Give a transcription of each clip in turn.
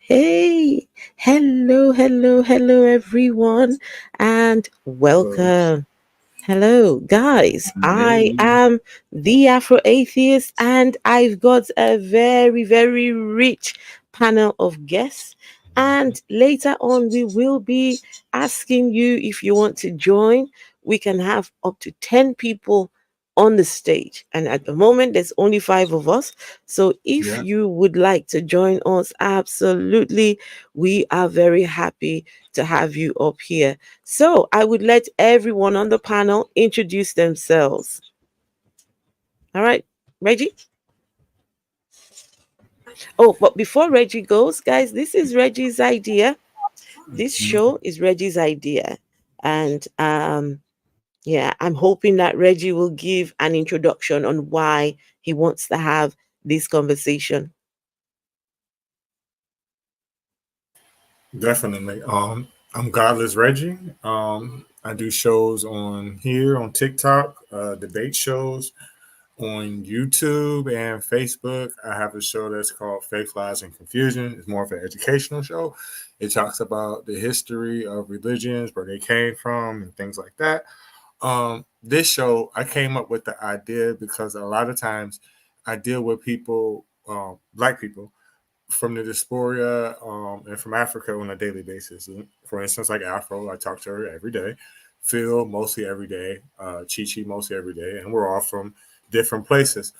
Hey, hello, everyone, and Hello. welcome. Hello, guys. I Hey. am the Afro Atheist, and I've got a very rich panel of guests. And later on, we will be asking you if you want to join. We can have up to 10 people on the stage. And at the moment, there's only five of us. So if Yeah, you would like to join us, absolutely, we are very happy to have you up here. So I would let everyone on the panel introduce themselves. All right, Reggie? Oh, but before Reggie goes, guys, this is Reggie's idea. This show is Reggie's idea. And yeah, I'm hoping that Reggie will give an introduction on why he wants to have this conversation. definitely. I'm Godless Reggie. I do shows on here on TikTok, debate shows on YouTube and Facebook. I have a show that's called Faith, Lies, and Confusion. It's more of an educational show. It talks about the history of religions, where they came from, and things like that. This show, I came up with the idea because a lot of times I deal with people, black people, from the diaspora and from Africa on a daily basis. For instance, like Afro, I talk to her every day. Phil mostly every day. Chi Chi mostly every day, and we're all from different places.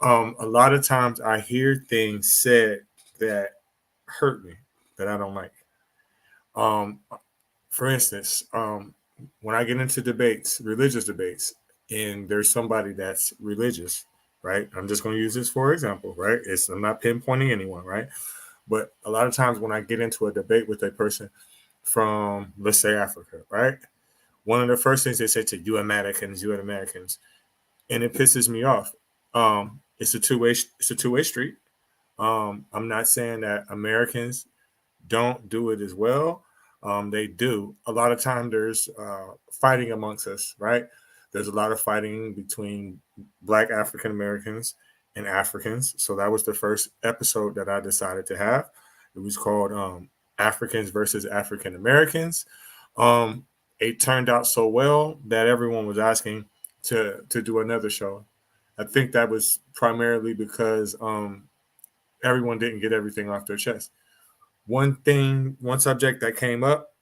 A lot of times I hear things said that hurt me, that I don't like. Um, for instance, when I get into debates, religious debates, and there's somebody that's religious, right? I'm just going to use this for example, right? I'm not pinpointing anyone, right? But a lot of times when I get into a debate with a person from, let's say, Africa, right? One of the first things they say to you Americans, and it pisses me off. It's a two way street. I'm not saying that Americans don't do it as well. They do. A lot of time there's fighting amongst us, right? There's a lot of fighting between Black African Americans and Africans. So that was the first episode that I decided to have. It was called Africans versus African Americans. Um, it turned out so well that everyone was asking to do another show. I think that was primarily because everyone didn't get everything off their chest. One subject that came up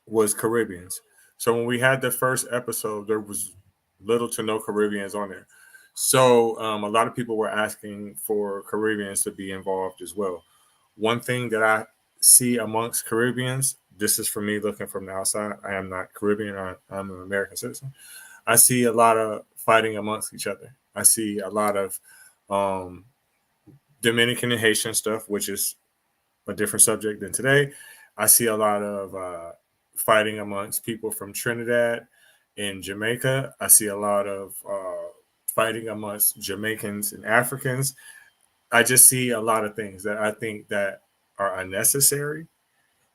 was Caribbeans. So when we had the first episode, there was little to no Caribbeans on there. So a lot of people were asking for Caribbeans to be involved as well. One thing that I see amongst Caribbeans, this is for me looking from the outside. I am not Caribbean. I'm an American citizen. I see a lot of fighting amongst each other. I see a lot of um, Dominican and Haitian stuff, which is a different subject than today. I see a lot of fighting amongst people from Trinidad and Jamaica. I see a lot of fighting amongst Jamaicans and Africans. I just see a lot of things that I think that are unnecessary.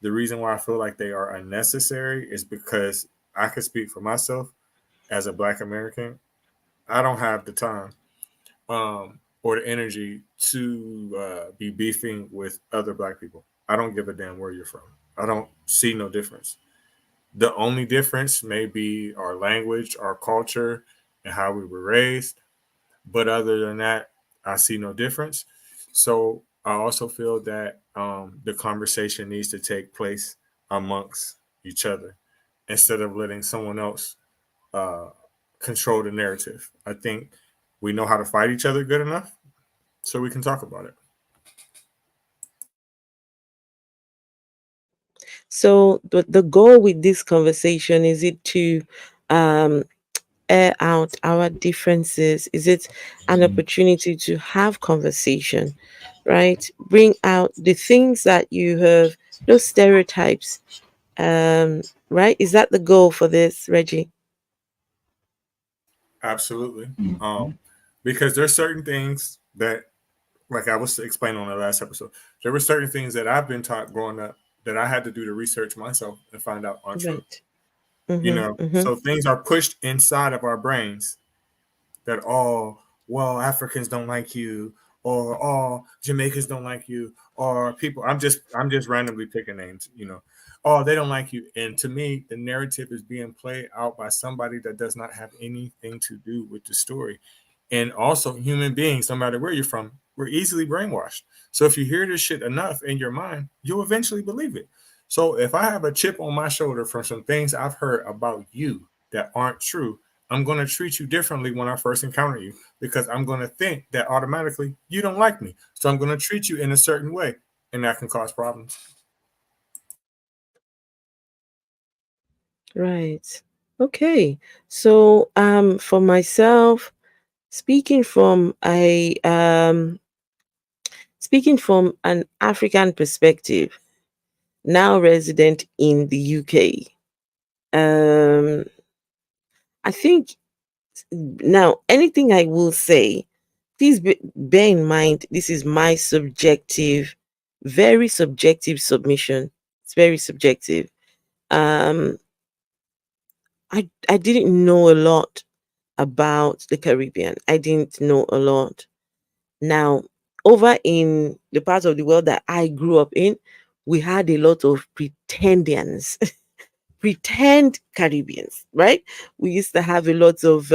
The reason why I feel like they are unnecessary is because I can speak for myself as a Black American. I don't have the time or the energy to be beefing with other Black people. I don't give a damn where you're from. I don't see no difference. The only difference may be our language, our culture, and how we were raised. But other than that, I see no difference. So I also feel that the conversation needs to take place amongst each other instead of letting someone else uh, control the narrative. I think we know how to fight each other good enough so we can talk about it. So the goal with this conversation is it to um air out our differences? Is it an opportunity to have conversation, right? Bring out the things that you have, those stereotypes, right? Is that the goal for this, Reggie? Absolutely. Because there's certain things that, like I was explaining on the last episode, there were certain things that I've been taught growing up that I had to do the research myself and find out aren't true. Right. Mm-hmm. Mm-hmm. So things are pushed inside of our brains that, oh, well, Africans don't like you, or oh, Jamaicans don't like you, or people. I'm just randomly picking names, Oh, they don't like you. And to me, the narrative is being played out by somebody that does not have anything to do with the story. And also, human beings, no matter where you're from, we're easily brainwashed. So if you hear this shit enough in your mind, you'll eventually believe it. So if I have a chip on my shoulder from some things I've heard about you that aren't true, I'm going to treat you differently when I first encounter you, because I'm going to think that automatically you don't like me. So I'm going to treat you in a certain way, and that can cause problems. Right. Okay. So for myself, speaking from a speaking from an African perspective, now resident in the UK, um I think now anything I will say, please bear in mind this is my subjective, very subjective submission. It's very subjective. Um I didn't know a lot about the Caribbean. I didn't know a lot. Now, over in the part of the world that I grew up in, we had a lot of pretendians, pretend Caribbeans, right? We used to have a lot of,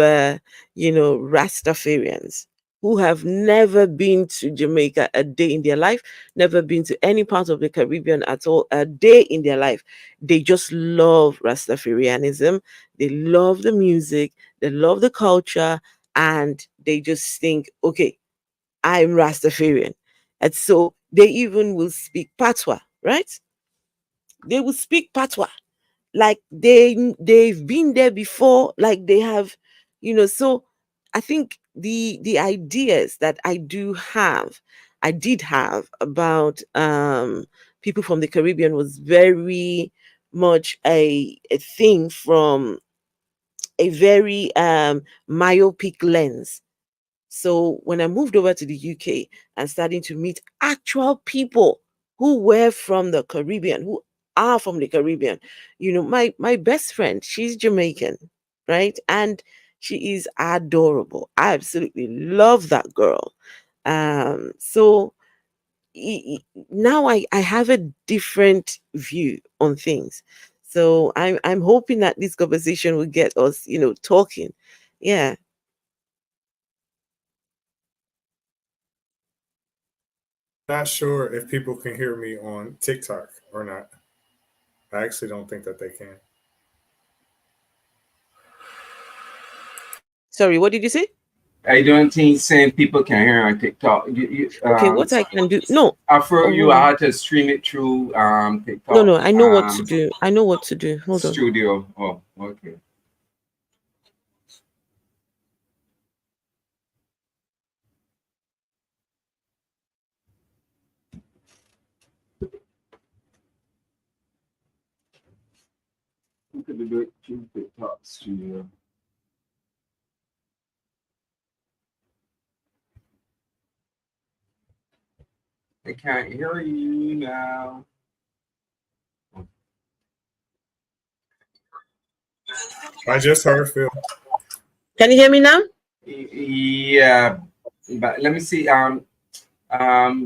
Rastafarians who have never been to Jamaica a day in their life, never been to any part of the Caribbean at all a day in their life. They just love Rastafarianism. They love the music, they love the culture, and they just think, okay, I'm Rastafarian. And so they even will speak patois, right? They will speak patois like they've been there before, like they have, so I think the ideas that I did have about people from the Caribbean was very much a thing from a very myopic lens. So when I moved over to the UK and starting to meet actual people who were from the Caribbean, who are from the Caribbean, my best friend, she's Jamaican, right? And she is adorable. I absolutely love that girl. So now I have a different view on things. So I'm hoping that this conversation will get us, talking. Yeah. Not sure if people can hear me on TikTok or not. I actually don't think that they can. Sorry, what did you say? I don't think same people can hear on TikTok. Okay, what I can do? No, after you um, had to stream it through no, TikTok no. I know what to do. I know what to do. Hold on. studio. Oh, okay. You could do it through TikTok studio. I can't hear you now. I just heard Phil. Can you hear me now? Yeah, but let me see.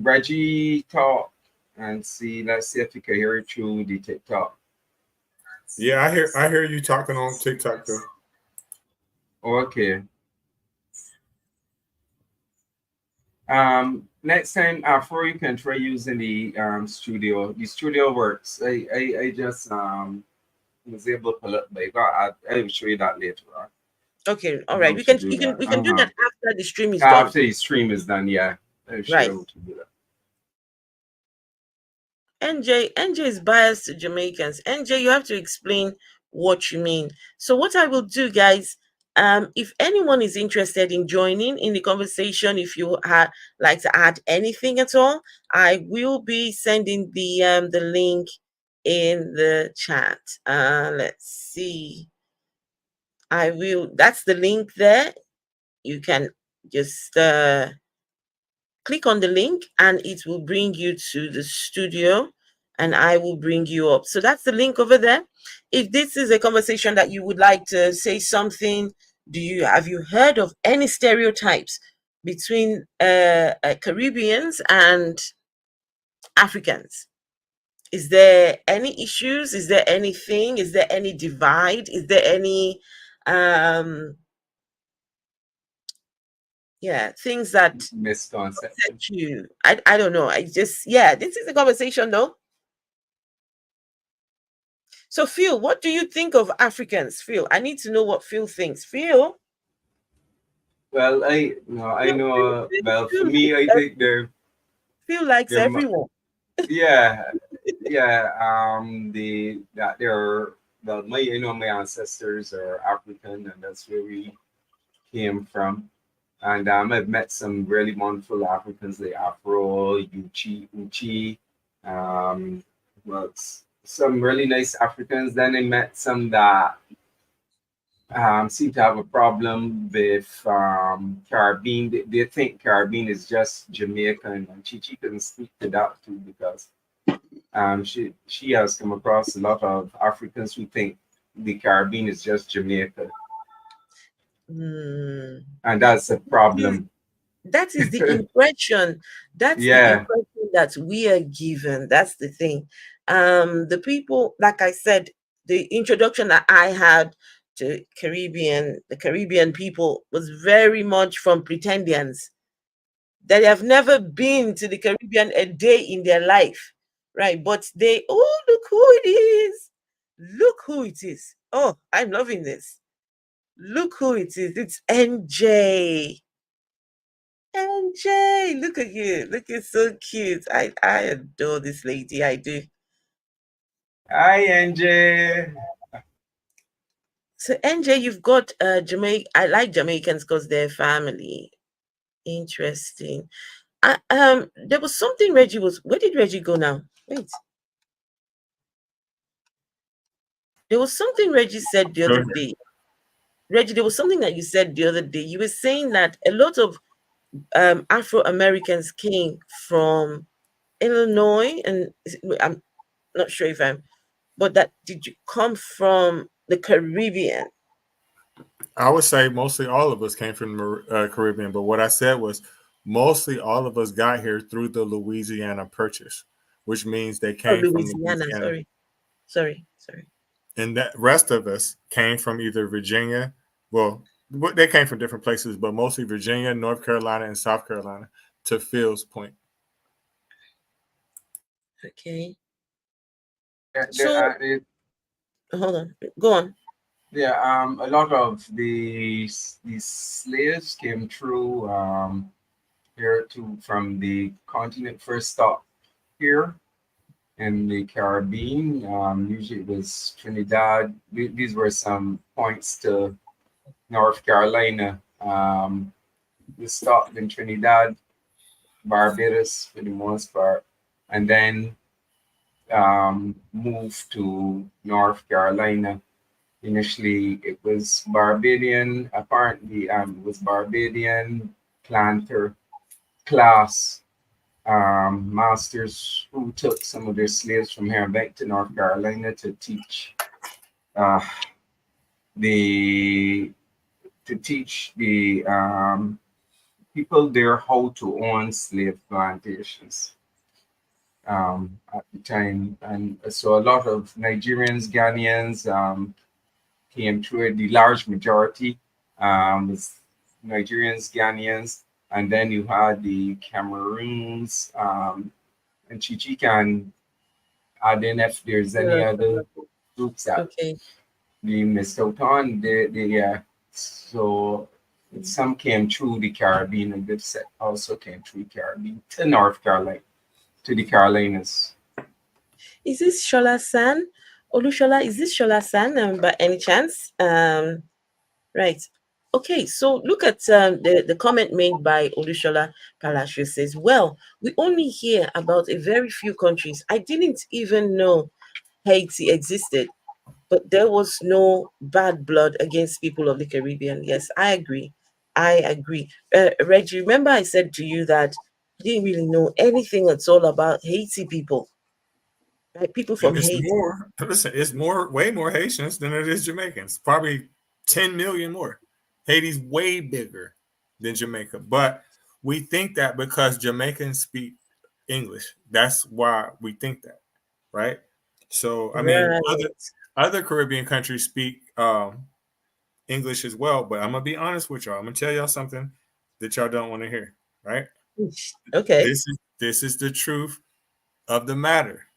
Reggie talk and see. Let's see if you can hear it through the TikTok. Yeah, I hear you talking on TikTok though. Okay. Next time, after you can try using the studio. The studio works. I just was able to pull up, but I will show you that later on. Okay, all right. How We to can do we can that. we can do that after the stream is done. After the stream is done, yeah, I'll show Right. you how to do that. NJ is biased to Jamaicans. NJ, you have to explain what you mean. So what I will do, guys, if anyone is interested in joining in the conversation, if you like to add anything at all, I will be sending the link in the chat. Let's see. I will. That's the link there. You can just click on the link and it will bring you to the studio and I will bring you up. So that's the link over there. If this is a conversation that you would like to say something, have you heard of any stereotypes between Caribbeans and Africans? Is there any issues? Is there anything? Is there any divide? Is there any um yeah, things that Misconception. upset you? I don't know. I just yeah, this is a conversation though. So Phil, what do you think of Africans? Phil, I need to know what Phil thinks. Phil, Well, I no, I Phil, Phil, know. Well, for Phil me, likes I think Phil likes they're everyone. yeah, yeah. The that they're well, my my ancestors are African, and that's where we came from. And I've met some really wonderful Africans, like Afro, Uchi, um, well, some really nice Africans. Then I met some that seem to have a problem with Caribbean. They think Caribbean is just Jamaican, and Chichi can speak to that too because she has come across a lot of Africans who think the Caribbean is just Jamaica, Hmm. and that's a Is problem. that is the impression. That's the Yeah. impression that we are given. That's the thing. The people, like I said, the introduction that I had to the Caribbean people was very much from pretendians. They have never been to the Caribbean a day in their life, right? But they, oh, look who it is. Look who it is. Oh, I'm loving this. Look who it is. It's NJ. NJ, look at you. Look, it's so cute. I adore this lady. I do. Hi, NJ. So NJ, you've got Jamaica. I like Jamaicans because they're family. Interesting. There was something Reggie was. Where did Reggie go now? Wait. There was something Reggie said the Go other ahead. day. Reggie, there was something that you said the other day. You were saying that a lot of Afro Americans came from Illinois, and I'm not sure if I'm, but that did you come from the Caribbean? I would say mostly all of us came from the Caribbean, but what I said was mostly all of us got here through the Louisiana Purchase, which means they Oh, came from Louisiana. Louisiana, Sorry. and that rest of us came from either Virginia. Well, they came from different places, but mostly Virginia, North Carolina, and South Carolina. To Phil's point, Okay. There So hold on. Go on. yeah, a lot of these slaves came through here to from the continent first stop here in the Caribbean. Usually it was Trinidad. These were some points to North Carolina. We stopped in Trinidad, Barbados for the most part, and then moved to North Carolina. Initially, it was Barbadian. Apparently, it was Barbadian planter class masters who took some of their slaves from here back to North Carolina to teach uh, the people there how to own slave plantations at the time, and so a lot of Nigerians, Ghanaians came through it. The large majority was Nigerians, Ghanaians, and then you had the Cameroons, and Chichi can add in if there's any Yeah. other groups that Okay. we missed out on. So some came through the Caribbean, and this also came through the Caribbean to North Carolina, to the Carolinas. Is this Shola San? Olushola, is this Shola San by any chance? Right. Okay, so look at the comment made by Olushola Palacio says, well, we only hear about a very few countries. I didn't even know Haiti existed, but there was no bad blood against people of the Caribbean. Yes, I agree. I agree. Reggie, remember I said to you that I didn't really know anything at all about Haiti people, right? People and from it's Haiti. more. Listen, it's way more Haitians than it is Jamaicans. Probably 10 million more. Haiti's way bigger than Jamaica, but We think that because Jamaicans speak English. That's why we think that, right? So I mean, Right. other Caribbean countries speak English as well. But I'm gonna be honest with y'all. I'm gonna tell y'all something that y'all don't want to hear, right? Okay. This is the truth of the matter.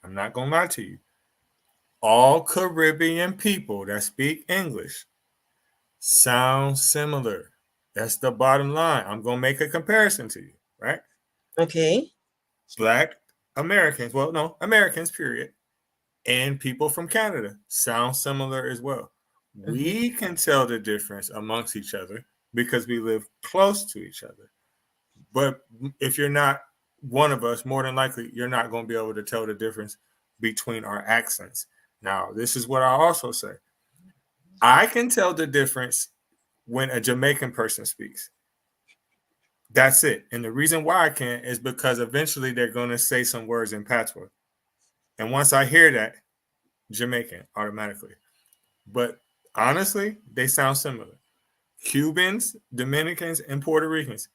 I'm not gonna lie to you. All Caribbean people that speak English sound similar. That's the bottom line. I'm gonna make a comparison to you, right? Okay. Black Americans, well, no, Americans, period, and people from Canada sound similar as well. Hmm. We can tell the difference amongst each other because we live close to each other. But if you're not one of us, more than likely, you're not going to be able to tell the difference between our accents. Now, this is what I also say. I can tell the difference when a Jamaican person speaks. That's it. And the reason why I can is because eventually they're going to say some words in patois. And once I hear that, Jamaican automatically. But honestly, they sound similar. Cubans, Dominicans, and Puerto Ricans,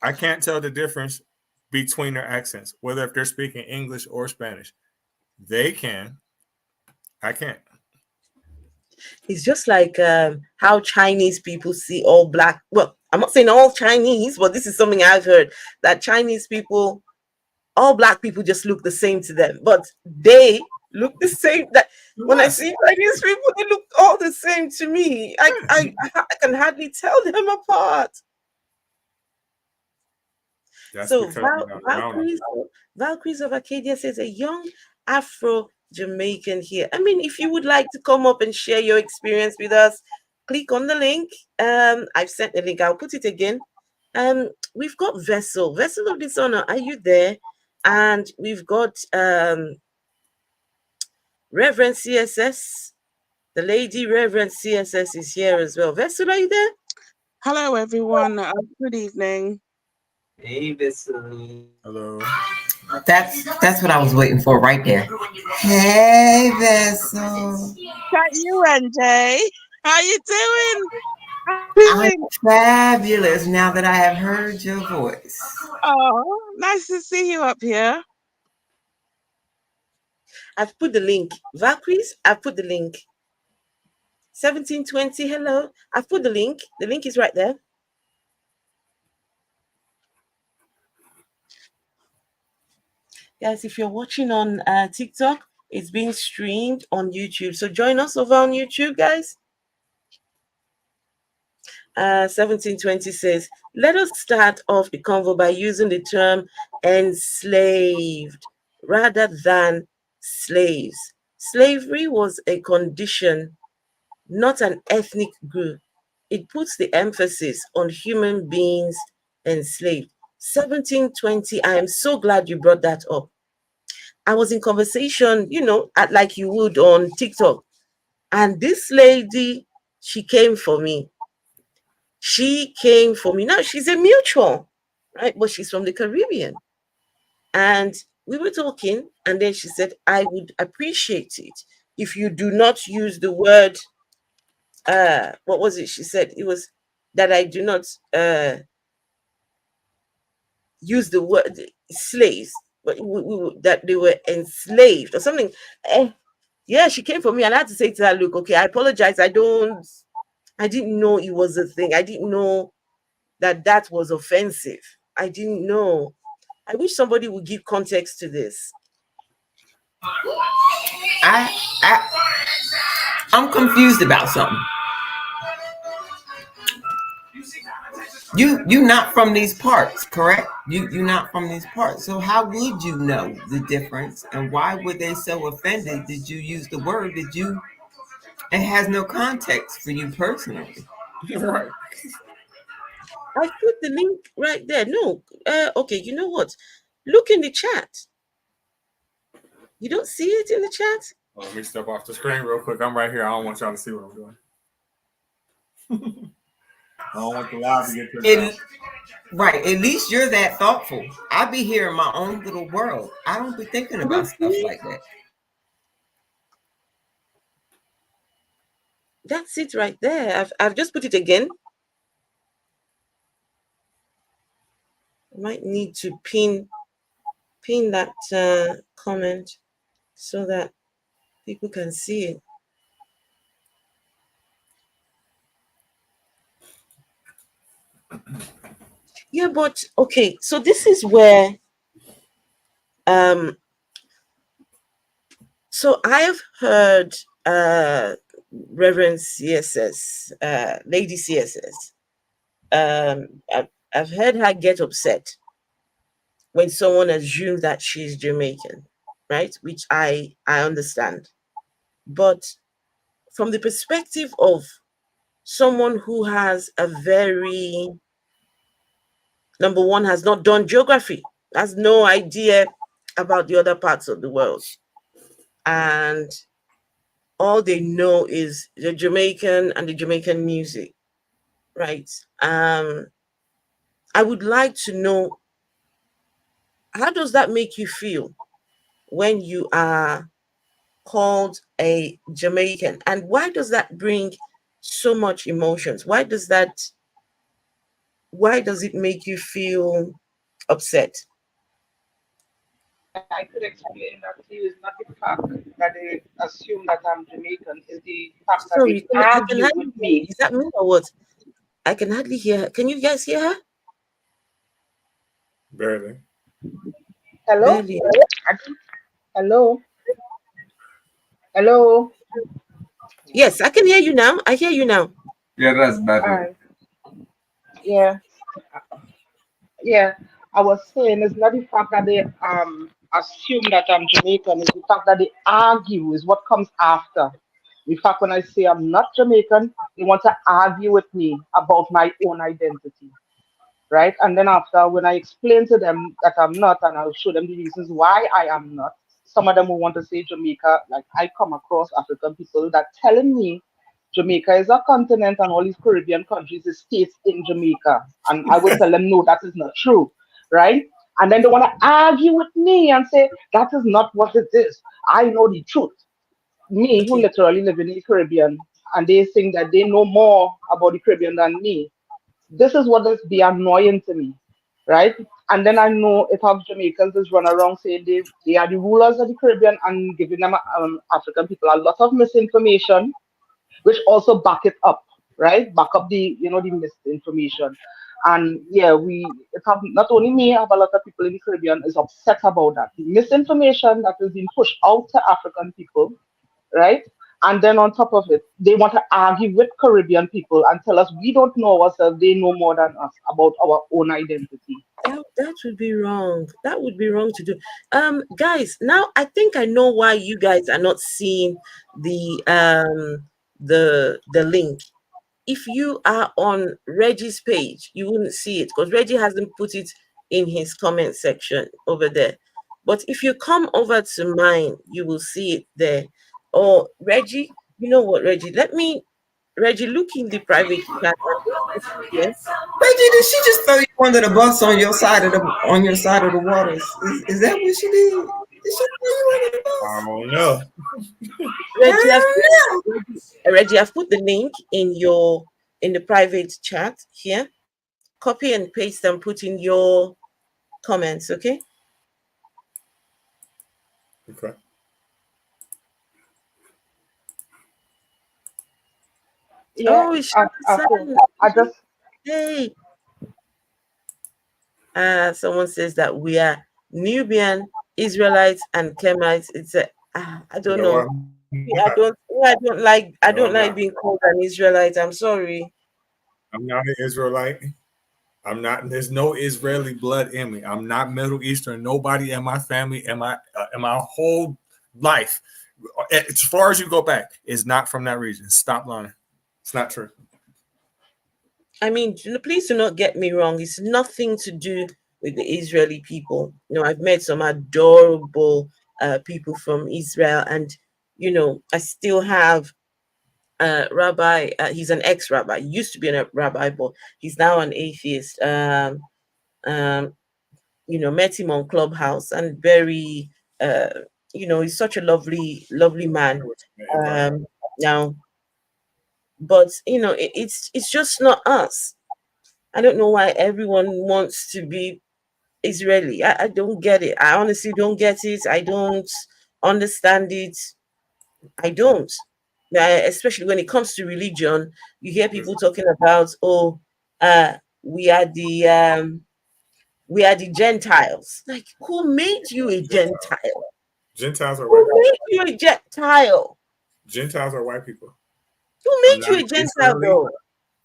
I can't tell the difference between their accents, whether if they're speaking English or Spanish. They can. I can't. It's just like how Chinese people see all black. Well, I'm not saying all Chinese, but this is something I've heard that Chinese people, all black people just look the same to them, but they look the same. That when I Yes. see Chinese people, they look all the same to me. I can hardly tell them apart. That's So because you're not around them. Valkyries of Arcadia says a young Afro Jamaican here. I mean, if you would like to come up and share your experience with us, click on the link. I've sent the link. I'll put it again. We've got Vessel of Dishonor. Are you there? And we've got Reverend CSS. The lady Reverend CSS is here as well. Vessel, are you there? Hello, everyone. Good evening. Hey, Vessel. Hello. That's what I was waiting for right there. Hey, Vessel. That you, NJ. How you doing? How you I'm feeling? fabulous now that I have heard your voice. Oh, nice to see you up here. I've put the link. Valkyries, I've put the link. 1720, hello. I've put the link. The link is right there. Guys, if you're watching on TikTok, it's being streamed on YouTube. So join us over on YouTube, guys. 1720 says, let us start off the convo by using the term enslaved rather than slaves. Slavery was a condition, not an ethnic group. It puts the emphasis on human beings enslaved. 1720, I am so glad you brought that up. I was in conversation, like you would on TikTok. And this lady, she came for me. She came for me. Now she's a mutual, right? But she's from the Caribbean. And we were talking, and then she said, I would appreciate it if you do not use the word, what was it? She said it was that I do not use the word slaves, but that they were enslaved or something. Eh, yeah, she came for me, and I had to say to her, look, okay, I apologize. I didn't know it was a thing. I didn't know that was offensive. I didn't know. I wish somebody would give context to this. I, I I'm confused about something. You not from these parts, correct? You not from these parts. So how would you know the difference? And why were they so offended? Did you use the word? Did you? It has no context for you personally. Right. I put the link right there. No, okay, you know what? Look in the chat. You don't see it in the chat? Well, let me step off the screen real quick. I'm right here. I don't want y'all to see what I'm doing. I don't want the live to get turned It, off. right. At least you're that thoughtful. I be here in my own little world. I don't be thinking You don't about see stuff it? like that. That's it right there. I've just put it again. I might need to pin that comment so that people can see it. Yeah, but okay, so this is where um so I've heard Reverend CSS, Lady CSS. I've heard her get upset when someone assumes that she's Jamaican, right? Which I understand. But from the perspective of someone who has a very, number one, has not done geography, has no idea about the other parts of the world, and all they know is the Jamaican and the Jamaican music, right? I would like to know, how does that make you feel when you are called a Jamaican, and why does that bring so much emotions? Why does it make you feel upset? I could explain that to you. It's not the fact that they assume that I'm Jamaican, it's the fact that they Sorry, I can argue hardly with hear you. me. Is that me or what? I can hardly hear her. Can you guys hear her? Barely. Hello? Barely. I think- Hello? Hello? Yes, I can hear you now. I hear you now. Yeah, that's better. Alright. Yeah. Yeah. I was saying it's not the fact that they assume that I'm Jamaican, it's the fact that they argue is what comes after. In fact, when I say I'm not Jamaican, they want to argue with me about my own identity. Right? And then after, when I explain to them that I'm not, and I'll show them the reasons why I am not, some of them will want to say Jamaica. Like I come across African people that telling me Jamaica is a continent and all these Caribbean countries is states in Jamaica, and I would tell them no, that is not true, right? And then they want to argue with me and say that is not what it is. I know the truth. Me, who Okay. literally live in the Caribbean, and they think that they know more about the Caribbean than me. This is what is be annoying to me, right? And then I know if have Jamaicans just run around saying they are the rulers of the Caribbean and giving them African people a lot of misinformation, which also back it up, right? Back up the the misinformation. And yeah, it have not only me, I have a lot of people in the Caribbean is upset about that. The misinformation that is being pushed out to African people, right? And then on top of it, they want to argue with Caribbean people and tell us we don't know ourselves, they know more than us about our own identity. That would be wrong. That would be wrong to do. Guys, now I think I know why you guys are not seeing the link. If you are on Reggie's page, you wouldn't see it because Reggie hasn't put it in his comment section over there. But if you come over to mine, you will see it there. Or Reggie, you know what, Reggie? Reggie, look in the private chat and just put it here. Reggie, did she just throw you under the bus on your side of the waters? Is that what she did? Did she throw you under the I bus? don't know. Reggie, I Reggie, I've put the link in the private chat here. Copy and paste and put in your comments, okay? Okay. Yeah, Oh, it's I feel Shaka-san. I just Hey. Someone says that we are Nubian, Israelites, and Kemites. It's a I don't No, know. I'm not. I No, don't I'm like not. being called an Israelite. I'm sorry. I'm not an Israelite. I'm not. There's no Israeli blood in me. I'm not Middle Eastern. Nobody in my family, in my whole life, as far as you go back, is not from that region. Stop lying. It's not true. I mean, please do not get me wrong. It's nothing to do with the Israeli people. I've met some adorable people from Israel, and I still have rabbi. He's an ex-rabbi. He used to be a rabbi, but he's now an atheist. Um, met him on Clubhouse, and very, uh, he's such a lovely I man. was in the environment. Now, but it's just not us. I don't know why everyone wants to be. Israeli. I don't get it. I honestly don't get it. I don't understand it. I don't. Especially when it comes to religion, you hear people talking about, oh, we are the Gentiles. Like, who made you a Gentiles. Gentile? Gentiles are white Who people. made you a Gentile? Gentiles are white people. Who I'm made not you an a Gentile, Israeli, though?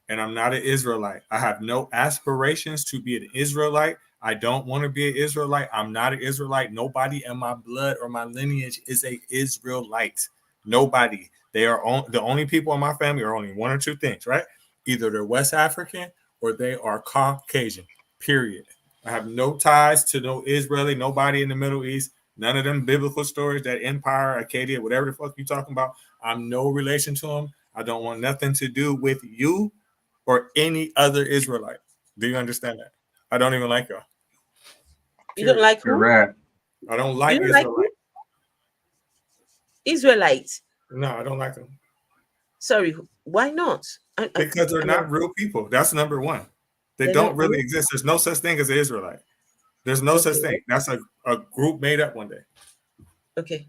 and I'm not an Israelite. I have no aspirations to be an Israelite. I don't want to be an Israelite. I'm not an Israelite. Nobody in my blood or my lineage is a Israelite. Nobody. They are the only people in my family are only one or two things, right? Either they're West African or they are Caucasian. Period. I have no ties to no Israeli, nobody in the Middle East. None of them biblical stories, that empire, Acadia, whatever the fuck you talking about. I'm no relation to them. I don't want nothing to do with you or any other Israelite. Do you understand that? I don't even like y'all. You don't Period. like who? Correct. I don't You like don't like who? Israelites. Israelites. No, I don't like them Sorry, why not? because they're I mean, not real people. That's number one. They they're don't not really real. exist. There's no such thing as an Israelite. There's no such Okay, thing. That's a group made up one day. okay.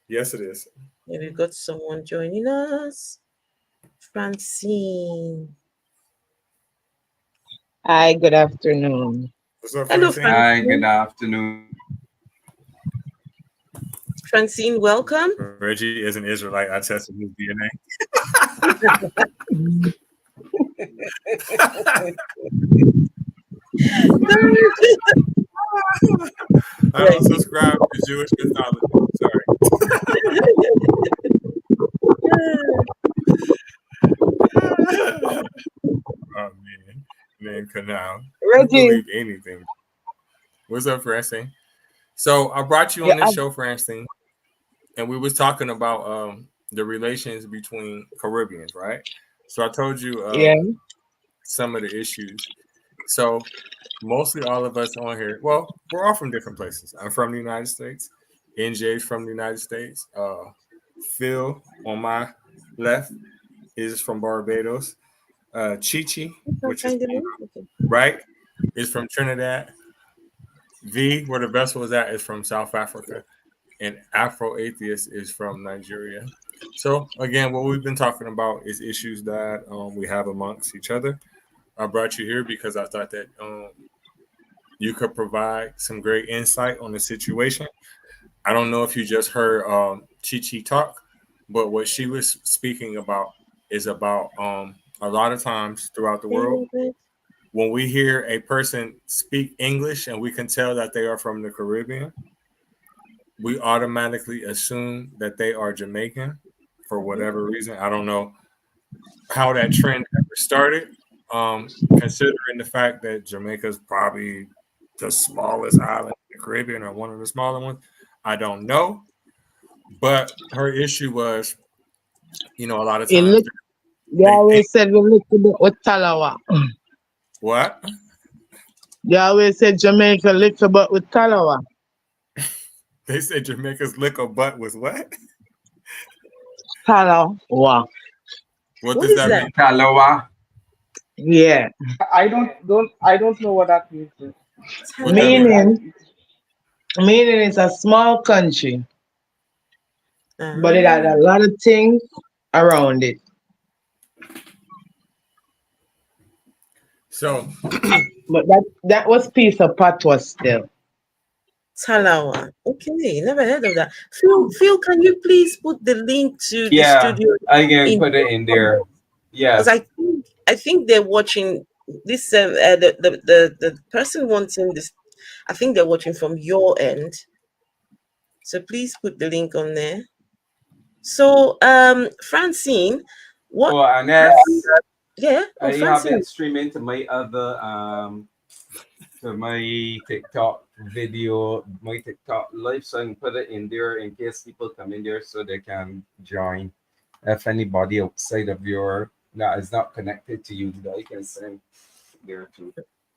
Yes, it is. Yeah, we've got someone joining us. Francine. Hi, good afternoon. What's up, Hello, Francine? Hi, good Francine. afternoon. Francine, welcome. Reggie is an Israelite. I tested his DNA. I don't Right. subscribe to Jewish mythology. Sorry. Oh man, name Canal. You Reggie, believe anything? What's up, Francine? So I brought you you on this have, show, Francine, and we was talking about the relations between Caribbeans, right? So I told you yeah, some of the issues. So mostly all of us on here, well, we're all from different places. I'm from the United States. NJ's from the United States. Phil on my left is from Barbados. Chi, I can which is find the link. Okay. right, is from Trinidad. V, where the vessel is at, is from South Africa. And Afro Atheist is from Nigeria. So, again, what we've been talking about is issues that we have amongst each other. I brought you here because I thought that you could provide some great insight on the situation. I don't know if you just heard Chi talk, but what she was speaking about is about a lot of times throughout the world, when we hear a person speak English and we can tell that they are from the Caribbean, we automatically assume that they are Jamaican for whatever reason. I don't know how that trend ever started. Considering the fact that Jamaica is probably the smallest island in the Caribbean or one of the smaller ones, I don't know. But her issue was, a lot of you times look, you they think always said we look a bit with Talawa. what You always said Jamaica lick a bit with Talawa. they said Jamaica's liquor butt was what? Talawa. What What does is that that? mean? Kalawa. Yeah. I don't know what that means. What that mean? Talawa. Meaning it's a small country, but it had a Ah, lot of things around it. So But that was piece of patois still. Talawa. Okay, never heard of that. Phil, can you please put the link to the Yeah, studio I can in put it your in there. comments? Because Yes. I think they're watching this. The person wanting this. I think they're watching from your end. So please put the link on there. So, Francine, what? Oh, and yes, Yeah. Oh, I have Francine. it streaming to my other to my TikTok video, my TikTok live, so I can put it in there in case people come in there so they can join. If anybody outside of your that is not connected to you, that you can send there too.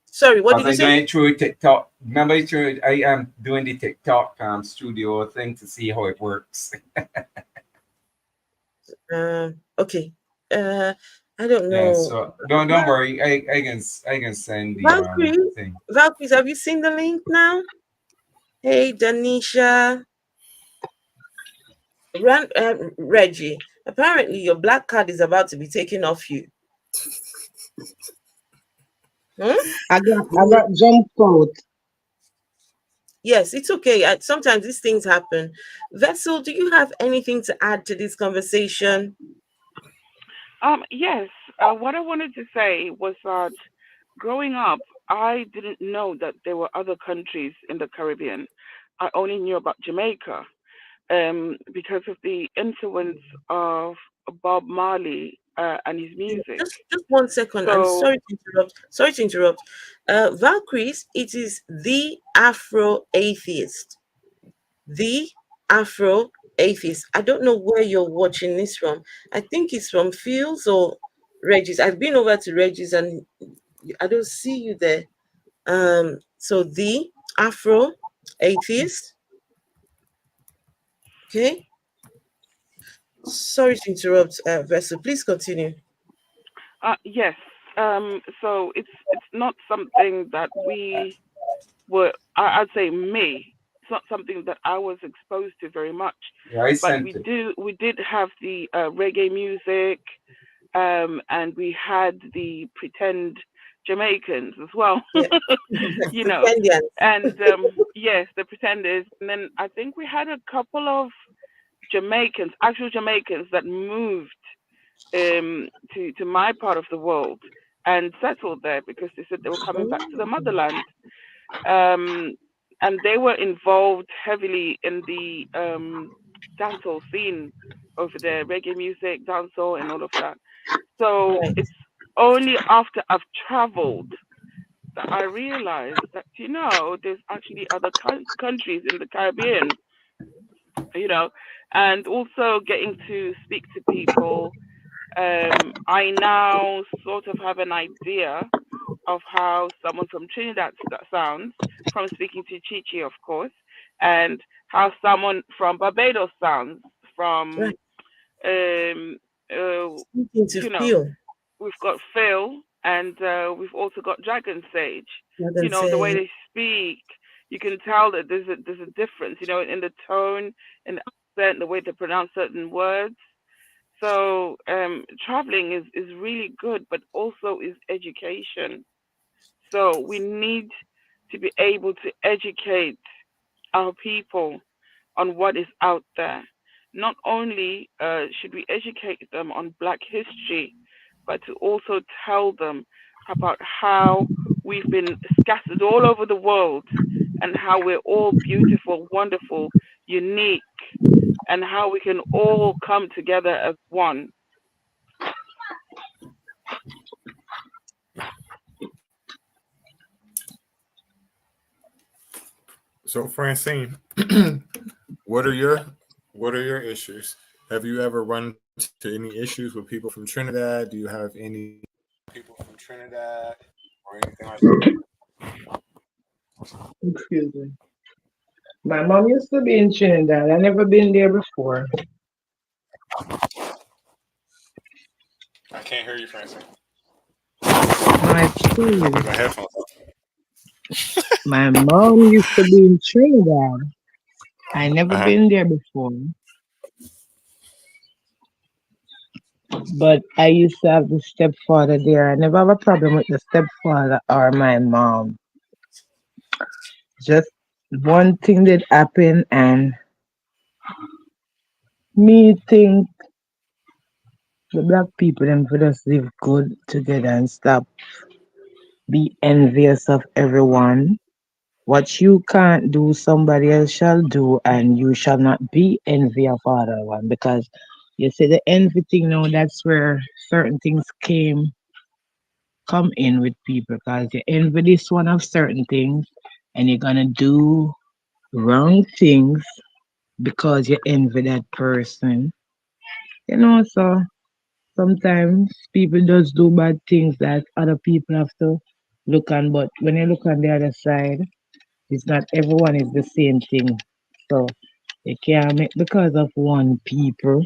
Sorry, what As did you I'm say? doing through TikTok, remember through I am doing the TikTok studio thing to see how it works. Okay. Uh, I don't Yeah, know. so don't worry. I can send the Valkyrie, thing. Valkyrie, have you seen the link now? Hey, Danisha, Reggie. Apparently, your black card is about to be taken off you. Hmm? I got jumped out. Yes, it's okay. Sometimes these things happen. Vessel, do you have anything to add to this conversation? Yes. What I wanted to say was that growing up, I didn't know that there were other countries in the Caribbean. I only knew about Jamaica, because of the influence of Bob Marley and his music. Just 1 second. I'm So, sorry to interrupt. Sorry to interrupt. Valkyries, it is the Afro atheist. The Afro atheist. I don't know where you're watching this from. I think it's from Fields or Regis. I've been over to Regis and I don't see you there. So the Afro atheist. Okay. Sorry to interrupt, Vessel. Please continue. yes. So it's not something that we were. I'd say me. It's not something that I was exposed to very much. Yeah, I But sent it. we did have the reggae music, and we had the pretend Jamaicans as well. Yeah. you know, Pretendians. and yes, the pretenders. And then I think we had a couple of Jamaicans, actual Jamaicans, that moved to my part of the world and settled there because they said they were coming back to the motherland. Um, and they were involved heavily in the dancehall scene over there, reggae music, dancehall, and all of that. So Right. it's only after I've traveled that I realized that there's actually other countries in the Caribbean, you know, and also getting to speak to people. I now sort of have an idea of how someone from Trinidad sounds from speaking to Chichi, of course, and how someone from Barbados sounds from, Right. um, uh, Something to you know, feel. we've got Phil and we've also got Dragon Sage. I can The way say they speak, you can tell that there's a difference, in the tone, in the accent, the way they pronounce certain words. So traveling is really good, but also is education. So we need to be able to educate our people on what is out there. Not only should we educate them on Black history, but to also tell them about how we've been scattered all over the world and how we're all beautiful, wonderful, unique, and how we can all come together as one. So Francine, what are your what are your issues? Have you ever run to any issues with people from Trinidad? Do you have any people from Trinidad or anything like that? Excuse me. My mom used to be in Trinidad. I never been there before. I can't hear you, Francine. My Put please. my headphones on. My mom used to be in Trinidad. I Uh never huh. been there before. But I used to have the stepfather there. I never have a problem with the stepfather or my mom. Just one thing that happened, and me think the black people them for just live good together and stop be envious of everyone. What you can't do, somebody else shall do, and you shall not be envy of other one. Because you see the envy thing now, that's where certain things come in with people because you envy this one of certain things and you're gonna do wrong things because you envy that person. So sometimes people just do bad things that other people have to look on, but when you look on the other side, it's not everyone is the same thing. So you can't make because of one people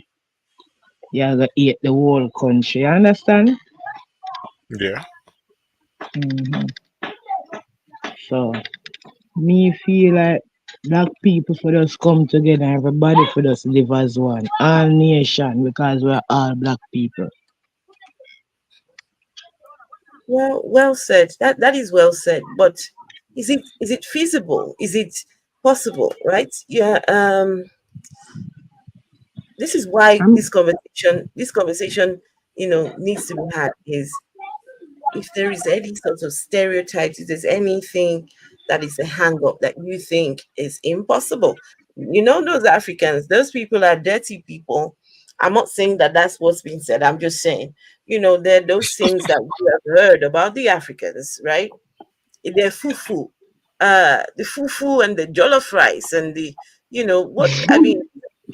you're gonna eat the whole country. You understand? Yeah. hmm So me feel like black people for us come together, everybody for us live as one, all nation because we're all black people. Well, well said. That is well said. But is it feasible? Is it possible? Right? Yeah. This is why I'm this conversation, needs to be had. Is if there is any sort of stereotypes, if there's anything that is a hang up that you think is impossible, those Africans, those people are dirty people. I'm not saying that that's what's being said. I'm just saying, there are those things that we have heard about the Africans, right? Their fufu, the fufu and the jollof rice and what I mean,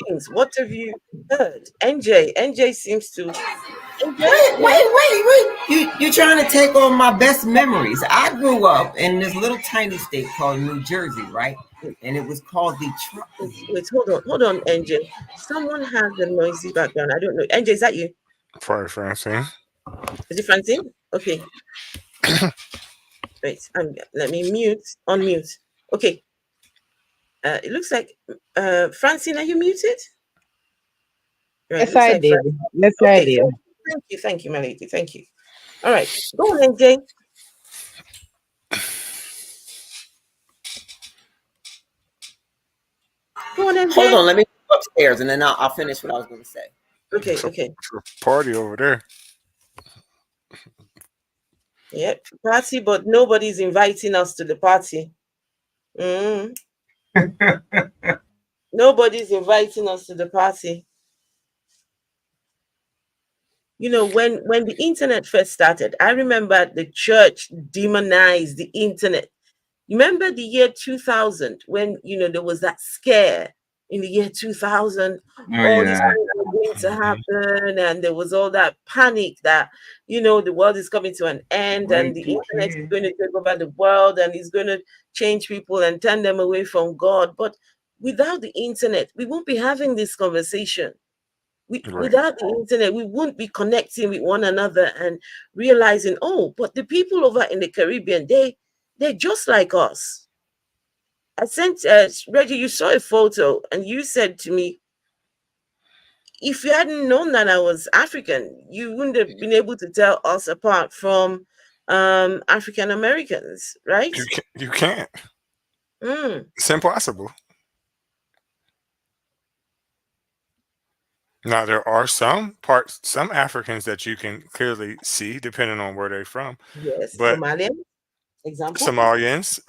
things. What have you heard? NJ seems to NJ. Wait, Yeah. wait, wait, wait. You trying to take on my best memories. I grew up in this little tiny state called New Jersey, right? And it was called the Wait, hold on, NJ. Someone has a noisy background. I don't know. NJ, is that you? For Francine. Is it Francine? Okay, wait. Let me unmute. Okay. It looks like Francine, are you muted? Right, it yes, looks I like did. Francine. Yes, I Okay, did. thank you, my lady. Thank you. All right, go on, NJ. Go on, hold NJ. on, let me go upstairs and then I'll finish what I was going to say. Okay, It's a, okay. it's a party over there. Yep, party, but nobody's inviting us to the party. Mm. Nobody's inviting us to the party. When the internet first started, I remember the church demonized the internet. You remember the year 2000 when there was that scare in the year 2000, Oh all these yeah. things were going to Hmm. happen, and there was all that panic that the world is coming to an end, and the internet is Y2K. going to take over the world, and it's going to change people and turn them away from God. But without the internet, we won't be having this conversation. Right. Without the internet, we wouldn't be connecting with one another and realizing, oh, but the people over in the Caribbean, they're just like us. I sent Reggie, you saw a photo and you said to me, if you hadn't known that I was African, you wouldn't have been able to tell us apart from African Americans, right? You can't. Mm, It's impossible. Now there are some Africans that you can clearly see depending on where they're from, yes, but Somalian example Somalians,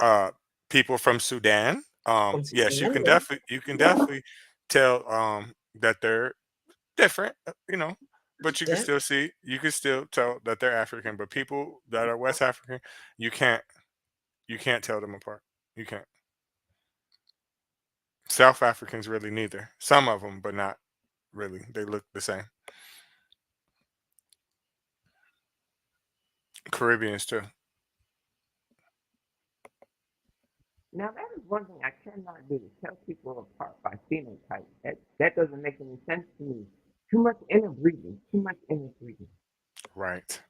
people from Sudan, from yes, Sudan, yeah, you can definitely tell that they're different, but yeah. you can still tell that they're African. But people that are West African, you can't you can't tell them apart. You can't. South Africans really neither. Some of them, but not really. They look the same. Caribbeans too. Now that is one thing I cannot do, tell people apart by phenotype. That doesn't make any sense to me. Too much interbreeding. Too much interbreeding. Right.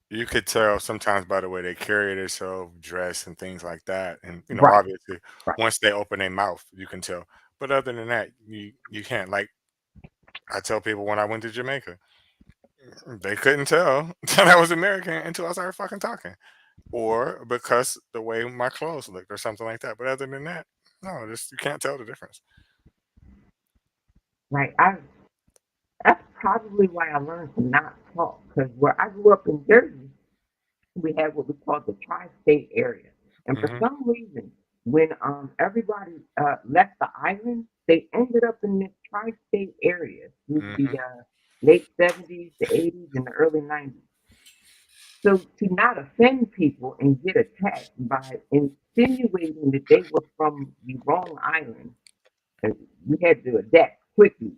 You could tell sometimes by the way they carry themselves, dress, and things like that. And Right, obviously, right. once they open their mouth, you can tell. But other than that, you can't. Like I tell people when I went to Jamaica, they couldn't tell that I was American until I started fucking talking, or because the way my clothes looked, or something like that. But other than that, no, just you can't tell the difference. Right. That's probably why I learned to not talk. Because where I grew up in Jersey, we had what we called the tri-state area, and for Hmm. some reason, when everybody left the island, they ended up in this tri-state area through the Hmm. late '70s, the '80s, and the early '90s. So to not offend people and get attacked by insinuating that they were from the wrong island, and we had to adapt quickly.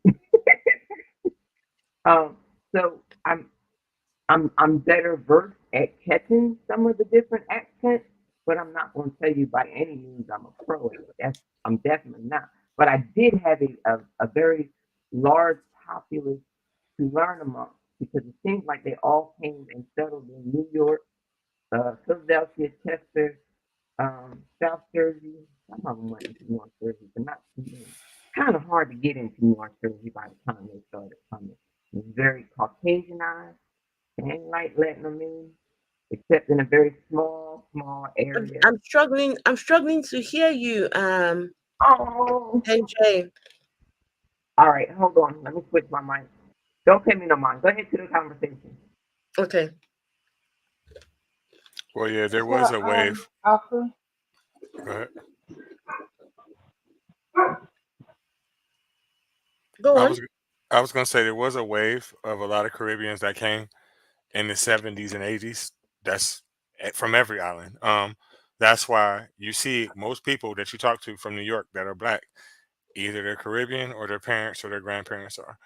um, so I'm better versed at catching some of the different accents, but I'm not going to tell you by any means I'm a pro at it. I'm definitely not. But I did have a very large popular to learn among because it seems like they all came and settled in New York, Philadelphia, Chester, South Jersey. Some of them went into North Jersey, but not too many. Kind of hard to get into North Jersey by the time they started coming. It was very Caucasianized. They ain't like letting them in, except in a very small area. I'm struggling to hear you, Oh, NJ. all right, hold on. Let me switch my mic. Don't pay me no mind. Go ahead to the conversation. Okay, Well, yeah, there was So, a wave. after, Go ahead. go I on. was I was gonna say there was a wave of a lot of Caribbeans that came in the 70s and 80s. That's from every island. That's why you see most people that you talk to from New York that are black, either they're Caribbean or their parents or their grandparents are.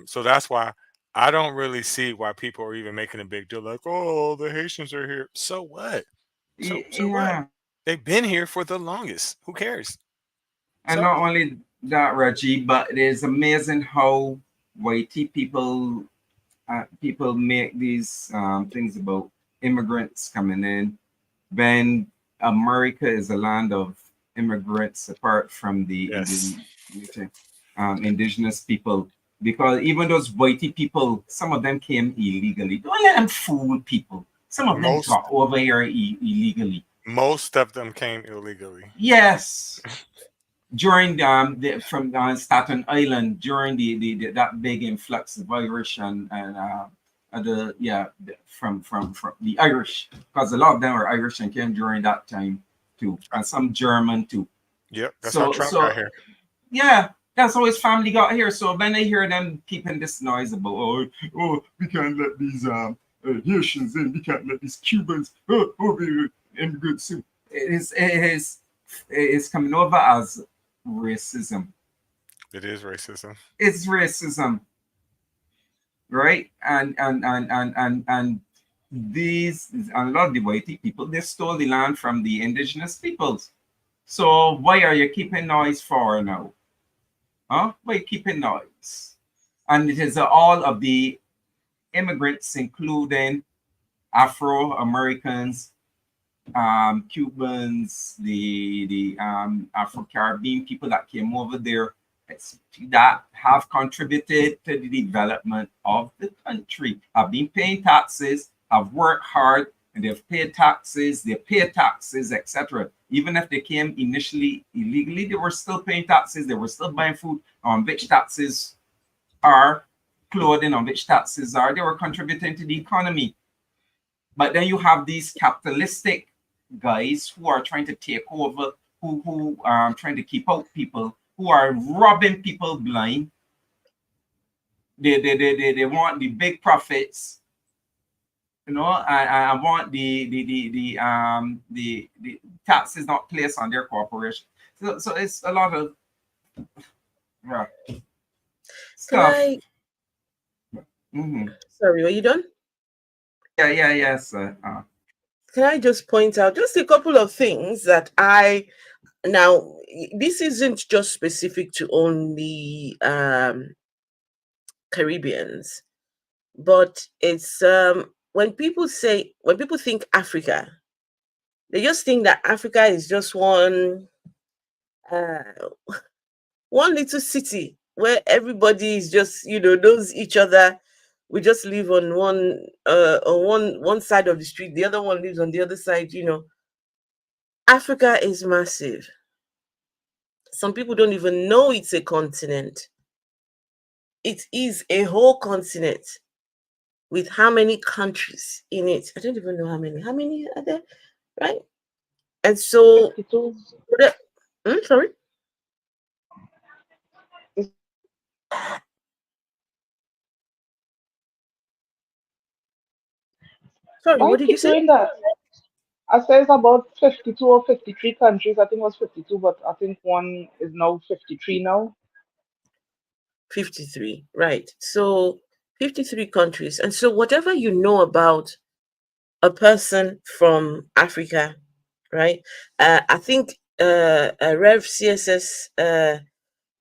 So that's why I don't really see why people are even making a big deal like, oh, the Haitians are here. So what? So what? Yeah, They've been here for the longest. Who cares? and So not only that, Reggie, but it is amazing how whitey people make these things about immigrants coming in when America is a land of immigrants apart from the yes, indigenous people. Because even those whitey people, some of them came illegally. Don't let them fool people. Some of them most got over here illegally. most of them came illegally. Yes, during from Staten Island during the that big influx of Irish and the yeah from the Irish because a lot of them are Irish and came during that time too Uh, and some German too. Yep, that's how So Trump got so here. yeah. That's how his family got here. So when they hear them keeping this noise about, we can't let these Haitians in, we can't let these Cubans, be immigrants too. It is coming over as racism. It is racism. It's racism, right? And these and a lot of the white people they stole the land from the indigenous peoples. So why are you keeping noise for now? Huh? Why you keeping noise? And it is all of the immigrants, including Afro Americans, Cubans, the Afro Caribbean people that came over there that have contributed to the development of the country, have been paying taxes, have worked hard, and they've paid taxes, they pay taxes, etc. Even if they came initially illegally, they were still paying taxes, they were still buying food on which taxes are, clothing on which taxes are, they were contributing to the economy. But then you have these capitalistic guys who are trying to take over, who are trying to keep out people, who are robbing people blind. They want the big profits, I want the taxes not placed on their corporation. So it's a lot of yeah, Can stuff. I? Hmm. Sorry, were you done? Yeah, yes. Can I just point out just a couple of things that I now this isn't just specific to only Caribbeans, but it's when people think Africa, they just think that Africa is just uh one little city where everybody is just knows each other. We just live on one side of the street, the other one lives on the other side. Africa is massive. Some people don't even know it's a continent. It is a whole continent with how many countries in it? I don't even know how many. How many are there? Right? And so, 52. sorry, sorry, Why you what did you keep say? doing that? I say it's about 52 or 53 countries. I think it was 52, but I think one is now 53 now. 53, right? So 53 countries. And so, whatever you know about a person from Africa, right? I think Rev CSS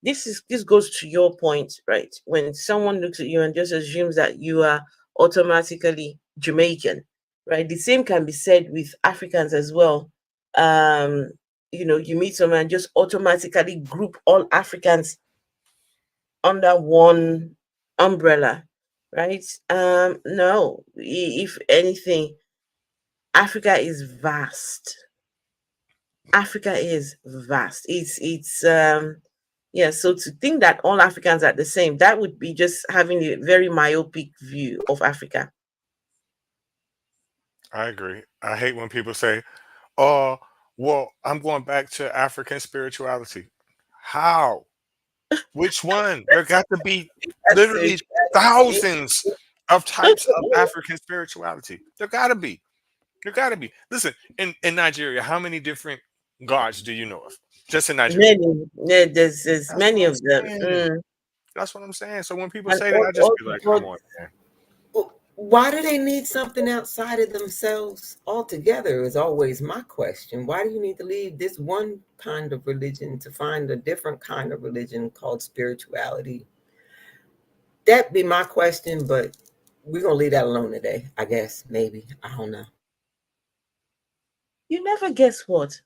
this goes to your point, right? When someone looks at you and just assumes that you are automatically Jamaican, right? The same can be said with Africans as well. Um, you meet someone and just automatically group all Africans under one umbrella, right? No, if anything, Africa is vast. Africa is vast. It's yeah, so to think that all Africans are the same, that would be just having a very myopic view of Africa. I agree. I hate when people say, "Oh, well, I'm going back to African spirituality." How? Which one? There got to be That's literally it. That's it. thousands of types of African spirituality. There got to be. There got to be. Listen, in Nigeria, how many different gods do you know of? Just in Nigeria. Many, yeah, there's That's what many I'm of them. saying. That's what I'm saying. So when people And say that, I just all be like, but come on, man. Why do they need something outside of themselves altogether? Is always my question. Why do you need to leave this one kind of religion to find a different kind of religion called spirituality? That'd be my question, but we're gonna leave that alone today. I guess maybe I don't know. you never guess what?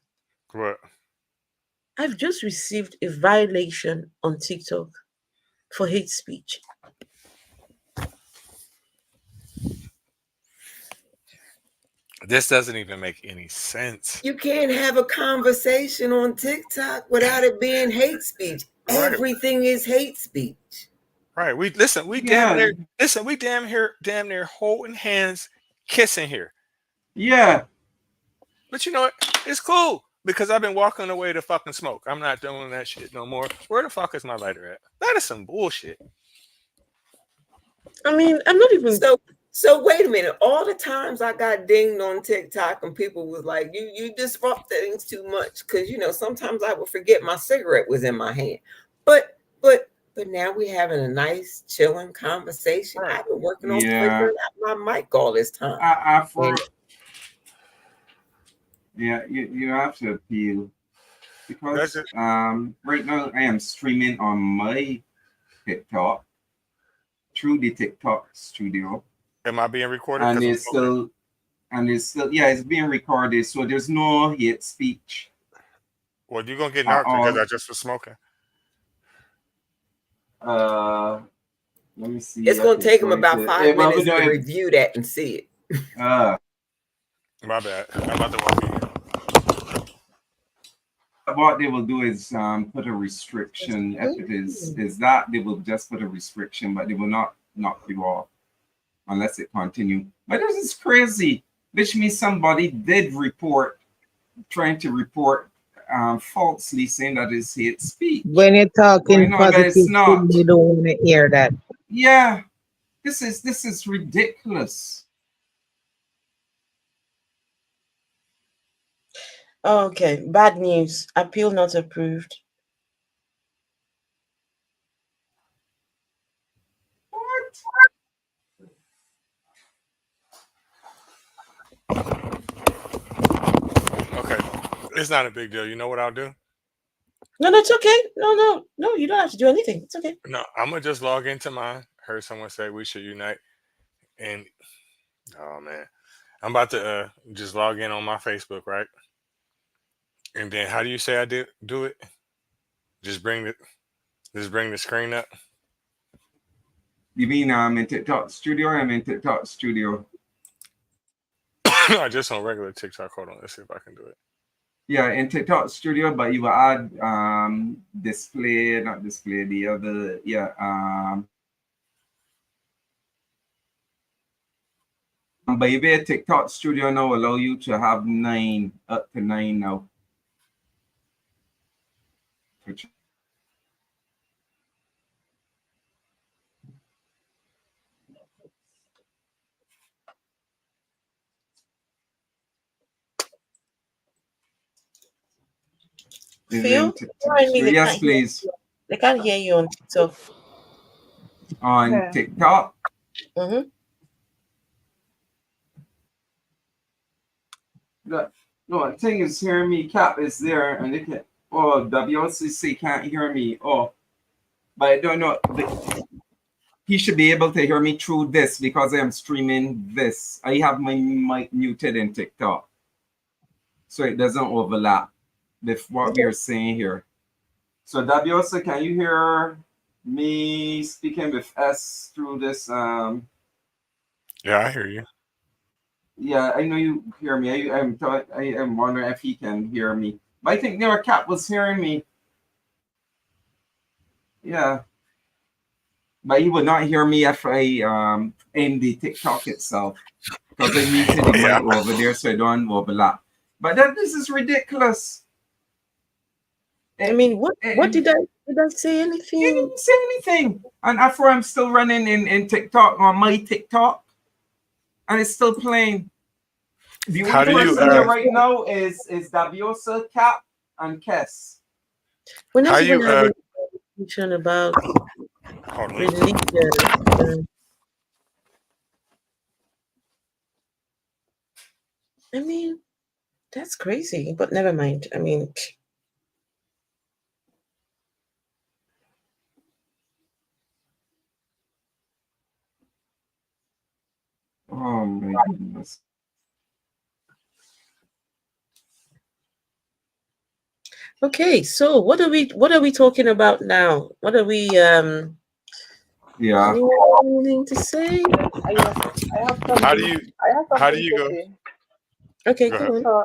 What? I've just received a violation on TikTok for hate speech. This doesn't even make any sense. You can't have a conversation on TikTok without it being hate speech. Right. Everything is hate speech. Right. We listen, we damn Yeah, near listen, we damn near holding hands, kissing here. yeah, But you know what? It's cool. Because I've been walking away to fucking smoke. I'm not doing that shit no more. Where the fuck is my lighter at? That is some bullshit. I mean, I'm not even. So wait a minute. All the times I got dinged on TikTok and people was like, you disrupt things too much. Cause sometimes I would forget my cigarette was in my hand. But now we're having a nice chilling conversation. Right. I've been working on yeah. figuring out my mic all this time. I for And Yeah, you have to appeal That's because it. right now I am streaming on my TikTok through the TikTok studio, Am I being recorded? and Because I'm it's smoking. still it's being recorded, so there's no hate speech Well, you're gonna get at knocked because all. I just was smoking. Uh, Let me it's see. I gonna could take them go about into 5 minutes to review that and see it. uh, My bad. I'm about to walk in. what they will do is put a restriction. If it is that they will just put a restriction, but they will not knock you off unless it continue. But this is crazy. Which means somebody did report, trying to report falsely saying that it's hate speech When you're going talking on, but positive it's thing, not. you don't want to hear that. Yeah, this is ridiculous. Okay, bad news. Appeal not approved. What? Okay. It's not a big deal. You know what I'll do? No, no, it's okay. No. You don't have to do anything. It's okay. No, I'm gonna just log into mine. Heard someone say we should unite, and oh man, I'm about to just log in on my Facebook, right? And then how do you say I did do it? Just bring the just bring the screen up. You mean I'm in TikTok studio? I'm in TikTok studio. I just on regular TikTok. Hold on, let's see if I can do it. Yeah, in TikTok studio, but you will add display, not display, the other, yeah. Baby, TikTok studio now allow you to have up to nine now. Is in Phil, TikTok studio. Yes, please. they can't hear you on TikTok. On Yeah. TikTok. Mm-hmm. No, the thing is hearing me. Cap is there, and they can. Oh, WCC can't hear me. Oh, but I don't know. He should be able to hear me through this because I am streaming this. I have my mic muted in TikTok, so it doesn't overlap with what we Okay. are saying here. So Dabiosa, can you hear me speaking with S through this? Yeah, I hear you. Yeah, I know you hear me. I am wondering if he can hear me. But I think Newer Cat was hearing me. Yeah, but he would not hear me if I in the TikTok itself because I muted the Yeah. mic over there so I don't overlap. But this is ridiculous. I It, mean, what it, did I say you anything? didn't say anything, and after I'm still running in TikTok on my TikTok, and it's still playing. The only How do you person here right now is Daviosa, Cap, and Kess. We're how not even you having a conversation about hold on. religion. I mean, that's crazy, but never mind. I mean, Oh my goodness. okay. So what are we talking about now? What are we Yeah. anyone have anything to say? I have How do something. you I have how do something you to go? say. Okay, Go go ahead. on. So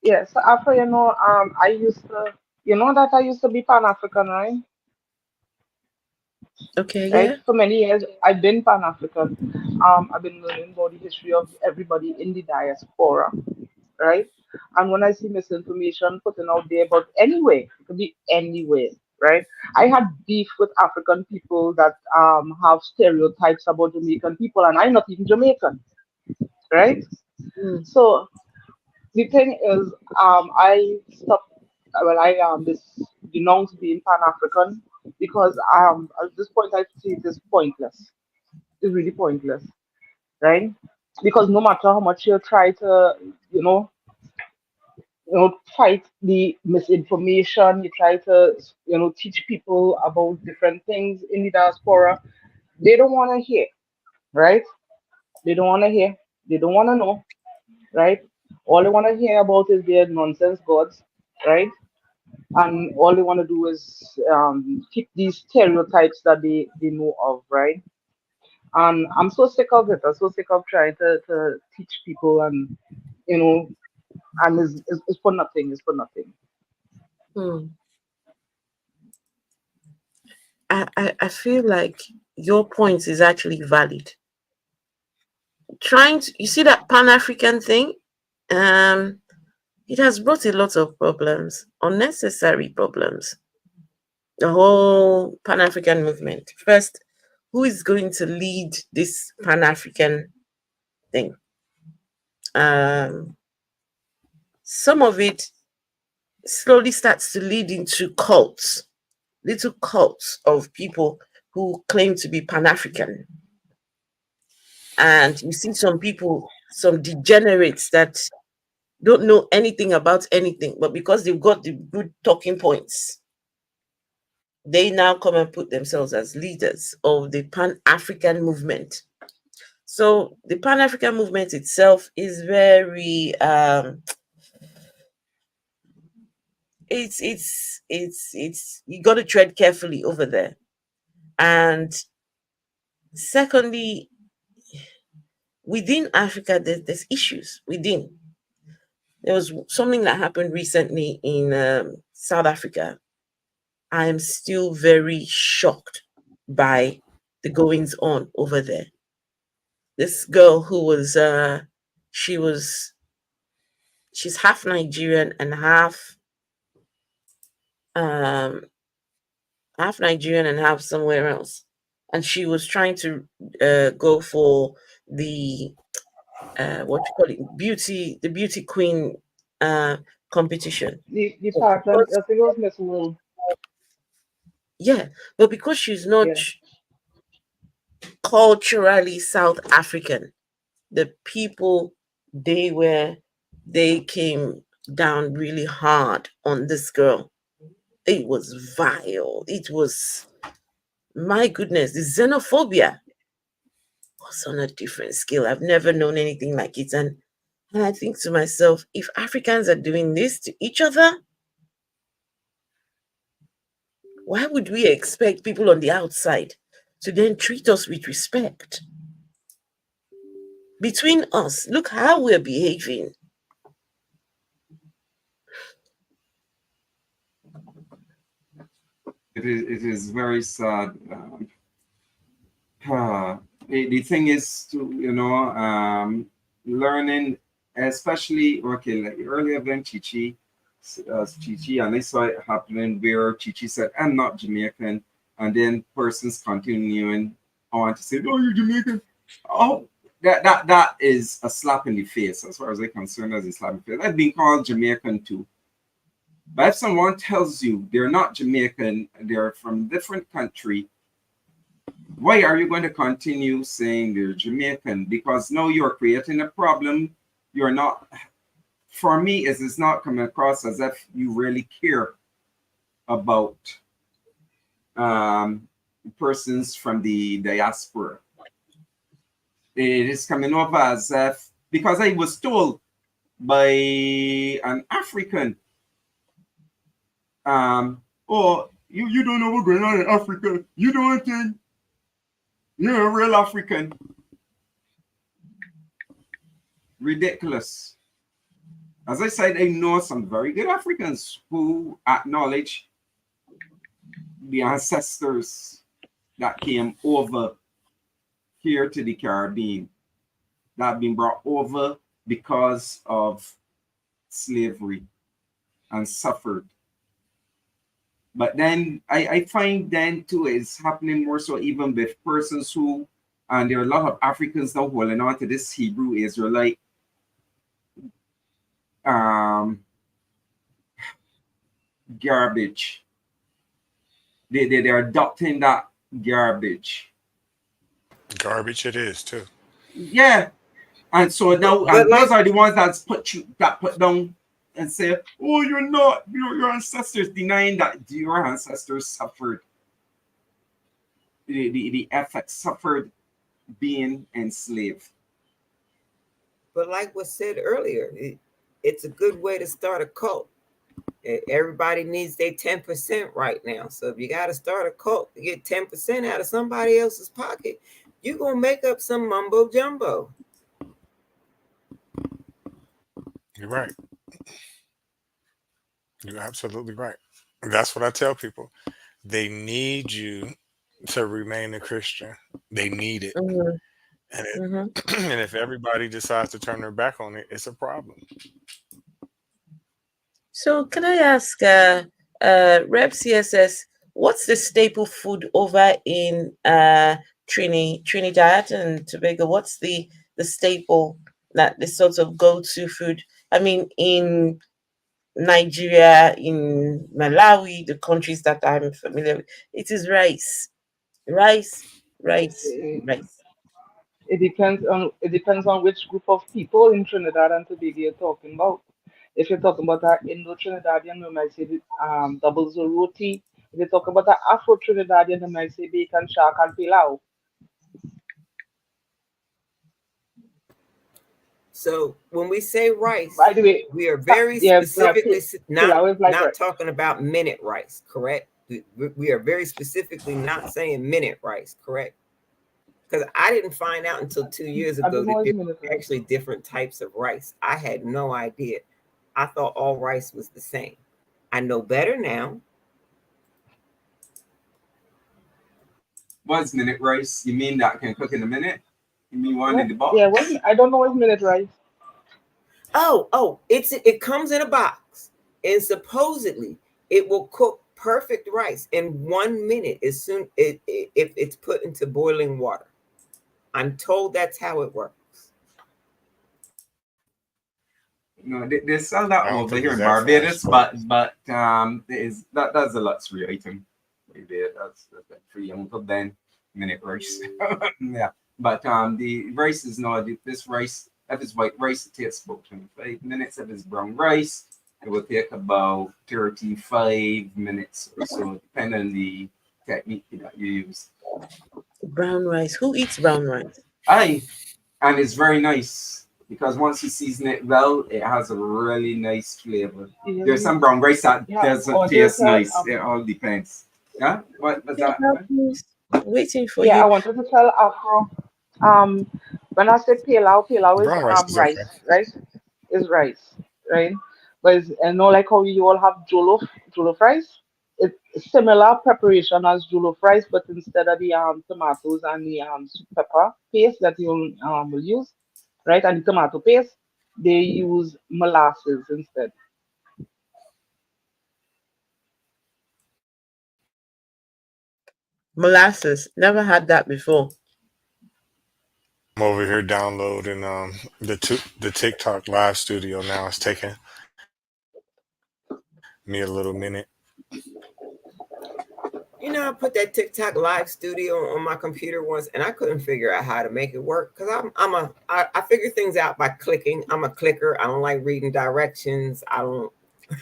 yeah, so after I used to, that I used to be Pan African, right? Okay, Right. yeah. For many years, I've been Pan African. I've been learning about the history of everybody in the diaspora, right? And when I see misinformation putting out there about anywhere, it could be anywhere, right? I had beef with African people that have stereotypes about Jamaican people, and I'm not even Jamaican, right? Mm, So the thing is, I stopped. Well, I this denounced being Pan African because at this point I see it is pointless. It's really pointless, right? Because no matter how much you try to, you know, fight the misinformation, you try to, teach people about different things in the diaspora, they don't want to hear, right? They don't want to hear. They don't want to know, right? All they want to hear about is their nonsense gods, right? And all they want to do is keep these stereotypes that they know of, right? And I'm so sick of it. I'm so sick of trying to teach people, and you know, and it's for nothing. It's for nothing. mm. I feel like your point is actually valid. You see that Pan African thing? Um, it has brought a lot of problems, unnecessary problems. The whole Pan African movement. First, who is going to lead this Pan African thing? Um, some of it slowly starts to lead into cults, little cults of people who claim to be Pan African. And you see some people, some degenerates that don't know anything about anything, but because they've got the good talking points, they now come and put themselves as leaders of the Pan African movement. So the Pan African movement itself is very it's you got to tread carefully over there. And secondly, within Africa, there's issues within. There was something that happened recently in South Africa. I am still very shocked by the goings on over there. This girl who was she was she's half Nigerian and um half somewhere else, and she was trying to go for the what you call it, beauty queen uh competition. The But pattern, because I think it was Miss Moon. yeah, but because she's not Yeah. culturally South African, the people they were they came down really hard on this girl. It was vile. It was, my goodness, the xenophobia was on a different scale. I've never known anything like it. And I think to myself, if Africans are doing this to each other, why would we expect people on the outside to then treat us with respect? Between us, look how we're behaving. It is very sad. The thing is to learning, especially okay, like earlier than Chichi, and I saw it happening where Chichi said, "I'm not Jamaican," and then persons continuing on to say, "Oh, you're Jamaican." Oh, that is a slap in the face as far as I'm concerned. As a slap in the face, I've been called Jamaican too. But if someone tells you they're not Jamaican, they're from a different country, why are you going to continue saying they're Jamaican? Because now you're creating a problem. You're not, for me, it's not coming across as if you really care about persons from the diaspora. It is coming over as if, because I was told by an African, oh, you don't know what's going on in Africa. You don't think you're a real African. Ridiculous. As I said, I know some very good Africans who acknowledge the ancestors that came over here to the Caribbean, that have been brought over because of slavery and suffered. But then I find then too it's happening more so even with persons who, and there are a lot of Africans now holding on to this Hebrew Israelite garbage. They're adopting that garbage. Garbage it is too. Yeah. And so now, But and those like, are the ones that put down and say, "Oh, you're not your ancestors," denying that your ancestors suffered the effects, suffered being enslaved. but like was said earlier, it's a good way to start a cult. Everybody needs their 10% right now. So if you got to start a cult to get 10% out of somebody else's pocket, you're going to make up some mumbo jumbo. You're right. You're absolutely right. That's what I tell people. They need you to remain a Christian. They need it. Mhm, And mhm. and if everybody decides to turn their back on it, it's a problem. So can I ask, Rep CSS, what's the staple food over in Trinidad and Tobago? What's the staple, that the sort of go-to food? I mean, in Nigeria, in Malawi, the countries that I'm familiar with, it is rice, rice, rice, It, rice. it depends on which group of people in Trinidad and Tobago you're talking about. If you're talking about that Indo Trinidadian, we might say double roti. If you talk about the Afro Trinidadian, we might say bacon, shark, and pilau. So when we say rice, By the way, we are very yeah, specifically not pilau is like not right. talking about minute rice, correct? We are very specifically not saying minute rice, correct? Because I didn't find out until 2 years I ago don't that know there his minute were rice. actually different types of rice. I had no idea. I thought all rice was the same. I know better now. What's minute rice? You mean that can cook in a minute? You mean one in What? the Yeah, box? I don't know his minute rice. Oh, it comes in a box, and supposedly it will cook perfect rice in 1 minute as soon if it's put into boiling water. I'm told that's how it works. No, they sell I that don't over think here it's in that fast, Barbados, but but is that's a luxury item. Maybe that's like for your Uncle Ben minute rice. Yeah, but the rice is not this rice. If it's white rice, it takes about 25 minutes. If it's brown rice, it will take about 35 minutes or so, depending on the technique that you use. Brown rice. Who eats brown rice? I And it's very nice because once you season it well, it has a really nice flavor. Yeah, There's some brown rice that yeah. doesn't Or there's taste a nice. It all depends. Yeah, what was that? Payla, please. Waiting for yeah. you. I wanted to tell Afro. Um, when I say pilau is Brown rice is okay. rice, right? Is rice, right? But it's, I know like how you all have jollof rice. It's similar preparation as jollof rice, but instead of the tomatoes and the sweet pepper paste that you will use, right, and the tomato paste, they use molasses instead. Molasses. Never had that before. I'm over here downloading the TikTok live studio now. It's taking me a little minute. You know, I put that TikTok live studio on my computer once, and I couldn't figure out how to make it work because I figure things out by clicking. I'm a clicker. I don't like reading directions. I don't. In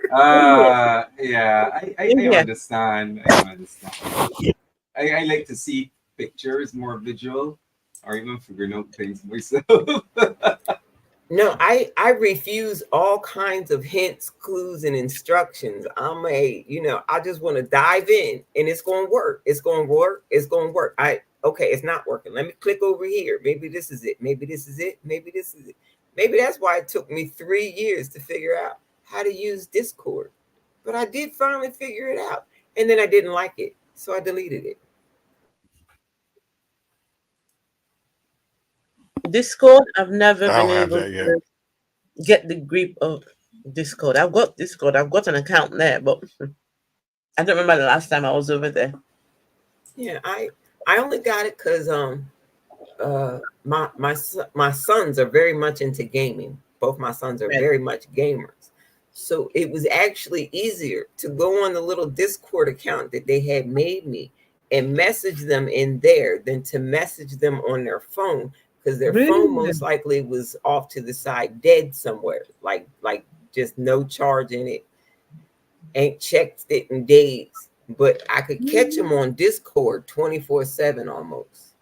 here. Yeah, In I here. understand. I understand. I like to see pictures more visual or even figuring out things myself. No, I refuse all kinds of hints, clues, and instructions. I just want to dive in, and it's going to work. It's going to work. It's going to work. Okay, it's not working. Let me click over here. Maybe this is it. Maybe this is it. Maybe this is it. Maybe that's why it took me 3 years to figure out how to use Discord. But I did finally figure it out, and then I didn't like it, so I deleted it. Discord. I've never I been don't have able that yet. to get the grip of Discord. I've got Discord. I've got an account there, but I don't remember the last time I was over there. Yeah, I only got it because my sons are very much into gaming. Both my sons are Right. very much gamers. So it was actually easier to go on the little Discord account that they had made me and message them in there than to message them on their phone because their phone Really? most likely was off to the side dead somewhere, like just no charge in it. Ain't checked it in days. But I could catch them on Discord 24/7 almost.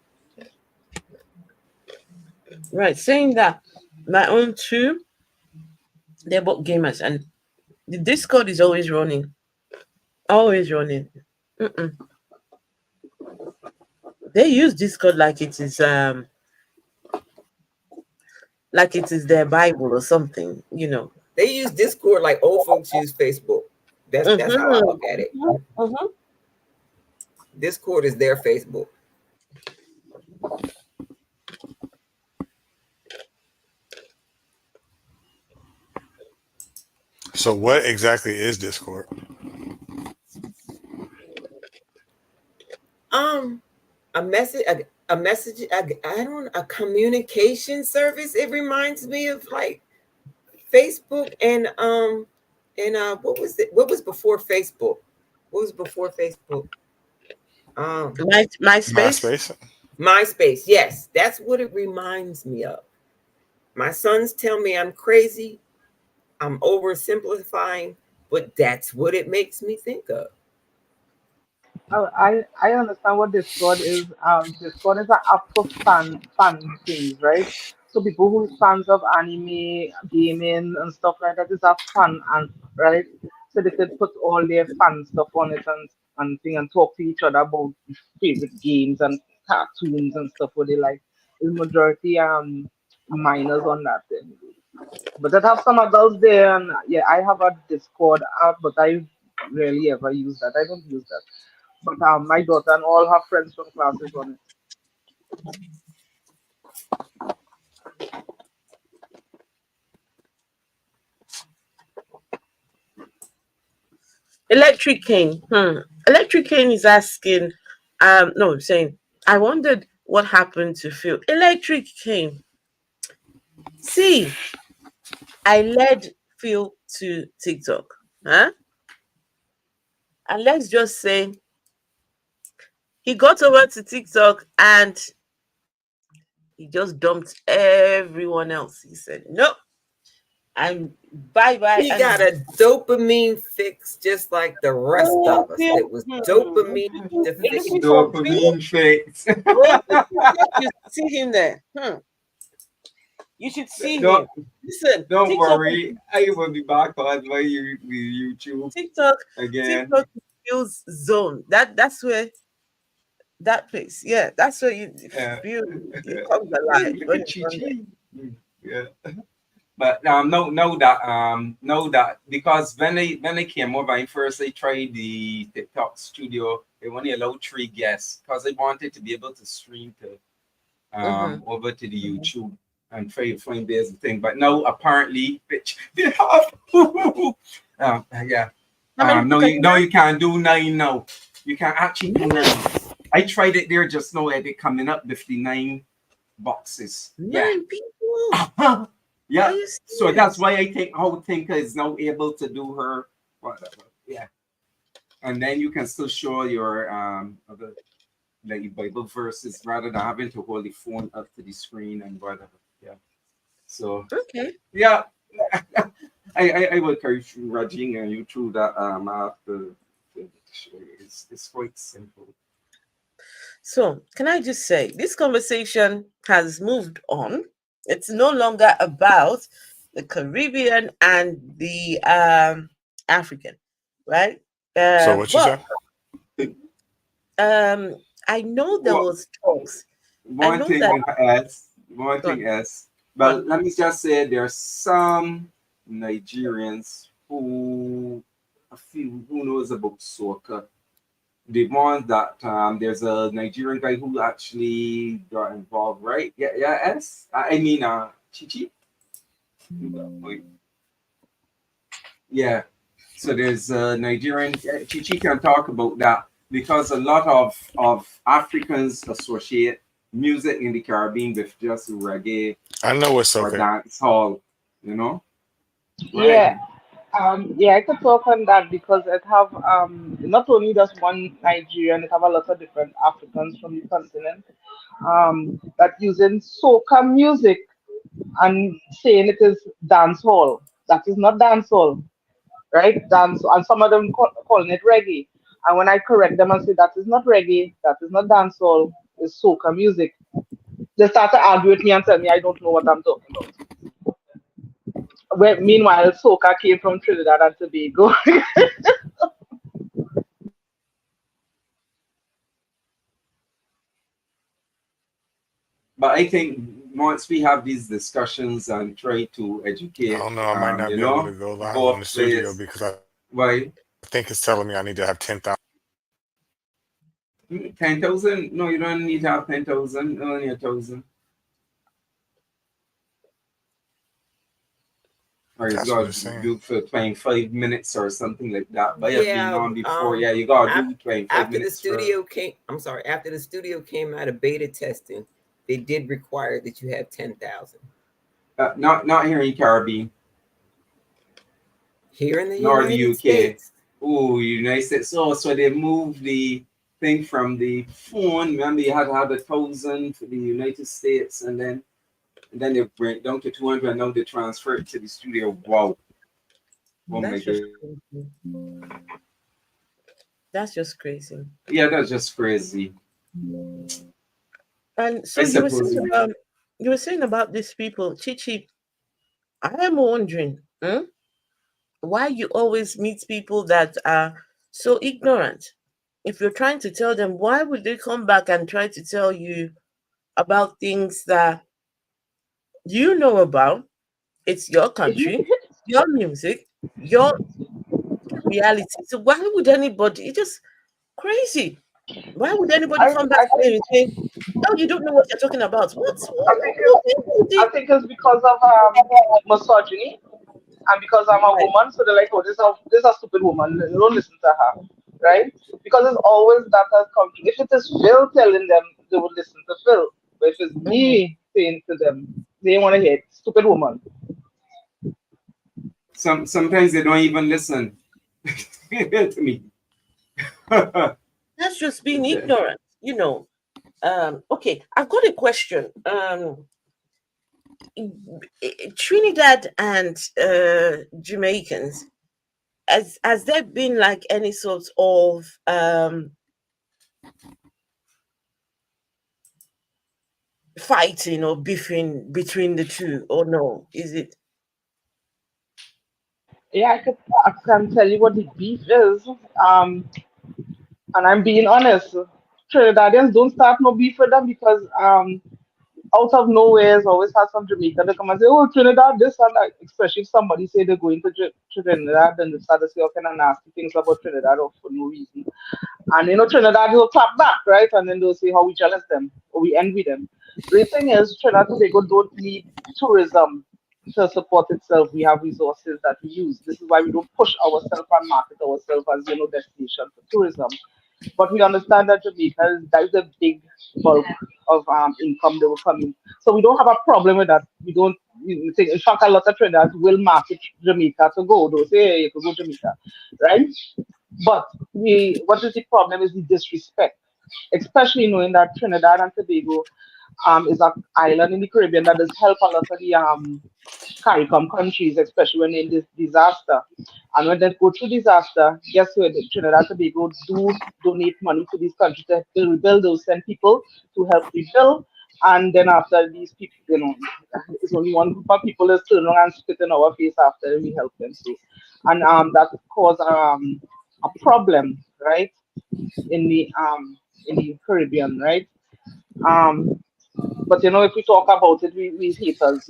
Right. Saying that, my own two, they're both gamers, and the Discord is always running. Always running. Mm-mm. They use Discord like it is their Bible or something, you know. They use Discord like old folks use Facebook. That's how I Mm-hmm. look at it. Mm-hmm. Discord is their Facebook. So what exactly is Discord? Um, I don't a communication service. It reminds me of like Facebook and what was it? What was before Facebook? What was before Facebook? Um, MySpace. MySpace. MySpace. Yes, that's what it reminds me of. My sons tell me I'm crazy. I'm oversimplifying, but that's what it makes me think of. I understand what Discord is. Discord is an app for fan things, right? So people who is fans of anime, gaming, and stuff like that is a fun and right. So they could put all their fun stuff on it and thing and talk to each other about favorite games and cartoons and stuff what they like. Is majority minors on that thing. But I have some adults there, and yeah, I have a Discord app, but I rarely ever use that. I don't use that. But my daughter and all her friends from classes on it. Electric Cane. Electric Cane is asking, no, saying, I wondered what happened to Phil. Electric Cane. See, I led Phil to TikTok. Huh? And let's just say he got over to TikTok and he just dumped everyone else. He said, nope, I'm bye bye. He got And a dopamine fix just like the rest oh, of us. Phil, It was dopamine you're looking for deficient. Phil. Dopamine fix. Well, you see him there. You should see don't him. Listen, don't TikTok, worry. I will be back on my YouTube TikTok, again. TikTok is Phil's zone. That's where that place. Yeah, that's where you Yeah. feel it comes alive Look when at you're on there. Chi. Yeah. But know that because when I came over and first I tried the TikTok studio, they only allowed 3 guests because I wanted to be able to stream to Mm-hmm. over to the YouTube and find there's the thing. But now apparently, bitch, they have yeah. How many people No, can you you no, have? you can't do 9 now. You can actually do 9. I tried it there just now, and they coming up with the 9 boxes. Yeah. 9 people. Are Yeah. you So that's serious? why I think how Tinker is now able to do her whatever. Yeah. And then you can still show your other like Bible verses rather than having to hold the phone up to the screen and whatever. Yeah. So Okay. yeah. I will encourage you, Rajing, and you through that after it's quite simple. So, can I just say, this conversation has moved on. It's no longer about the Caribbean and the African, right? So what you But say? um, I know there Well, was talks. I one know thing that. else, one Go on, thing else. go on. But let me just say there's some Nigerians who a few who knows about soccer. The one that there's a Nigerian guy who actually got involved, right? Yeah, yeah, yes. I mean Chichi. Yeah. So there's a Nigerian Chichi can talk about that because a lot of Africans associate music in the Caribbean with just reggae I know it's or okay. dance hall, you know? Right. Yeah, yeah, I could talk on that because it have not only just one Nigerian, it have a lot of different Africans from the continent that using soca music and saying it is dancehall. That is not dancehall, right? Dance, and some of them calling it reggae. And when I correct them and say that is not reggae, that is not dancehall, it's soca music, they start to argue with me and tell me I don't know what I'm talking about. Meanwhile, soca came from Trinidad and Tobago. But I think once we have these discussions and try to I educate don't know. I might not be able to go live on the both studio players, because I why think it's telling me I need to have 10,000. 10,000? No, you don't need to have 10,000, only 1,000. Or you That's what gotta it's saying. do for 25 minutes or something like that. But I've been Yeah. on before. Yeah, you gotta af- do 25 After the minutes for. studio came, I'm sorry. After the studio came out of beta testing, they did require that you have 10,000 Not here in Caribbean, here in the nor the United UK. States. Oh, United States. So they moved the thing from the phone. Remember, you had to have 1,000 for the United States, and then they bring it down to 200, and now they transfer it to the studio. Wow. Oh my That's just god. crazy. That's just crazy. Yeah, that's just crazy. And so I suppose. you were saying about these people, Chichi. I am wondering, why you always meet people that are so ignorant. If you're trying to tell them, why would they come back and try to tell you about things that you know about? It's your country, your music, your reality. So why would anybody? It's just crazy. Why would anybody come back I to them think and say, "Oh, you don't know what you're talking about"? I think it's because of misogyny and because I'm a Right. woman, so they're like, oh, this is a stupid woman. Don't listen to her, right? Because it's always that has come. If it is Phil telling them, they would listen to Phil. But if it's Mhm. me saying to them, they want to hear it, stupid woman. Sometimes they don't even listen to me. That's just being ignorant. Okay, I've got a question. Trinidad and Jamaicans, has there been like any sort of fighting or beefing between the two, or no? Is it? Yeah, I can tell you what the beef is. Um, and I'm being honest. Trinidadians don't start no beef with them because out of nowhere, always has some Jamaican that come and say, "Oh, Trinidad, this and that." Especially if somebody say they're going to Trinidad, then they start to say all kind of nasty things about Trinidad for no reason. And Trinidad will clap back, right? And then they'll say how we jealous them or we envy them. The thing is, Trinidad and Tobago don't need tourism to support itself. We have resources that we use. This is why we don't push ourselves and market ourselves as destination for tourism. But we understand that Jamaica that is a big bulk of income that will come in. So we don't have a problem with that. We don't we think in fact a lot of traders will market Jamaica to go. They'll say, hey, you could go Jamaica, right? But we what is the problem is the disrespect, especially knowing that Trinidad and Tobago is an island in the Caribbean that does help a lot of the CARICOM countries, especially when in this disaster. And when they go through disaster, guess what? The Trinidad and Tobago do donate money to these countries to rebuild. They'll send people to help rebuild. And then after these people, it's only one group of people that turn around and spit in our face after we help them. So, and that cause a problem, right, in the Caribbean, right? Um, but if we talk about it, we haters.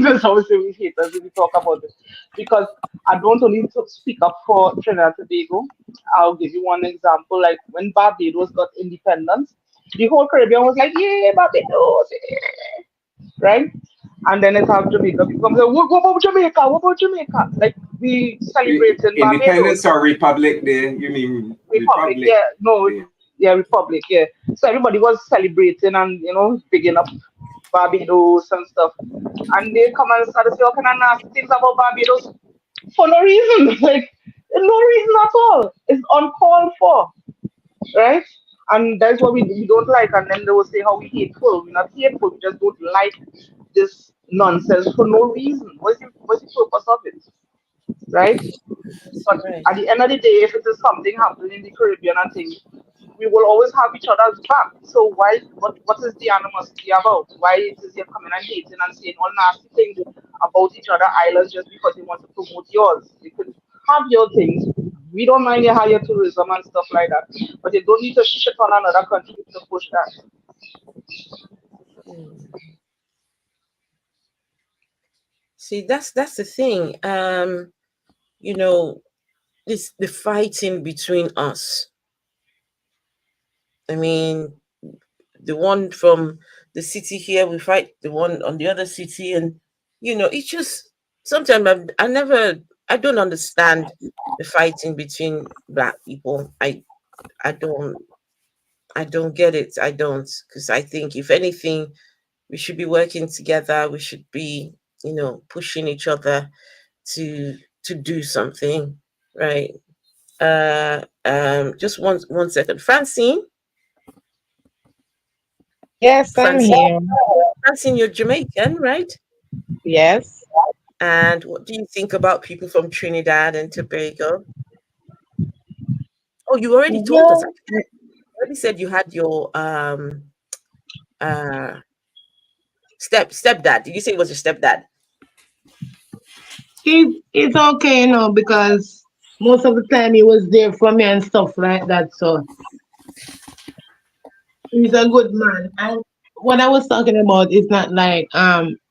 That's obviously we haters if we talk about it. Because I don't only speak up for Trinidad and Tobago. I'll give you one example. Like when Barbados got independence, the whole Caribbean was like, yeah, Barbados, yeah, right? And then it's how Jamaica becomes like, what about Jamaica? What about Jamaica? Like we celebrating Independence Barbados. or Republic Day? You mean Republic, Republic yeah, no, Day? yeah, Republic, yeah. So everybody was celebrating and bigging up Barbados and stuff. And they come and start to say all kind of nasty things about Barbados for no reason, like no reason at all. It's uncalled for, right? And that's what we don't like. And then they will say how we hateful. We're not hateful. We just don't like this nonsense for no reason. What's the purpose of it, right? But Right. at the end of the day, if it is something happening in the Caribbean and things, we will always have each other's back. So why what is the animosity about? Why is you coming and hating and saying all nasty things about each other islands just because you want to promote yours? You could have your things. We don't mind you have your tourism and stuff like that. But you don't need to shit on another country to push that. Mm. See, that's the thing. You know, this the fighting between us. I mean, the one from the city here, we fight the one on the other city, and it's just sometimes I don't understand the fighting between black people. I don't get it. I don't, because I think if anything, we should be working together. We should be pushing each other to do something, right? Just one second. Yes, I'm Francine, here. Francine, you're Jamaican, right? Yes. And what do you think about people from Trinidad and Tobago? Oh, you already told us. Yeah. You already said you had your uh stepdad. Did you say it was your stepdad? It's okay, because most of the time he was there for me and stuff like that. So he's a good man. And what I was talking about is not like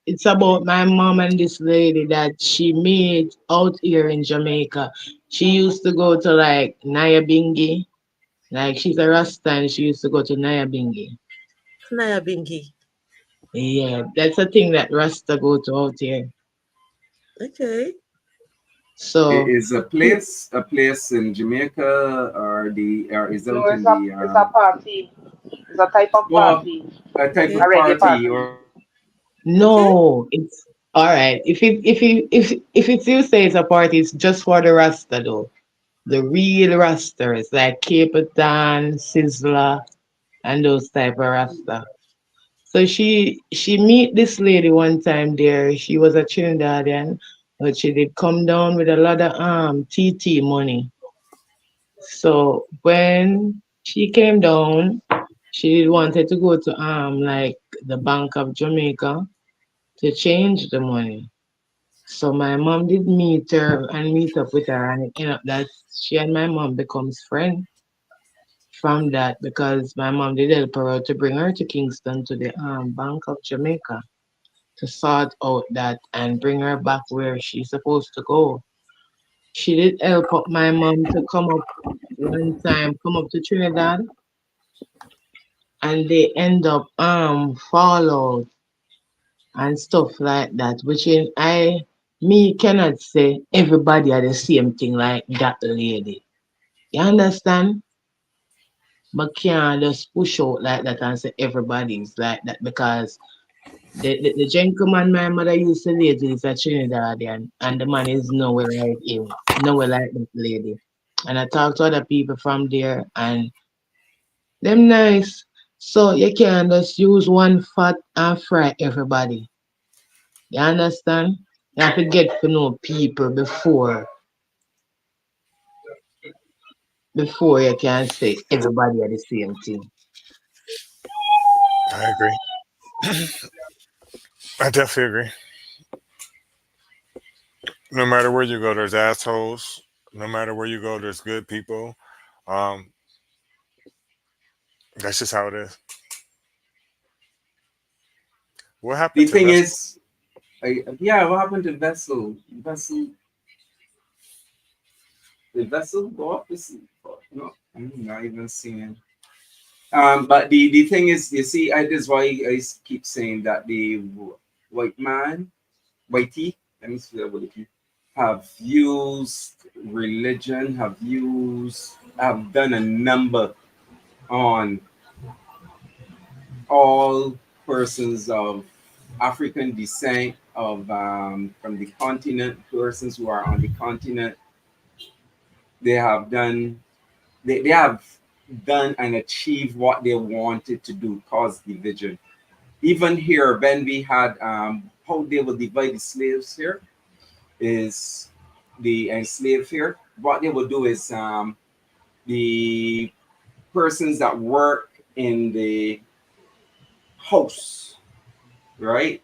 it's about my mom and this lady that she made out here in Jamaica. She used to go to like Nyabingi. Like she's a Rasta and she used to go to Nyabingi. Naya Bingi. Yeah, that's a thing that Rasta go to out here. Okay. So Is a place in Jamaica or is No, out in the it's a party. It's a type of well party. a type A Okay. of reggae party party. or Okay. no, it's all right. If it's you say it's a party, it's just for the Rasta though. The real Rastas like Cape Town, Sizzler, and those type of Rasta. So she meet this lady one time there. She was a Trinidadian, but she did come down with a lot of TT money. So when she came down, she wanted to go to like the Bank of Jamaica to change the money. So my mom did meet her and meet up with her, and it ended up that she and my mom becomes friends from that because my mom did help her out to bring her to Kingston to the Bank of Jamaica to sort out that and bring her back where she's supposed to go. She did help up my mom to come up one time, come up to Trinidad, and they end up fall out and stuff like that, which in I me cannot say everybody are the same thing like that lady. You understand? But can't just push out like that and say everybody's like that because the gentleman my mother used to date is a Trinidadian and the man is nowhere like him, nowhere like that lady. And I talk to other people from there and them nice. So you can't just use one fat and fry everybody. You understand? You have to get to know people before you can say everybody are the same thing. I agree. I definitely agree. No matter where you go, there's assholes. No matter where you go, there's good people. Um, that's just how it is. What happened The to thing Vessel? is, yeah, what happened to Vessel? The Vessel go off to sleep. No, I'm not even seeing. But the thing is, you see, this is why I keep saying that the white man, whitey, let me see that with the have used religion, have done a number on all persons of African descent, of from the continent, persons who are on the continent. They have done, they have done and achieved what they wanted to do, cause division. Even here, when we had how they will divide the slaves here is the enslaved here. What they will do is the persons that work in the house, right?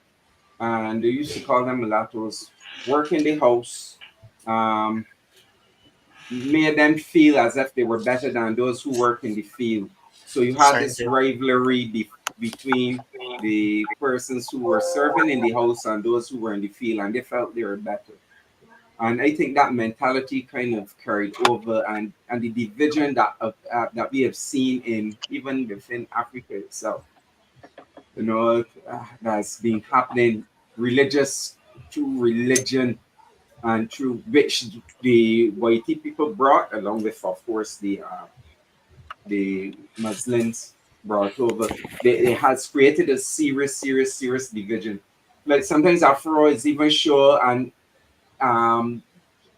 And they used to call them mulattoes, work in the house, um, made them feel as if they were better than those who work in the field. So you had Same this here. rivalry between the persons who were serving in the house and those who were in the field, and they felt they were better. And I think that mentality kind of carried over, and the division that we have seen in even within Africa itself, that's been happening, religious through religion, and through which the Waiti people brought, along with, of course, the Muslims brought over. They has created a serious division. Like sometimes Afro is even sure, and um,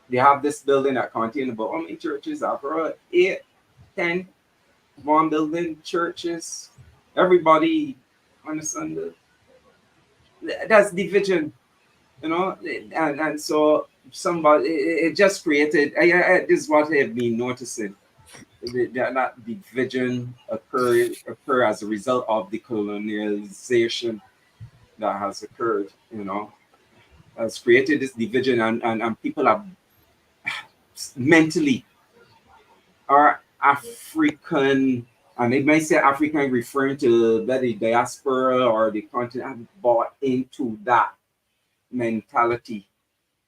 they have this building that contains about how many churches? Afro 8, 10, one building churches. Everybody understand that's division, and so somebody it just created. This is what I have been noticing. That division occur as a result of the colonialization that has occurred. Has created this division, and people are mentally are African. And they may say African referring to the diaspora or the continent, bought into that mentality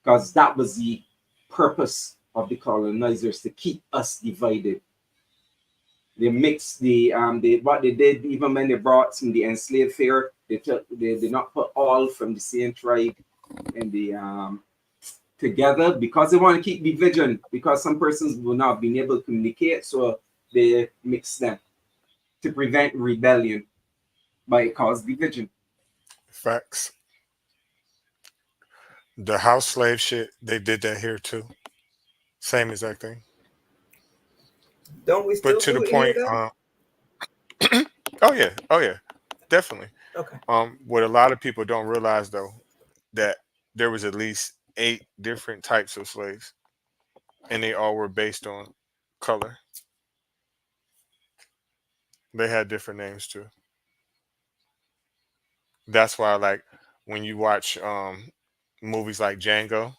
because that was the purpose of the colonizers, to keep us divided. They mixed the what they did even when they brought some the enslaved here. They did not put all from the same tribe in the together because they want to keep division, because some persons will not be able to communicate, so they mix them to prevent rebellion by cause division. Facts. The house slave shit, they did that here too. Same exact thing. Don't we But still to the do it here point, though? oh yeah, definitely. Okay. What a lot of people don't realize though, that there was at least 8 different types of slaves, and they all were based on color. They had different names too. That's why, like, when you watch movies like Django,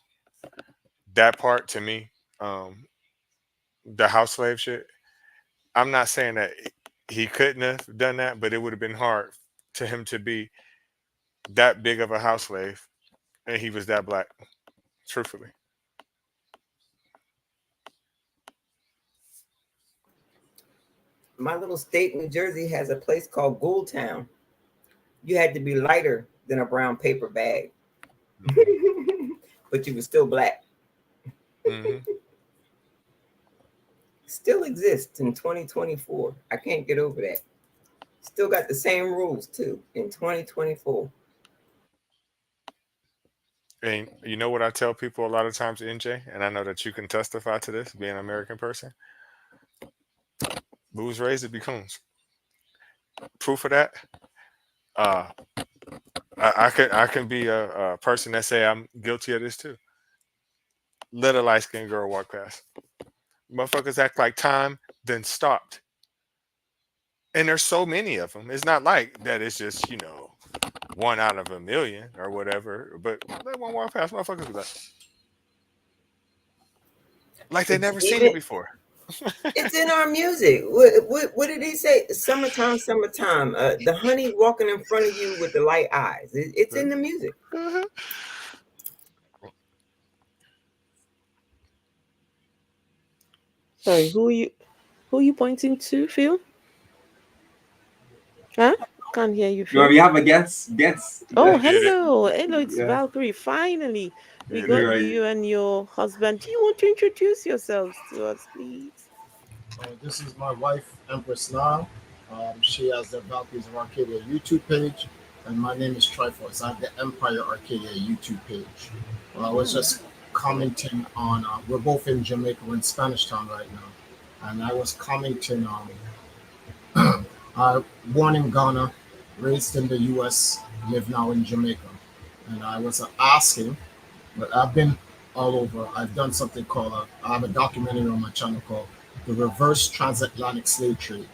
that part to me, um, the house slave shit. I'm not saying that he couldn't have done that, but it would have been hard to him to be that big of a house slave, and he was that black. Truthfully, My little state, New Jersey, has a place called Town. You had to be lighter than a brown paper bag, but you were still black. hmm Still exists in 2024. I can't get over that. Still got the same rules too in 2024. and you know what I tell people a lot of times, NJ, and I know that you can testify to this, being an American person. Who's raised to be coons. Proof of that, uh, I can be a person that say I'm guilty of this too. Let a light skinned girl walk past. Motherfuckers act like time then stopped, and there's so many of them. It's not like that. It's just one out of a million or whatever. But let one walk past, motherfuckers be like they It's never seen even it before. it's in our music. What did he say? Summertime, summertime. The honey walking in front of you with the light eyes. It's in the music. Uh-huh. Sorry, who you pointing to, Phil? Huh? Can't hear you, No, Phil. we have a guest. Oh, Did it? hello. Hello, it's Yeah, Valkyrie. Finally, we Did got it? right. you and your husband. Do you want to introduce yourselves to us, please? This is my wife, Empress Now. She has the Valkyries of Arcadia YouTube page, and my name is Triforce. I have the Empire Arcadia YouTube page. Well, I was Oh, just commenting on, we're both in Jamaica, we're in Spanish Town right now, and I was commenting on, born in Ghana, raised in the US, live now in Jamaica. And I was asking, but I've been all over. I've done something called I have a documentary on my channel called "The Reverse Transatlantic Slave Trade."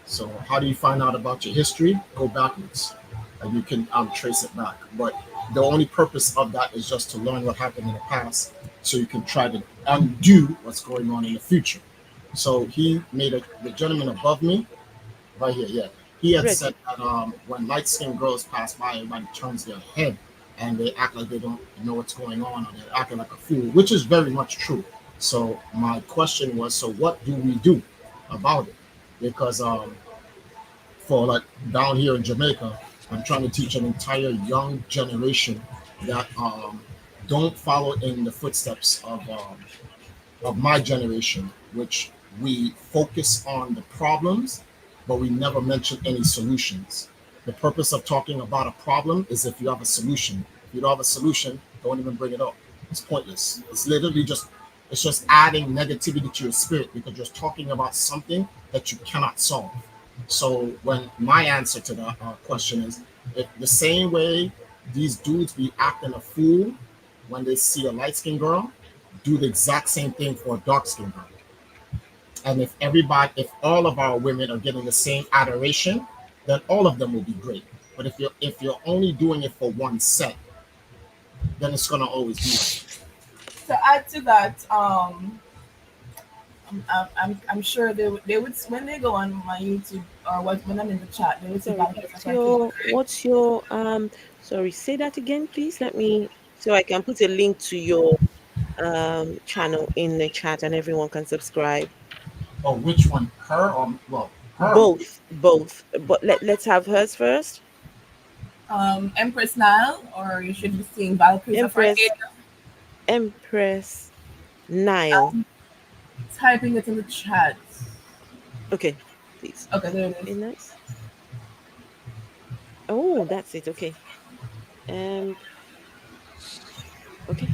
So, how do you find out about your history? Go backwards, and you can trace it back. But the only purpose of that is just to learn what happened in the past, so you can try to undo what's going on in the future. So he made the gentleman above me right here, yeah. He had said Reggie. that when light skinned girls pass by, everybody turns their head and they act like they don't know what's going on or they're acting like a fool, which is very much true. So my question was, so what do we do about it? Because for like down here in Jamaica, I'm trying to teach an entire young generation that don't follow in the footsteps of my generation, which we focus on the problems, but we never mention any solutions. The purpose of talking about a problem is if you have a solution. If you don't have a solution, don't even bring it up. It's pointless. It's just adding negativity to your spirit because you're talking about something that you cannot solve. So when my answer to that question is, if the same way these dudes be acting a fool when they see a light skinned girl, do the exact same thing for a dark skinned girl. And if all of our women are getting the same adoration, then all of them will be great. But if you're only doing it for one set, then it's gonna always be like To add to that, I'm sure they would when they go on my YouTube or when I'm in the chat, they would see Sorry, Valkyries of Arcadia, right? what's your sorry, say that again, please. Let me so I can put a link to your channel in the chat and everyone can subscribe. oh, which one? Her or well, her. Both. But let's have hers first. Empress Nile, or you should be seeing Valkyries of Empress Arcadia. Empress Nile. Typing it in the chat. Okay, please. Okay, there it is. Okay, nice. Oh, that's it. Okay. Okay.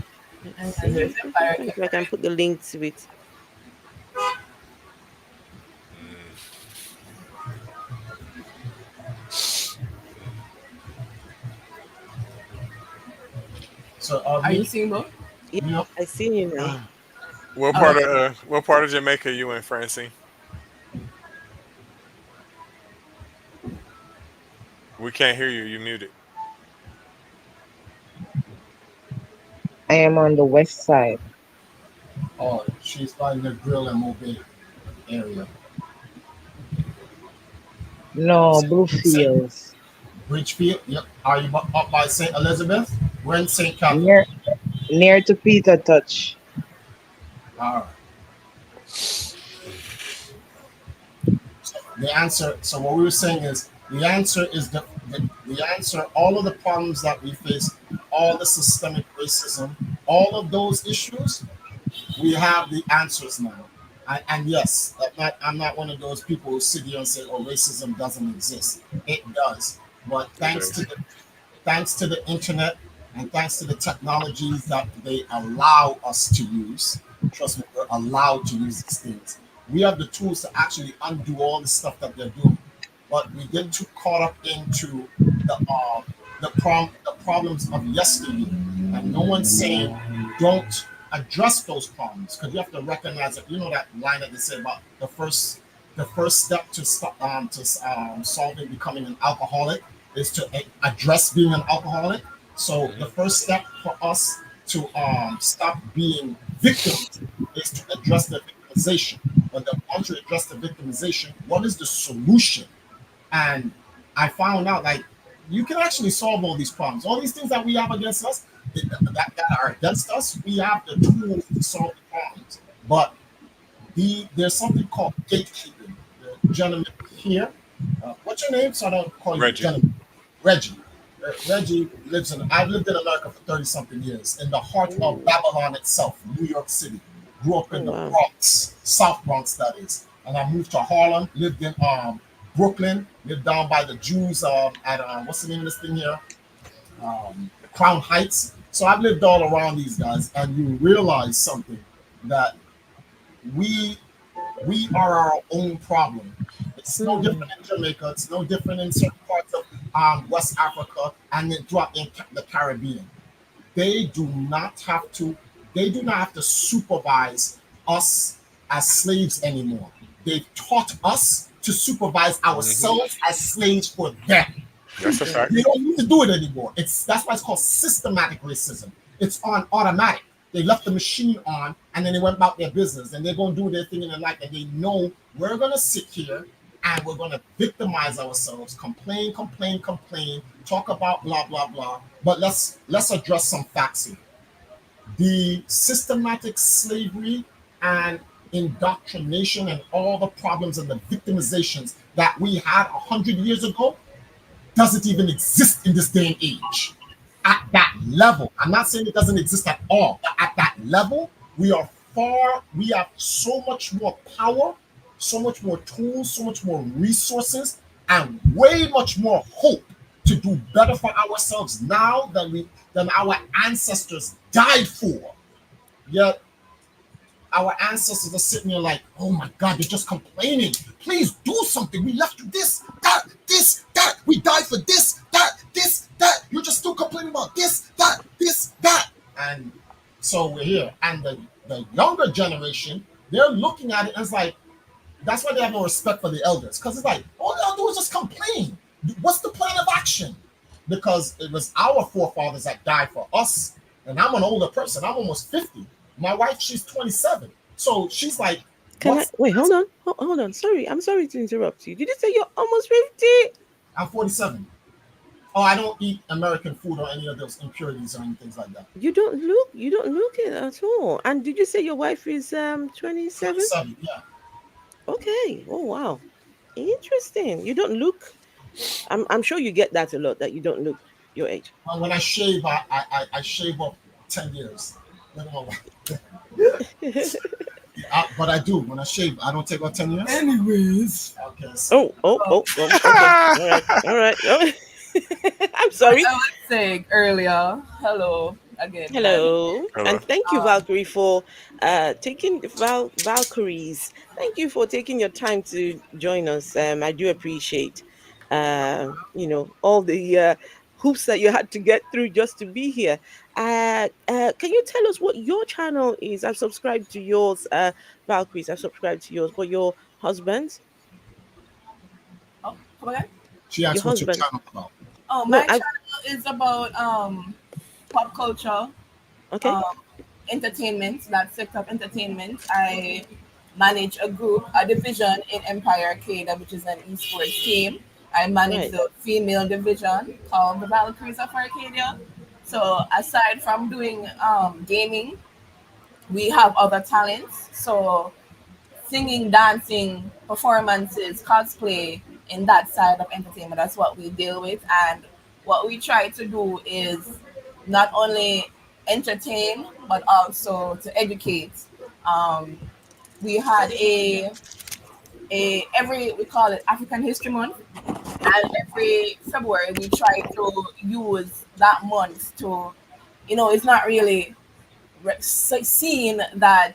Let's And then there's see. Okay, Empire fine. So I can put the link to it. So Are you single? Yeah, you know, I see you now. yeah. What part of Jamaica you in, Francine? We can't hear you. You muted. I am on the west side. Oh, she's by the grill and mobile area. No, St. Bluefields. Bridgefield. Yep. Are you up by St. Elizabeth? We're in St. Catherine. Near near to Peter Touch. All right. So the answer. So what we were saying is the answer is the answer. All of the problems that we face, all the systemic racism, all of those issues, we have the answers now. And yes, I'm not one of those people who sit here and say, "Oh, racism doesn't exist." It does, but It to does. the thanks to the internet and thanks to the technologies that they allow us to use, trust me, we're allowed to use these things. We have the tools to actually undo all the stuff that they're doing. But we get too caught up into the problems of yesteryear. And no one's saying don't address those problems because you have to recognize that, you know, that line that they say about the first step to solving becoming an alcoholic is to address being an alcoholic. So the Hmm. first step for us to stop being victims is to address the victimization. But then once you address the victimization, what is the solution? And I found out like you can actually solve all these problems. All these things that we have against us, that are against us, we have the tools to solve the problems. But there's something called gatekeeping. The gentleman here, what's your name? So I don't call you Reggie. gentleman. Reggie. Reggie lives in. I've lived in America for 30 something years, in the heart of Ooh. Babylon itself, New York City. Grew up Oh in the wow. Bronx, South Bronx, that is. And I moved to Harlem. Lived in Brooklyn. Lived down by the Jews at what's the name of this thing here? Crown Heights. So I've lived all around these guys, and you realize something that we we are our own problem. It's no Hmm. different in Jamaica. It's no different in certain parts of West Africa and then throughout the Caribbean. They do not have to. They do not have to supervise us as slaves anymore. They've taught us to supervise Hmm. ourselves as slaves for them. That's a fact. They don't need to do it anymore. It's That's why it's called systematic racism. It's on automatic. They left the machine on and then they went about their business and they're gonna do their thing in their life and they know we're gonna sit here and we're gonna victimize ourselves, complain, complain, complain, talk about blah blah blah. But let's address some facts here. The systematic slavery and indoctrination and all the problems and the victimizations that we had 100 years ago doesn't even exist in this day and age. At that level, I'm not saying it doesn't exist at all, but at that level, we have so much more power, so much more tools, so much more resources, and way much more hope to do better for ourselves now than our ancestors died for. Yet our ancestors are sitting here like, oh my God, they're just complaining. Please do something. We left you this, that. We died for this, that. You're just still complaining about this, that. And so we're here. And the younger generation, they're looking at it and it's like, that's why they have no respect for the elders. Because it's like, all they'll do is just complain. What's the plan of action? Because it was our forefathers that died for us. And I'm an older person. I'm almost 50. My wife, she's 27. So she's like, Can I what's wait? Hold on. Hold on. Sorry, I'm sorry to interrupt you. Did you say you're almost 50? I'm 47. Oh, I don't eat American food or any of those impurities or anything like that. You don't look it at all. And did you say your wife is 27? 27, yeah. Okay. Oh wow. Interesting. You don't look. I'm sure you get that a lot, that you don't look your age. And when I shave, I shave up 10 years. Look at my wife. But I do. When I shave, I don't take about 10 years. Anyways, Okay. Okay. All right. All right. Oh. I'm as sorry. I was saying earlier, hello again, guys. Hello, Hello. and thank you, Um, Valkyrie, for taking Valkyries. Thank you for taking your time to join us. I do appreciate, all the hoops that you had to get through just to be here. Can you tell us what your channel is? I've subscribed to yours, Valkyries. I've subscribed to yours, but your husband's, Oh, come again? She your asked what's your husband. channel about. Oh, No, my I channel is about pop culture, okay, um, entertainment, that sector of entertainment. I manage a group, a division in Empire Arcade, which is an esports team. I manage right. the female division called the Valkyries of Arcadia. So aside from doing gaming, we have other talents. So singing, dancing, performances, cosplay in that side of entertainment. That's what we deal with. And what we try to do is not only entertain, but also to educate. Um, we had a every we call it African History Month, and every February we try to use that month to, it's not really seeing that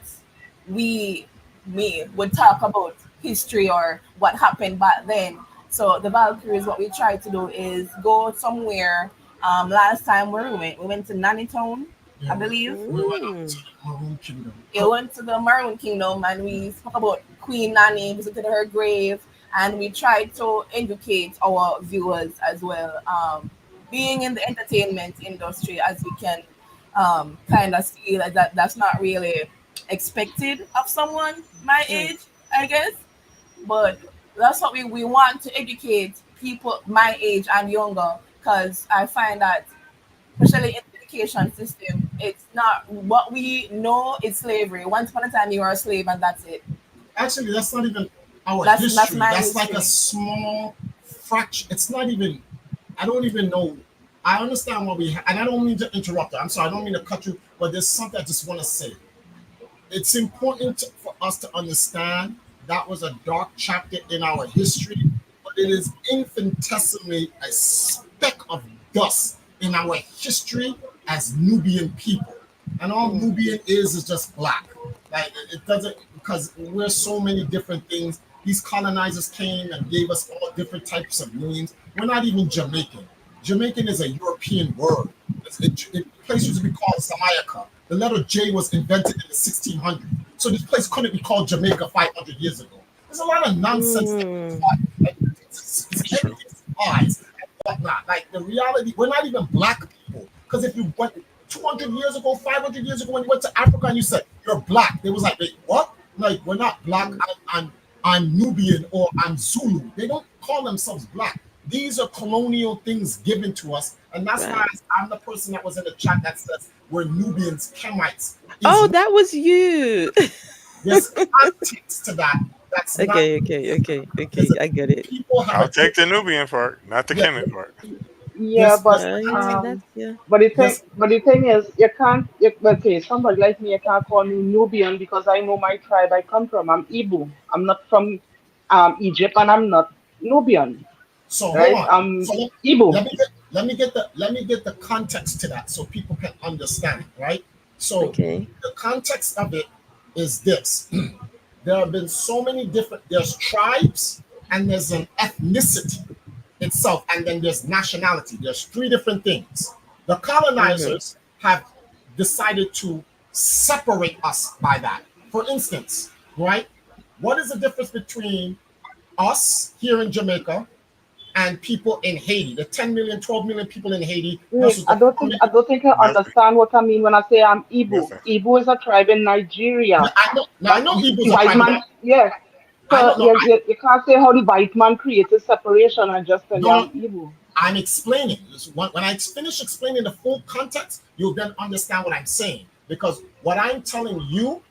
we me would talk about history or what happened back then. So the Valkyries, what we try to do is go somewhere. Last time where we went to Nannytown, Yeah, I believe. we went up to Mm, the Maroon Kingdom. It went to the Maroon Kingdom and we spoke about Queen Nanny, visited her grave, and we tried to educate our viewers as well. Being in the entertainment industry, as we can kind of see that's not really expected of someone my right. age, I guess. But that's what we want to educate people my age and younger, because I find that especially in the education system, it's not what we know is slavery. Once upon a time, you were a slave, and that's it. Actually, that's not even our That's history. my That's like a history. small fraction. It's not even. I don't even know. I understand what and I don't mean to interrupt. I'm sorry. I don't mean to cut you, but there's something I just want to say. It's important for us to understand that was a dark chapter in our history, but it is infinitesimally a speck of dust in our history as Nubian people. And all Mm, Nubian is just black. Like it doesn't, because we're so many different things. These colonizers came and gave us all different types of names. We're not even Jamaican. Jamaican is a European word. The place used to be called Jamaica. The letter J was invented in the 1600s. So this place couldn't be called Jamaica 500 years ago. There's a lot of nonsense that goes mm, on. Like, It's true. everything's lies and whatnot. Like the reality, we're not even black people. Because if you went 200 years ago, 500 years ago, when you went to Africa and you said you're black, they was like, wait, what? Like we're not black. mm, I'm Nubian or I'm Zulu. They don't call themselves black. These are colonial things given to us, and that's why right. I'm the person that was in the chat that says we're Nubians, Kemites. Oh, Is that was you. there's context to that. That's not Okay, okay, okay, there's okay. a I get it. people have I'll a take the Nubian part, not the yeah. Kemet part. Yeah, but Yeah, that's yeah. There's the thing is, you can't. Okay, somebody like me, you can't call me Nubian because I know my tribe I come from. I'm Igbo. I'm not from Egypt, and I'm not Nubian, so hold right? on. I'm So Igbo. let me get the context to that so people can understand, right? So Okay. the context of it is this. There have been so many different there's tribes and there's an ethnicity itself, and then there's nationality. There's three different things. The Mm-hmm. colonizers have decided to separate us by that. For instance, right, what is the difference between us here in Jamaica and people in Haiti, the 10 million, 12 million people in Haiti Wait, versus the 4 I million? don't think you Nothing. understand what I mean when I say I'm Igbo. Nothing. Igbo is a tribe in Yeah, Nigeria. I know. Now I That know Igbo's a white tribe, but man, yeah. I So don't know. you can't say how the white man created separation and just tell you No, no, I'm Igbo. I'm explaining. When I finish explaining the full context, you'll then understand what I'm saying. Because what I'm telling you,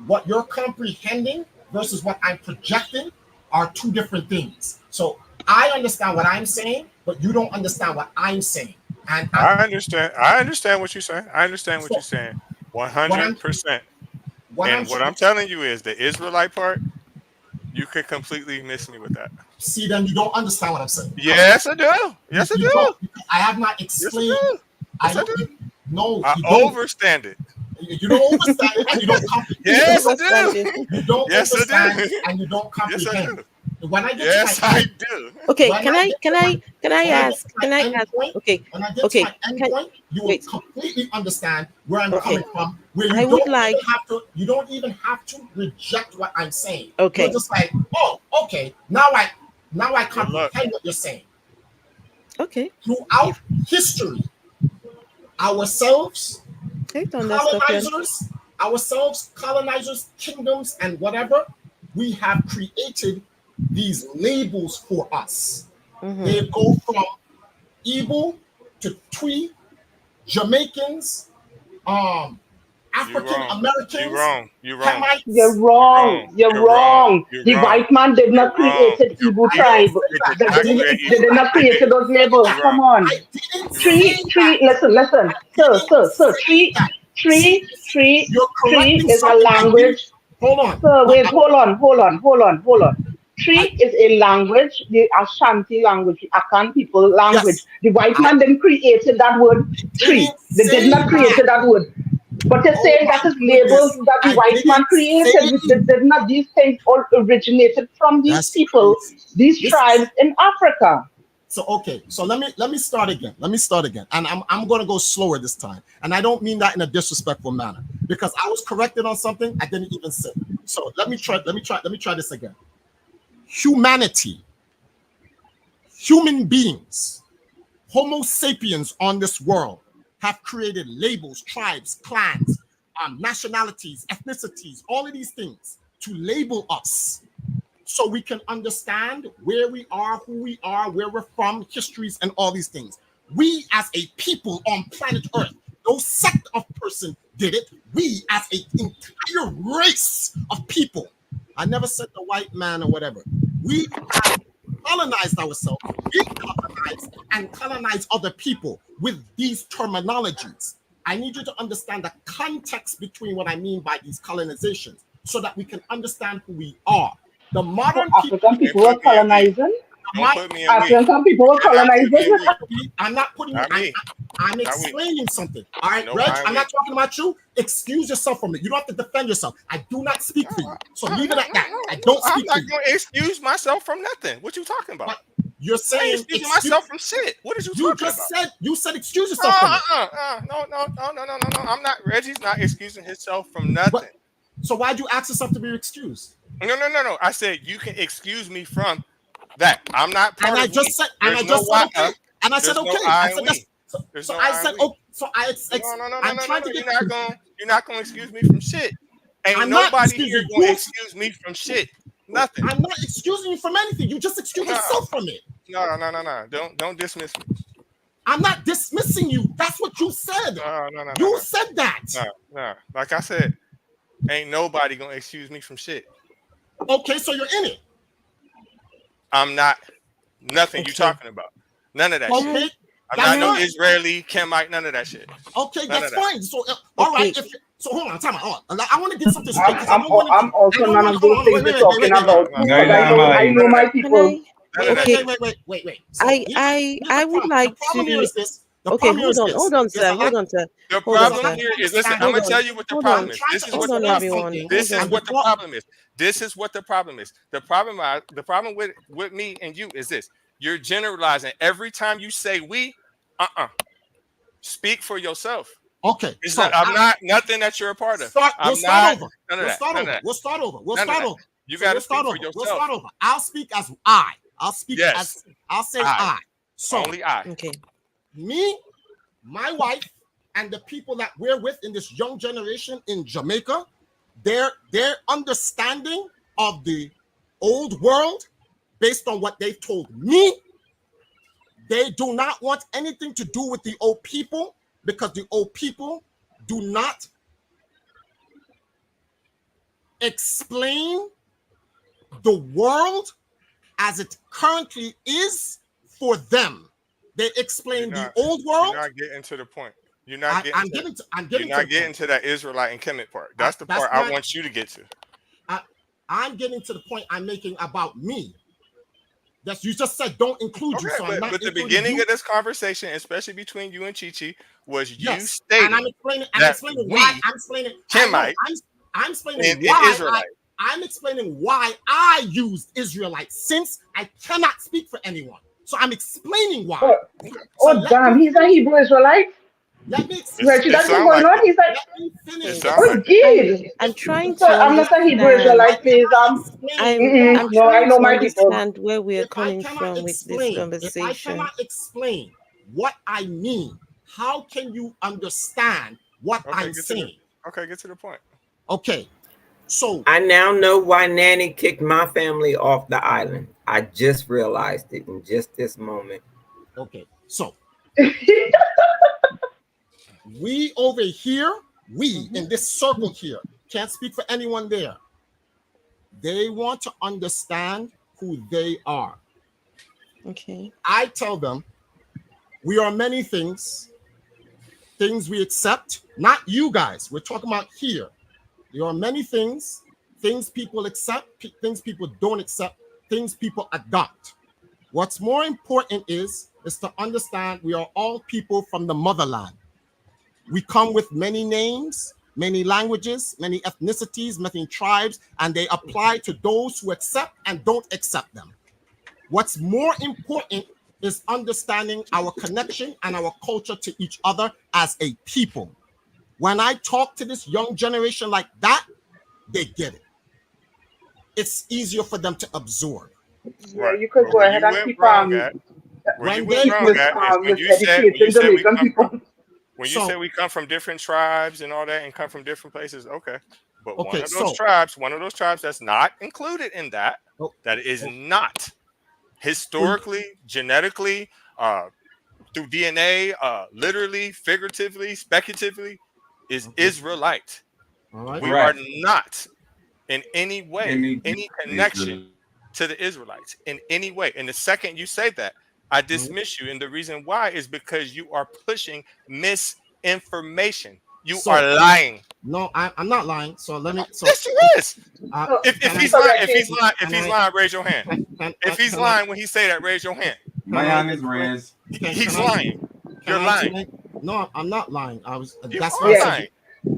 what you're comprehending versus what I'm projecting are two different things. So I understand what I'm saying, but you don't understand what I'm saying. And I understand. I understand what you're saying. I understand what you're so saying. what 100%. what I'm And what I'm telling you is the Israelite part, you could completely miss me with that. see, then you don't understand what I'm saying because Yes, I do. you, Yes, I you do. don't. Because I have not Yes, I explained. do. I Yes, I don't. do. No, I you don't. overstand it. You don't understand it and you don't comprehend. He's Yes, I overstanding. do. You don't Yes, I understand do. and you don't Yes, I comprehend. do. when I get to my Yes, I end, do. Okay, when I get to my can I when I get ask? to my Can I end ask? point, Okay, when I get to okay. my end Can point, you will wait. completely understand where I'm Okay, coming from. Where I would like. you don't even have to reject what I'm saying. You're Okay, just like, oh, okay, now I Good luck. comprehend what you're saying. okay. Throughout If history, ourselves, I don't understand. colonizers, kingdoms, and whatever, we have created these labels for us. Mm-hmm. They go from evil to twee, Jamaicans, You African wrong. You Americans, wrong. You wrong. You're Hamites. You're wrong. wrong. You're You're wrong. wrong. You're The wrong. white man did You're not wrong. create You're Igbo I didn't tribe. say It that. did They not didn't, create they you. did not It create didn't. those You labels. That. Come wrong. on. I didn't You wrong. say that. Listen. I Sir, didn't tree, say that. See, tree, you're tree correcting is a something I didn't. language. Hold on. Sir, But wait, hold on. I Tree is a language, the Ashanti language, the Akan people language. yes, The white I man didn't create that word tree. didn't They did say not create that. that word. But you're Oh saying my that is labels goodness. that the I white man didn't say created, which did not, these things all originated from these that's people, crazy. these This tribes in Africa. so okay. So let me start again. Let me start again. And I'm gonna go slower this time. And I don't mean that in a disrespectful manner because I was corrected on something I didn't even say. So let me try this again. Humanity, human beings, Homo sapiens on this world have created labels, tribes, clans, nationalities, ethnicities, all of these things to label us so we can understand where we are, who we are, where we're from, histories, and all these things. We as a people on planet Earth, no sect of person did it. We as an entire race of people. I never said the white man or whatever. We have colonized ourselves, decolonized, and colonized other people with these terminologies. I need you to understand the context between what I mean by these colonizations so that we can understand who we are. The So modern people, African And people were put me in we. colonizing. Don't put me in we. African people You were cannot put me colonizing. in we. I'm not putting you, Not me. I'm Not we. explaining something. All right, Nope, Reg, I ain't I'm we. not talking about you. Excuse yourself from it. You don't have to defend yourself. I do not speak for you. So No, leave no, it at no, that. no, I no. don't I'm speak for not you. going to excuse myself from nothing. What you talking about? But you're I ain't saying excusing excuse. myself from shit. What is you talking about? You said excuse yourself from it. No, no, no, no, no, no, no. I'm not. Reggie's not excusing himself from But nothing. so why'd you ask yourself to be excused? No, no, no, no. I said you can excuse me from that. I'm not And part I of just we. said, There's no why. okay. And I said There's no okay. I I and said we. that's There's so no I I and said we. oh so I No, no, no, no, I'm no, no, trying no. to get You're not gonna excuse me from shit. Ain't I'm not nobody here excusing gonna you. excuse me from shit. Nothing. I'm not excusing you from anything. You just excuse No, yourself from it. no, no, no, no. Don't dismiss me. I'm not dismissing you. That's what you said. No, no, no, no, You no, said that. no, no. Like I said, ain't nobody gonna excuse me from shit. Okay, so you're in it. I'm not nothing you Okay. talking about. None of that Can shit. Okay, I? I'm Can that's not no I? fine. Israeli, Kemite, none of that shit. Okay, None of that's that. fine. So all right, Okay. if so, hold on, time out. Hold on. I want to get something straight because I don't want to. I'm also I don't none want. of Hold those on, hold things on, you're wait, talking wait, about No, because no, no, I none know of my that. Can people. I? None of that. Okay. Wait. So here's the I would problem. The like problem here to. is this. The Okay. problem here is this. Hold on, There's a sir. lack. Hold on, sir. The Hold on, There's a problem lack sir. of here is listen, I'm understanding. Hold gonna on. tell you what the Hold I'm problem on. is. trying This to is Hold what the on, explain problem is. everyone. something, Hold This is and on. what the before problem is. This is what the problem is. The problem with me and you is this. You're generalizing every time you say we, uh-uh. Speak for yourself. okay, It's not, so I'm not nothing that you're a part of. we'll I'm start not over. none of We'll that. start None of over. that. We'll start over. We'll None of start that. over. You So gotta we'll speak start for over. We'll yourself. start over. I'll speak as I. Yes. I'll say I. I. So Only I. Okay. me, my wife, and the people that we're with in this young generation in Jamaica, their understanding of the old world, based on what they've told me, they do not want anything to do with the old people because the old people do not explain the world as it currently is for them. They You're explain the not old you're world. not getting to the point. You're not getting to I'm you're getting to the not getting point. to that Israelite and Kemet part. That's the That's part I not. want you to get to. I, I'm getting to the point I'm making about me. That you just said don't include you, Okay, so I'm but not the including beginning you. of this conversation, especially between you and Chichi, was you Yes, and I'm stating explaining. I'm that explaining why. we I'm explaining. I know. Kemites I'm explaining and why Israelites. I'm explaining why I used Israelite since I cannot speak for anyone. So I'm explaining why. So Oh, damn, he's a Hebrew Israelite. let me Reggie, It that's what's sound going like on. it. He's like, let me It finish. Okay. sound oh, like it. geez. I'm trying So to I'm not a Hebrew understand. I Israelite, please. cannot explain. I'm No, I trying know to my people. understand where we are If I coming cannot from with this explain, if I conversation. cannot explain what I mean, how can you understand what Okay, I'm saying? get to the point. Okay, so I now know why Nanny kicked my family off the island. I just realized it in just this moment. okay, so we over here, we in this circle here, can't speak for anyone there. They want to understand who they are. Okay. I tell them we are many things, things we accept, not you guys. We're talking about here. There are many things, things people accept, things people don't accept, things people adopt. What's more important is to understand we are all people from the motherland. We come with many names, many languages, many ethnicities, many tribes, and they apply to those who accept and don't accept them. What's more important is understanding our connection and our culture to each other as a people. When I talk to this young generation like that, they get it. It's easier for them to absorb. Yeah, Right. you could But go where ahead you and went keep wrong at, where you When went they wrong at is when you said we Jamaican come from people. when you so said we come from different tribes and all that and come from different places. Okay. But okay, one of those tribes that's not included in that, oh, that is oh, not historically, genetically, through DNA, literally, figuratively, speculatively, is okay, Israelite. all right. We are Right. not in any way, Any any connection Israel. to the Israelites in any way. And the second you say that, I All right. dismiss you. And the reason why is because you are pushing misinformation. You are So lying. no, I'm not lying. So let me. So Yes, you is. So, If can I? he's lying, if Reggie, he's lying, if Can he's I? lying, raise your hand. If he's Can I? lying when he say that, raise your hand. My Can I hand is explain? raised. He's I? lying. Can You're I lying. explain? No, I'm not lying. I was. You That's why I are yeah. said. lying.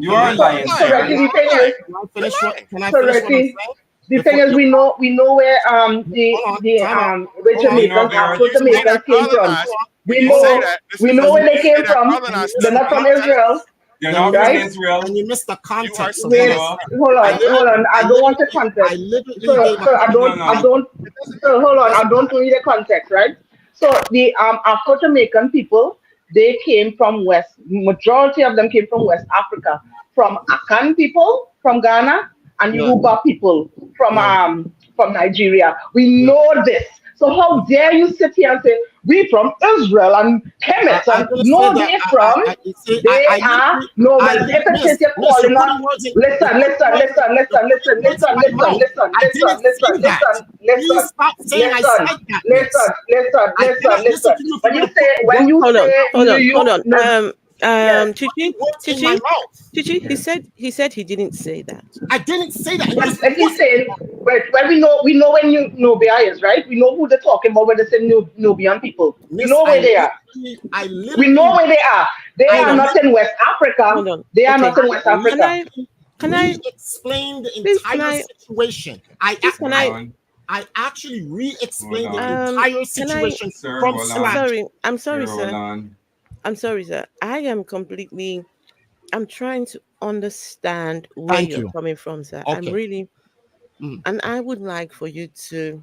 You Can are I? So, lying, so Lying. sir. Reggie, You the are thing lying. is, Can I You're finish what? lying. Can I so finish what I'm Reggie, saying? the thing Before is, you we know where hold on, the time out. where Hold on, We know Jamaicans, there are Afro You say Jamaicans that came from. colonized. When We you hold say on. know that, we listen, know And listen. where you When they you came say that from. and you colonized They're stuff, missed not the from context, Israel, They're and you not missed from right? Israel. and you missed the you are context. So Wait, listen. No, hold I on, hold literally, on. I I don't want the literally, I context. literally So, gave a so I no, don't, context. I no. don't. it doesn't So matter. hold on, I Listen. don't read the context, right? So the Afro Jamaican people, they came from West. Majority of them came from West Africa, from Akan people from Ghana and Yeah, Yoruba people yeah, from Nigeria. We yeah. know this. So how dare you sit here and say we from Israel and Kemet I and didn't say no, that. they from. You see, They are no. I Well, if literally, it is miss, you're miss, calling us, you're listen, putting listen, words, listen, you're listen, putting listen, words in listen, my listen, mouth. listen, I listen, didn't say listen, that. listen, Please listen, stop saying I listen, said that, listen, miss. listen, I listen, cannot listen listen. to you if you're When going you to put say when words, you say Hold on. putting Chichi, words in my Chichi, mouth. Chichi. He said he didn't say that. I didn't say that. He but is like he's putting, saying, when we know when you Nubia is, right? We know who they're talking about when they say Nubian people. We miss, know where they are. I We know literally, where they are. They I are Hold on. not in West Africa. Hold on. They are Okay. not in West Can Africa. I? Can I? re-explained the Please, can entire I? situation. Please, can Hold I? on. I actually Hold re-explained the on. entire Can I? situation Sir, from hold I'm on. scratch. sorry. I'm sorry, Sir, hold sir. on. I'm sorry, sir. I am completely. I'm trying to understand where Thank you're you. coming from, sir. I'm Okay. really, Mm. and I would like for you to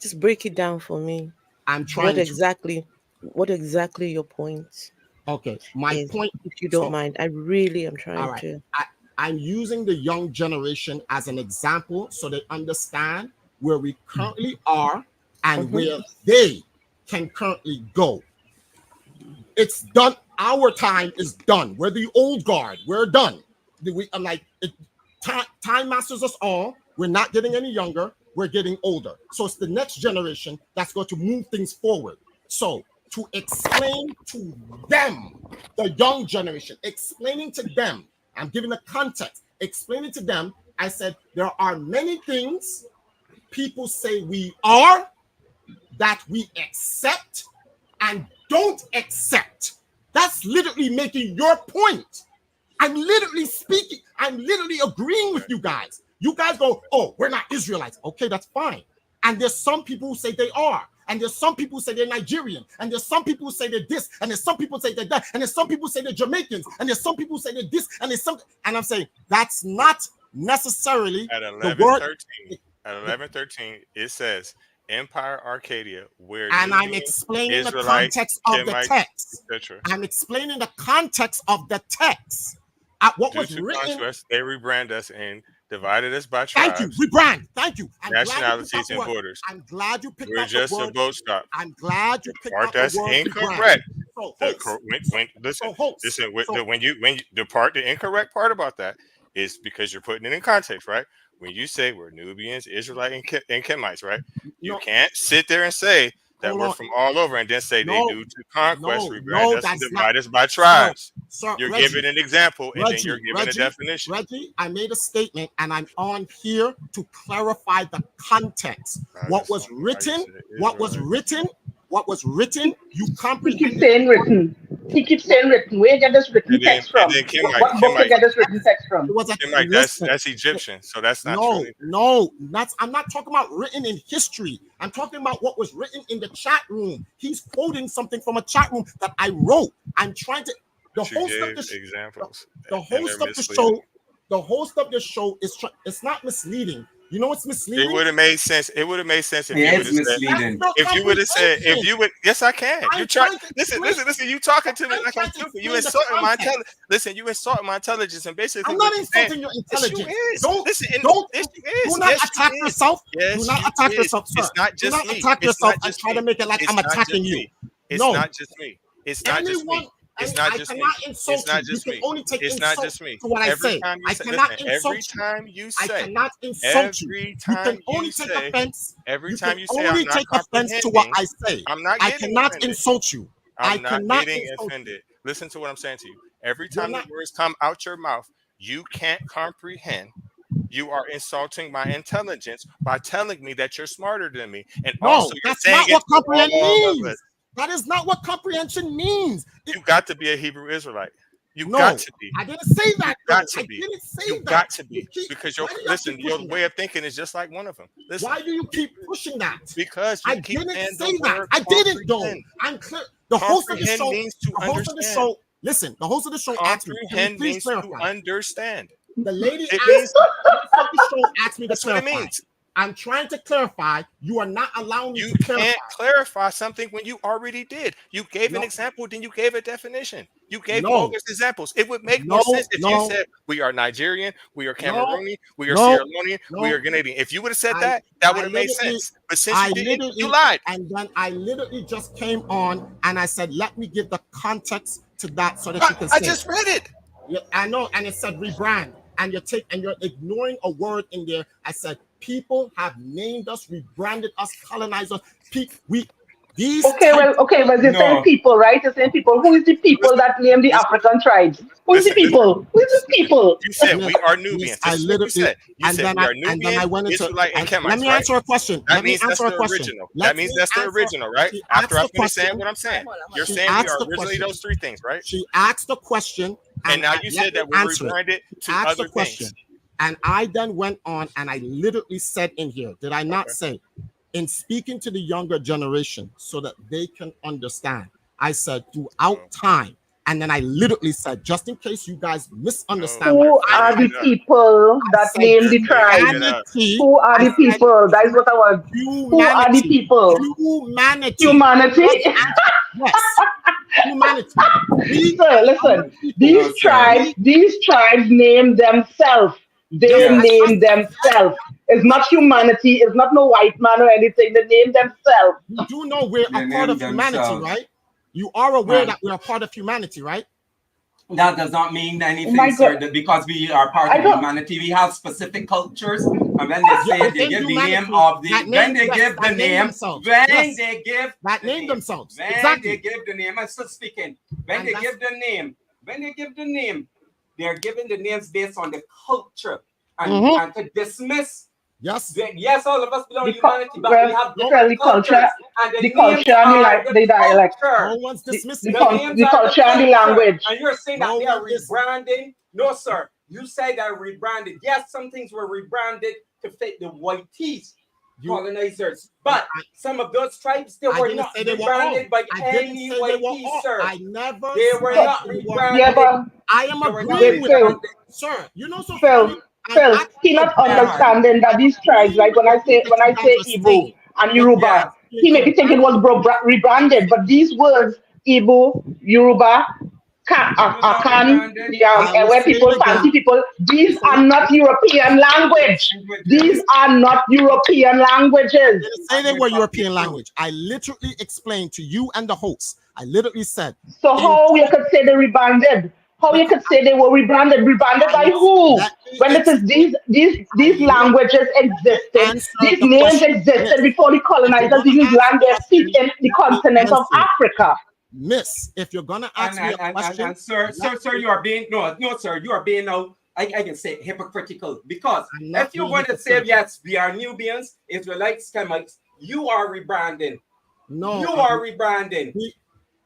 just break it down for me. I'm What trying to. exactly? What exactly your point Okay. My is, point. if you don't So, mind? I really am all trying right. to. I'm using the young generation as an example so they understand where we currently are and Mm-hmm. where they can currently go. It's done. Our time is done. We're the old guard. We're done. I'm like, time masters us all. We're not getting any younger. We're getting older. So it's the next generation that's going to move things forward. So to explain to them, the young generation, explaining to them, I'm giving a context, explaining to them, I said, there are many things people say we are that we accept and don't accept. That's literally making your point. I'm literally speaking. I'm literally agreeing with you guys. You guys go, oh, we're not Israelites. Okay, that's fine. And there's some people who say they are. And there's some people who say they're Nigerian. And there's some people who say they're this. And there's some people who say they're that. And there's some people who say they're Jamaicans. And there's some people who say they're this. And there's some. And I'm saying that's not necessarily At the word. 11:13, at 11:13, it says Empire Arcadia, where And I'm Nubian, explaining the Israelite, context of the Kemites, text. etc. I'm explaining the context of the text. What Due was to written. conquest, they rebrand us and divided us by Thank you. tribes, Rebrand. Thank you. I'm glad you picked out nationalities, the and word. borders. I'm glad you picked We're out the just a word. boat stop. I'm glad you picked Part out the that's word. incorrect. So, The host. cor- when listen, So, host. listen. So, When you the incorrect part about that is because you're putting it in context, right? When you say we're Nubians, Israelite, and Kemites, right? You no, can't sit there and say that hold we're on. from all over and then say they No, do to conquest, no, rebrand no, us, and that's not. divide us by Sir, tribes. sir, You're Reggie, giving an example and then you're giving a definition. Reggie, I made a statement and I'm on here to clarify the context. What was written, you He keeps comprehended. saying written. He keeps saying written. Where you get this written And then text from? What book you get this written text from? It was a, Kemite, listen, that's Egyptian, so that's not no, true. no, I'm not talking about written in history. I'm talking about what was written in the chat room. He's quoting something from a chat room that I wrote. I'm trying to. The But you host of gave the examples. the and host they're of the misleading. show. The host of the show is. It's not misleading. You know what's It misleading? would have made sense. It would have made sense if Yeah, you would it's have said. misleading. If you would have said, if you would, yes, I can. I'm You try. trying to Listen. explain- You talking to me I'm like I'm trying to stupid. You explain the insulting my context. intelligence. Listen, you insulting my intelligence, and basically I'm what not you're saying. insulting your Yes, you intelligence. is. Don't Listen, don't yes, you is. do not Yes, attack you is. yourself. Yes, Do not you attack is. yourself, sir. It's not Do just not me. attack It's yourself not and just try me. to make it like It's I'm not attacking just you. me. It's No. not just me. It's not just Anyone, me. It's not I just me. cannot insult It's not you. just You me. can only take It's not insult just me. to what I Every say. time you I say, cannot listen, insult every you. time you I say, cannot insult you. every You time can you only take say, offense. every You time can you say I'm only not take offense to what comprehending, I say. I'm not I getting cannot offended. insult you. I I'm not cannot getting insult you. offended. Listen to what I'm saying to you. Every You're time the not. words come out your mouth, you can't comprehend. You are insulting my intelligence by telling me that you're smarter than me. And No, also, you're that's saying not it what to comprehend all of us. means. That is not what comprehension means. You got to be a Hebrew Israelite. You No, got to be. I didn't say that. You got though. to be. I didn't say You that. got to be. You keep- Because why do you have to listen, keep your pushing way that? of thinking is just like one of them. Listen, Why do you keep pushing that? because you I keep didn't saying say the that. word I didn't though. comprehend. I'm clear. The host of the Comprehend show. means to The host of the understand. show. Listen, the host of the show asked me. Can you Comprehend please means to clarify? understand. The lady It asked. means The host of the show asked me to that's what it clarify. means. I'm trying to clarify. You are not allowing me You to clarify. can't clarify something when you already did. You gave an No. example, then you gave a definition. You gave No. bogus examples. It would make more No, sense if you no. said we are Nigerian, we are No, Cameroonian, we are no, Sierra Leonean, we no. are Canadian. If you would have said I- that, I that would have made literally- sense. But since I you didn't, you literally lied. And then I literally just came on and I said, let me give the context to that so that you can I say. just read it. Yeah, I know, and it said rebrand, and you're ignoring a word in there. I said people have named us, rebranded us, colonized us. Okay, well, you're saying people, right? You're saying people. Who is the people that name the African tribes? Who is the people? Who is the people? You said we are Nubians. Yes, This is what you said. You and said then we are and then Nubian, I went into. Israelite, and Kemites, Let me right? answer a question. That Let me means answer that's a the question. original. Let That means me that's the answer- original, right? she After I asked the finish saying question. what I'm saying. You're She saying we asked are the originally question. those three things, right? She asked the question, And now I- you let said me that we're answer it. rebranded to Ask other the question. things. And I then went on and I literally said in here, did I not Okay. say, in speaking to the younger generation so that they can understand, I said throughout time, and then I literally said, just in case you guys misunderstand. Who are the people that name the tribes? Who are the people? That is what I want. Who are the people? Humanity. Humanity. Yes. Humanity. So listen, these tribes name themselves. They name themselves. It's not humanity. It's not no white man or anything. They name themselves. You do know we're a part of humanity, right? You are aware that we're a part of humanity, right? That does not mean anything, my sir. God. That because we are part I of don't- humanity, we have specific cultures, and when they say it, they within give the humanity, name of the. that When name- they yes, give the that name name, themselves. when Yes. they give That the name name. themselves. When Exactly. they give the name, I'm still speaking. When And they that's- give the name, they're giving the names based on the culture, and to dismiss. Yes. Yes, all of us belong to The cul- humanity, but well, we have the different culture- cultures, and the names culture and the are the dialect. culture. No one's dismissing The it. names The are culture and the culture. language. And you're saying that No they are one is- rebranding. No, sir. You say that rebranded. Yes, some things were rebranded to fit the whiteys, colonizers. But some of those tribes, they were not rebranded by any whiteys, sir. I never They were said not they were rebranded. Yeah, but I am They were not agreeing with you, Phil, rebranded. sir. You know, so Phil, funny. I'm Phil, he actually not Yeah. understanding that these tribes, like when I say that you guys are Igbo saying, and but Yoruba, Yes. he may be thinking it was rebranded, but these words, Igbo, Yoruba, It was not Akan, rebranded. I will where say people, it fancy again. people, these Listen, are not European language. These Languages. are not European languages. didn't say And they we were talking European truth. language. I literally explained to you and the host. I literally said, So in, how you could say they rebranded? How but you could say they were rebranded? Rebranded I by was, who? let me When it is explain. I these languages existed, answer these the names question. existed Miss, before the if you're colonizers gonna even ask land a their feet question, in the let me continent of answer it. Africa. Miss, if you're gonna ask me a question, And sir, let sir, me, you are being no, sir, you are being now. I can say hypocritical because I'm if not you're being going to say hypocritical. yes, we are Nubians, Israelites, Semites, you are rebranding. No, You are rebranding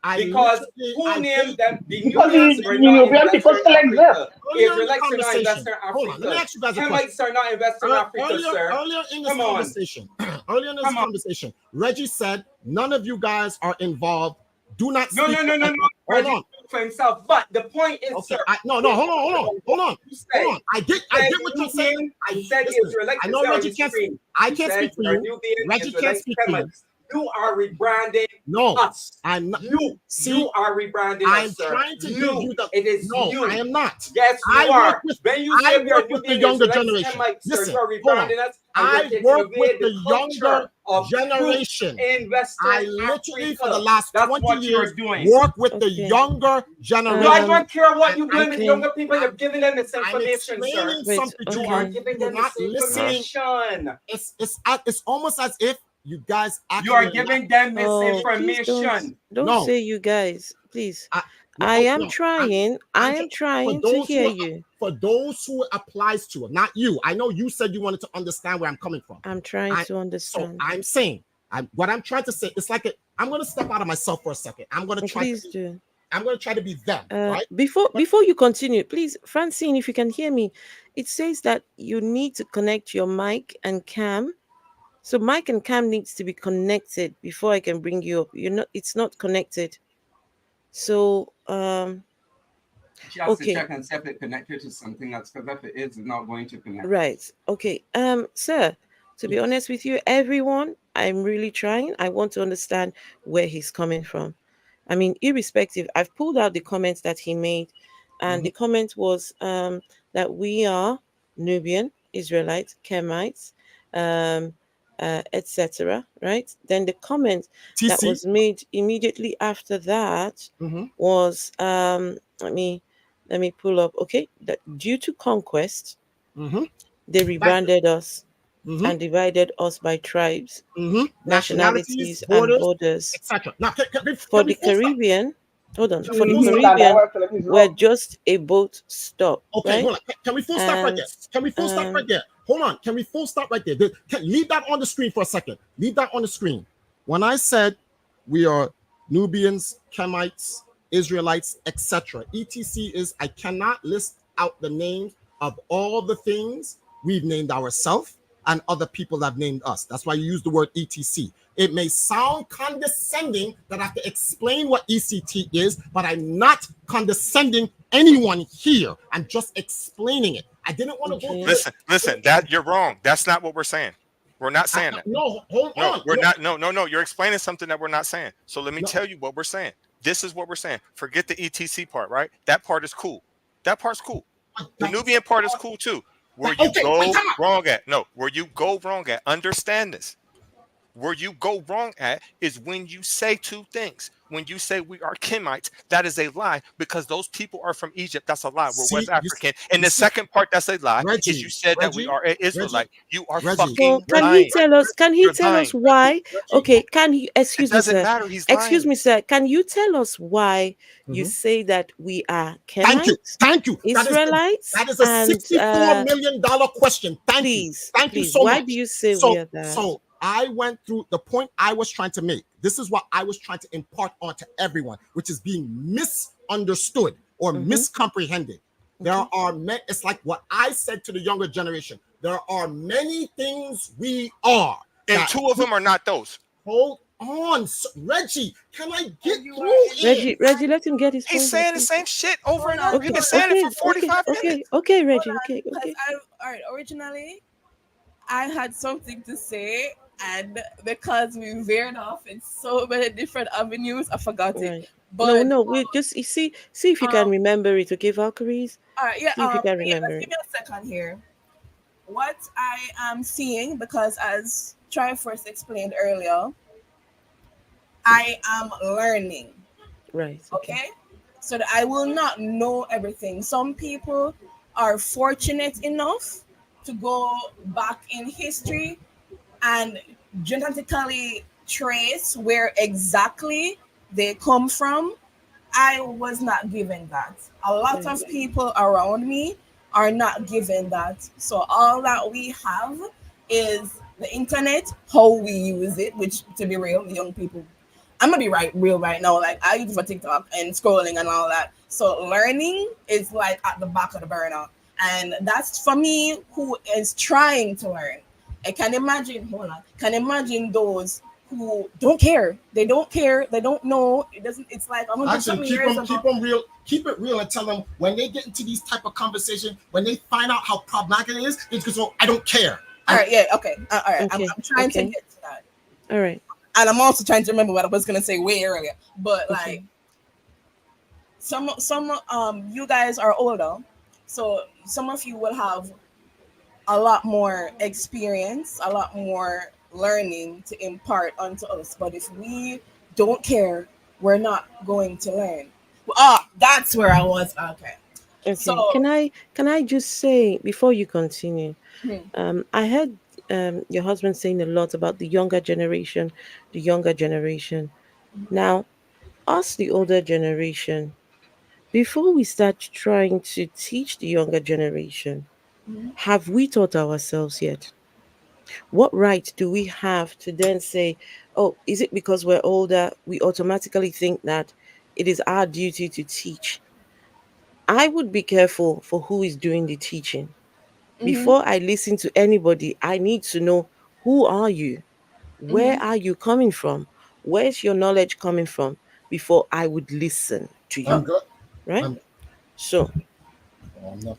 I because literally, who I named did. them? The Because Nubians were the not in Nubian people Western still exist. Africa. Earlier in the Israelites are not in conversation, Western hold on, let me Africa. ask you guys a question. Semites are not in Western Africa, sir. Earlier in this Come on, conversation, earlier in this come on. conversation, Reggie said none of you guys are involved. Do not No, speak no, for no, no, no. anyone. Hold Reggie on. spoke for himself. But the point is, Okay. sir, No. Hold on. you Hold said, on. I you get said what you're saying. Nubian, you I said listen. Israelites, I you know said on Reggie the can't. screen. I You can't said speak for you're you. Nubian, Reggie can't Israelites, speak for you. Semites. You are rebranding No, us. I'm not. You See, are rebranding I'm us, sir. trying to give You. you the. It is No, I you. am not. Yes, you I work are. with. When you I say we are work with the Nubian, younger Israelites, generation. Semites, sir, you Listen, are hold on. rebranding us and you're I taking work with away the the younger culture of truth generation. in I Western literally, for the Africa. last That's 20 what years, you're doing. work with the Okay. younger No, I generation. Um. don't care what And you're I, doing with Okay. younger people. You're giving them I'm misinformation, sir. explaining Wait. something to You you. are Okay. giving You're them not listening. misinformation. It's almost as if you guys You are actually not. giving them Oh, please misinformation. don't No, say you guys, please. I, no, I oh, am no. I'm trying. I I'm am just for trying to those hear who you. for those who it applies to, not you. I know you said you wanted to understand where I'm coming from. I'm trying I to so understand. I'm saying what I'm trying to say. It's like I'm going to step out of myself for a second. Please do. I'm going to try to be them, right? But Before you continue, please, Francine, if you can hear me, it says that you need to connect your mic and cam. So mic and cam needs to be connected before I can bring you up. You're not. It's not connected. So She has to okay, check and see if it connected to something else, because if it is, it's not going to connect. right. Okay. Sir, to be yes. honest with you, everyone, I'm really trying. I want to understand where he's coming from. I mean, irrespective, I've pulled out the comments that he made, and Mhm. the comment was that we are Nubian, Israelites, Kemites, um, etc. Right? Then the comment that TC. was made immediately after that Mm-hmm. was let me pull up. Okay, that due to conquest, Mm-hmm. they Right. rebranded us Mm-hmm. and divided us by tribes, Mm-hmm. Nationalities, nationalities, and borders, borders. etc. Now, For can we the full stop? Caribbean, hold on, Can for we the full stop? That Caribbean, was Philip is we're wrong. just a boat stop, Okay, right? hold on. Can we full stop right And there? Can we full stop right there? Hold on. Can we full stop right there? Leave that on the screen for a second. Leave that on the screen. When I said we are Nubians, Kemites, Israelites, etc., etc. is I cannot list out the names of all the things we've named ourselves and other people have named us. That's why you use the word etc. It may sound condescending that I have to explain what ECT is, but I'm not condescending anyone here. I'm just explaining it. I didn't want to go okay, through it. Listen. That you're wrong. That's not what we're saying. We're not saying that. No, hold No, on. we're not. No. You're explaining something that we're not saying. So let me No, tell you what we're saying. This is what we're saying. Forget the ETC part, right? That part is cool. That part's cool. The Nubian part is cool too. Where you okay, wait, go come on. wrong at? No, where you go wrong at. Understand this. Where you go wrong at is when you say two things. When you say we are Kemites, that is a lie because those people are from Egypt. That's a lie. We're West See, African. And you the see, second part that's a lie is you Reggie, said that we Reggie, are an Reggie, Israelite. You are Reggie, so fucking can he lying. tell us? Can he You're tell us lying. why? Reggie. Okay, can he? It Excuse me, doesn't sir. matter. He's Excuse lying. me, sir. Can you tell us why you Mhm. say that we are Thank you. Kemites, Thank you. Israelites, That is a and $64 million question. Thank you. please, Thank you please, so why do much. you say we are that? So I went through the point I was trying to make. This is what I was trying to impart onto everyone, which is being misunderstood or Mm-hmm. miscomprehended. There Okay. are many, it's like what I said to the younger generation. There are many things we are And that two of them are not those. hold on. Reggie, can I get And you are through in it? Reggie, let him get his He's point out, saying the please. same shit over hold and on, over. He's Okay, been hold saying on, it for okay, hold on, okay, 45 okay, minutes. okay, hold Reggie, on, okay, because okay. I all right. Originally, I had something to say, and because we veered off in so many different avenues, I forgot it. Right. No, But no, we just you see if you can um, remember it. Okay, Valkyries. all right, yeah. See if you can Let's remember give it. me a second here. What I am seeing, because as Triforce explained earlier, I am learning. Right. Okay. Okay, so that I will not know everything. Some people are fortunate enough to go back in history and genetically trace where exactly they come from. I was not given that. A lot Right. of people around me are not given that. So all that we have is the internet, how we use it, which to be real, young people, I'm gonna be real right now. Like I use it for TikTok and scrolling and all that. So learning is like at the back of the burner. And that's for me who is trying to learn. I can imagine, hold on, can imagine those who don't care. They don't care. They don't know. It doesn't. It's like 100 Actually, something years keep ago. them real, keep it real, and tell them when they get into these type of conversation, when they find out how problematic it is, it's because I don't care. All right. Yeah. Okay. All right. Okay. I'm trying to Okay. get to that, All right. and I'm also trying to remember what I was gonna say way earlier. But like Okay. some you guys are older, so some of you will have a lot more experience, a lot more learning to impart onto us. But if we don't care, we're not going to learn. That's where I was. Okay. So, Okay. Can I just say before you continue? hmm, I heard your husband saying a lot about the younger generation, the younger generation. Now, us, the older generation, before we start trying to teach the younger generation, hmm, have we taught ourselves yet? What right do we have to then say, oh, is it because we're older, we automatically think that it is our duty to teach? I would be careful for who is doing the teaching. hmm, Before I listen to anybody, I need to know, who are you? Where hmm, are you coming from? Where's your knowledge coming from before I would listen to I'm you? good. Right? I'm, So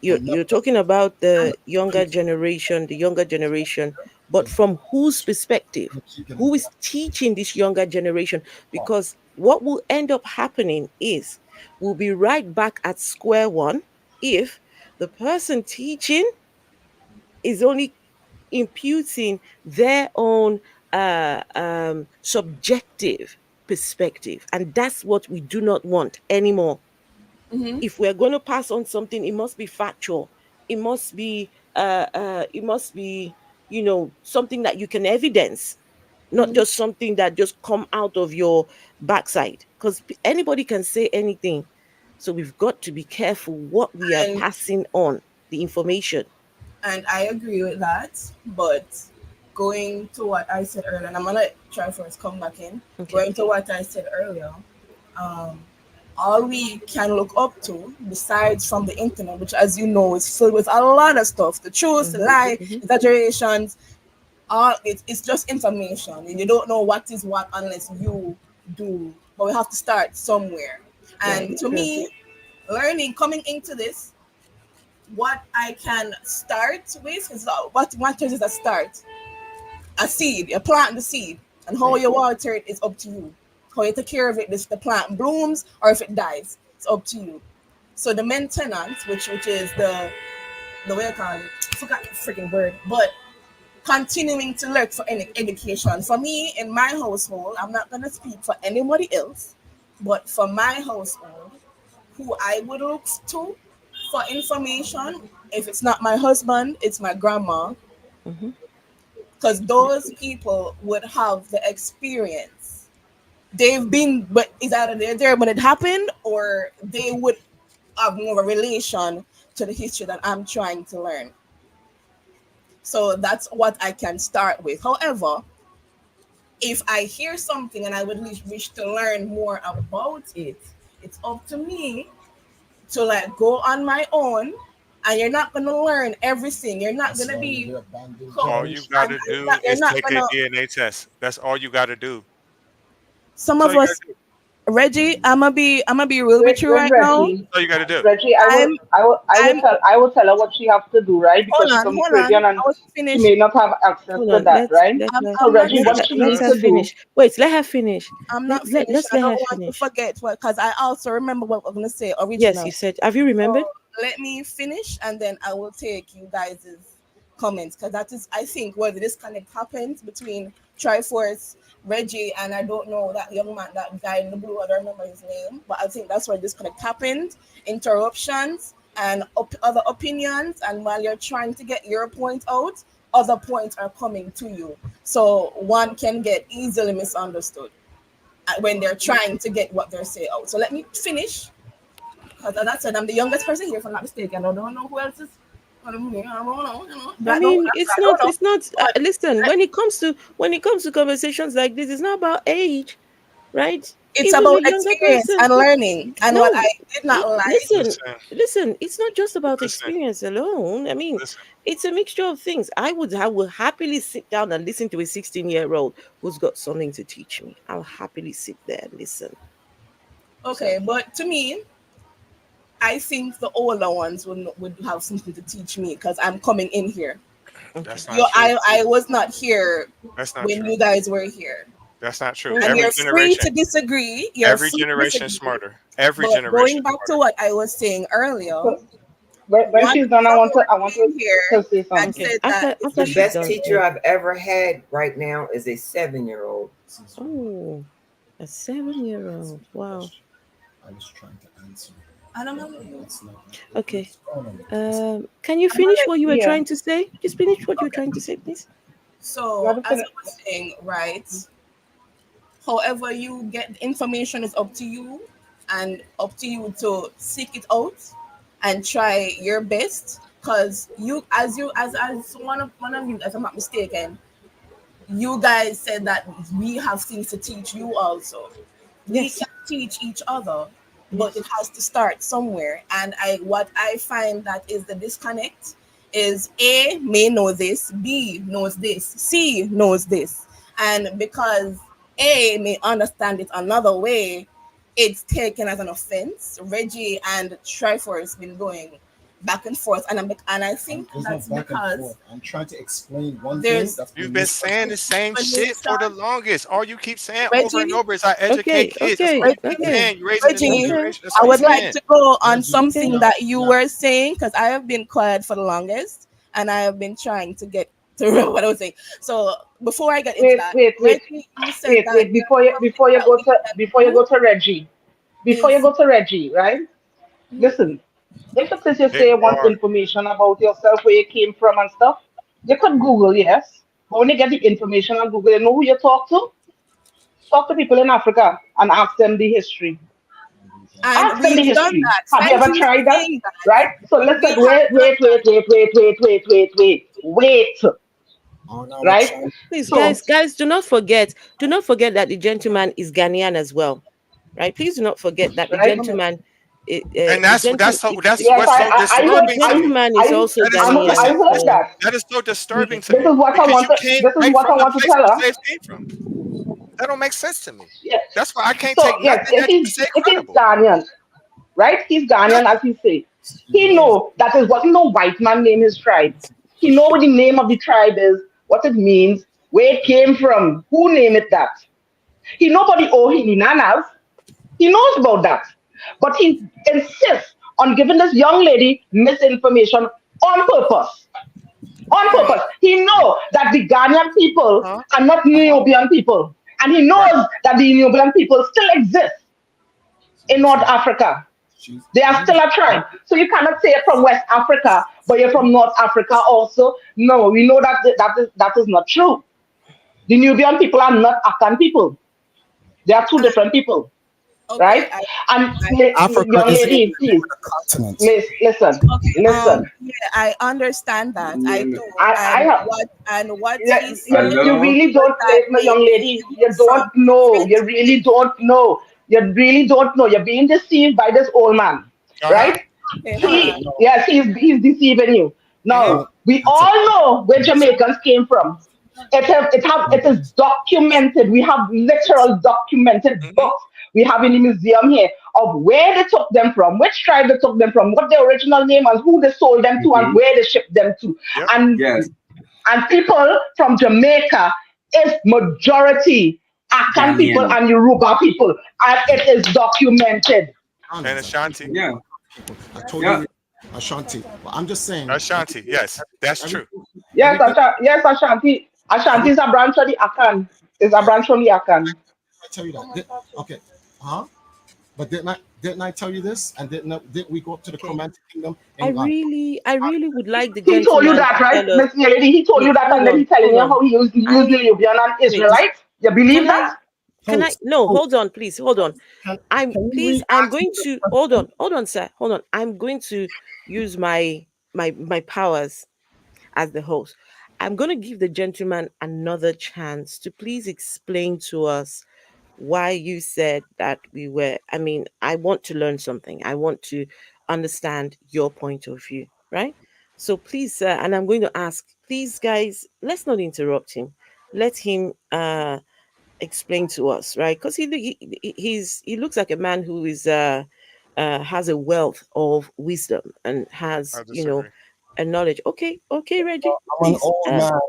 you're I'm you're never. talking about the younger generation, but from whose perspective? I'm keeping Who it. is teaching this younger generation? Because what will end up happening is we'll be right back at square one if the person teaching is only imputing their own subjective perspective. And that's what we do not want anymore. hmm, If we're going to pass on something, it must be factual. It must be something that you can evidence, not hmm. just something that just come out of your backside, because anybody can say anything. So we've got to be careful what we are and passing on, the information. and I agree with that. But going to what I said earlier, and I'm gonna try first come back in. Okay. Going to what I said earlier, um, all we can look up to, besides from the internet, which, as you know, is filled with a lot of stuff, the truth, the Hmm. lie, Hmm. exaggerations, all it's just information. And you don't know what is what unless you do. But we have to start somewhere. Right. And to True. me, learning, coming into this, what I can start with is what matters is a start, a seed. You plant the seed, and how Right. you water it is up to you. How you take care of it, if the plant blooms or if it dies, it's up to you. So the maintenance, which is the way I call it, I forgot the freaking word, but continuing to look for any education. For me, in my household, I'm not gonna speak for anybody else, but for my household, who I would look to for information, if it's not my husband, it's my grandma, Hmm. because those people would have the experience. They've been, but is either they're there when it happened, or they would have more of a relation to the history that I'm trying to learn. So that's what I can start with. However, if I hear something and I would wish to learn more about it, it's up to me to like go on my own, and you're not gonna learn everything. You're not That's gonna why be we abandon All coached, you generation. got and to do you're is not take a gonna. DNA test. That's all you got to do. Some That's all of you got to us, do. Reggie, I'm gonna be real Wait, with you wait, right now. Reggie. That's all you got to do. Reggie, I'm I'm I will tell her what she has to do, right? Because she's from the hold on. Caribbean I and was she finished. may not have access Hold to on. that, right? So I'm not Reggie, You what just she Let needs her to trust. do, finish. Wait, let her finish. I'm not finished. Let's I let don't her want to finish. forget what, because I also remember what I'm gonna say Yes, you original. said. Have you So remembered? let me finish, and then I will take you guys' comments, because that is, I think, where the disconnect happens between Triforce, Reggie, and I don't know that young man, that guy in the blue. I don't remember his name, but I think that's where disconnect happened. Interruptions and other opinions, and while you're trying to get your point out, other points are coming to you. So one can get easily misunderstood when they're trying to get what they're saying out. So let me finish, because as I said, I'm the youngest person here, if I'm not mistaken. I don't know who else is. I don't know. I don't know. I Black, no, mean, it's I don't not. know. It's not. But Listen, when it comes to conversations like this, it's not about age, right? it's Even about a younger experience person. and learning. And what I No, did not like. listen, Listen, listen. It's not just about listen, experience alone. I mean, listen. it's a mixture of things. I will happily sit down and listen to a 16-year-old who's got something to teach me. I'll happily sit there and listen. So, Okay, but to me, I think the older ones would have something to teach me, because I'm coming in here. okay. That's not true. I was not here That's not when true. you guys were here. That's not true. Well, And Every you're free generation, to disagree. You're every free to generation is disagree. smarter. Every But generation going is back to smarter. what I was saying earlier, so when one she's done, someone I want came here to say and something. okay. said that After The she's best done. teacher I've ever had right now is a 7-year-old. Oh, a 7-year-old. Wow. Question. I was trying to answer. I don't But know. it's not. Okay. It's going on. Can you I'm gonna finish let what you were Yeah, trying to say? Just finish what you were okay. trying to say, please. you have So to as I finish. was saying, right, however you get the information is up to you, and up to you to seek it out and try your best, because as one of you, if I'm not mistaken, you guys said that we have things to teach you also. We Yes. can teach each other, but it Yes. has to start somewhere. And what I find that is the disconnect is A may know this, B knows this, C knows this. And because A may understand it another way, it's taken as an offense. Reggie and Triforce been going back and forth, and I think There's no that's back and because forth. I'm trying to explain one thing there's that's You've been been saying the misunderstood. same shit for the explanation. longest. All you keep saying over and Reggie, over is I educate Okay. kids. That's all Okay. you keep Reggie, Okay. saying. You're raising the new Reggie, Okay. generation. That's I all you're would Okay. like saying. to go on Reggie, Okay. something now, that you now, were saying, because I have been quiet for the longest, and I have been trying to get to remember what I was saying. So before I get into Wait, that, wait, wait, Reggie, you said that wait. something that we can Before you do go to Reggie, is right? Listen, if it is you They say you want are. information about yourself, where you came from and stuff, you could Google, yes. But when you get the information on Google, you know who you talk to? Talk to people in Africa and ask them the history. and Ask them the we've done history. that. Have you Thank ever you for tried that? saying that. Right? So We listen, have done that. wait. on our Right? child. Please, So guys, do not forget that the gentleman is Ghanaian as well, right? Please do not forget that the right? gentleman, And the that's Yes, what's so the disturbing to me. gentleman is also That is so I Ghanaian. heard So, that. disturbing. That is so disturbing okay. to me because you came This is right what I from the want to place tell where the her. slaves came from. That don't make sense to me. Yes. That's why I can't So take yes, nothing that you say if he's credible. Ghanaian, right? He's Ghanaian, Nothing. as he say. You He know this know that is what no white man name his tribe. for He know sure. what the name of the tribe is, what it means, where it came from, who named it that. He nobody owe him nanas. He knows about that. But he insists on giving this young lady misinformation on purpose. On Right. purpose. He knows that the Ghanaian people Huh? are not Uh-huh. Nubian people. And he Right. knows that the Nubian people still exist in North See, Africa. she's They are she's still a tribe. So you cannot say you're from West Africa, but you're from North Africa also. No, we know that that is not true. The Nubian people are not Akan people. They are two And different people, okay, right? And I Africa young isn't even lady, the name please, of the continent. miss, listen, okay. listen. Yeah, I understand that. I do. I And have. what he said You Hello. really was don't, that they young lady. view You from don't know. different You really don't know. You really don't know. You're being deceived by this old man. Uh-huh. right? Okay, hold on. Yes, he's deceiving you. Hmm. Now we That's it. all know where Jamaicans came from. It is documented. We have literal documented Hmm. books. We have in the museum here of where they took them from, which tribe they took them from, what their original name was, who they sold them to, and Mhm. where they shipped them to. Yep. And Yes. people from Jamaica is majority Akan people Ghanaian. and Yoruba people, and it is documented. And Honest. Ashanti. Yeah. I told Yeah. you, Ashanti. But I'm just saying, Ashanti. Yes, that's true. everything, Yes, everything, Yes, Ashanti. Ashanti is everything. a branch of the Akan. Is a branch from the Akan. I tell you that. Okay, huh? But didn't I tell you this? And didn't we go up to the Okay. Chromatic Kingdom I in really, I really would like the He told you gentleman that, to right, tell us. Miss Lady? He told Wait, you that, and then he telling hold you on. how he used I Libyan and wait. Israelite. You believe Can that? I? Can I? host, No, host. hold on, please. Hold on. Can, I'm can you please. I'm re-ask me going the to question? hold on, sir. Hold on. I'm going to use my powers as the host. I'm going to give the gentleman another chance to please explain to us why you said that we were. I mean, I want to learn something. I want to understand your point of view, right? So please, sir, and I'm going to ask, please, guys, let's not interrupt him. Let him explain to us, right? Because he looks like a man who is has a wealth of wisdom and has I disagree. a knowledge. Okay, Reggie, I'm an please. old man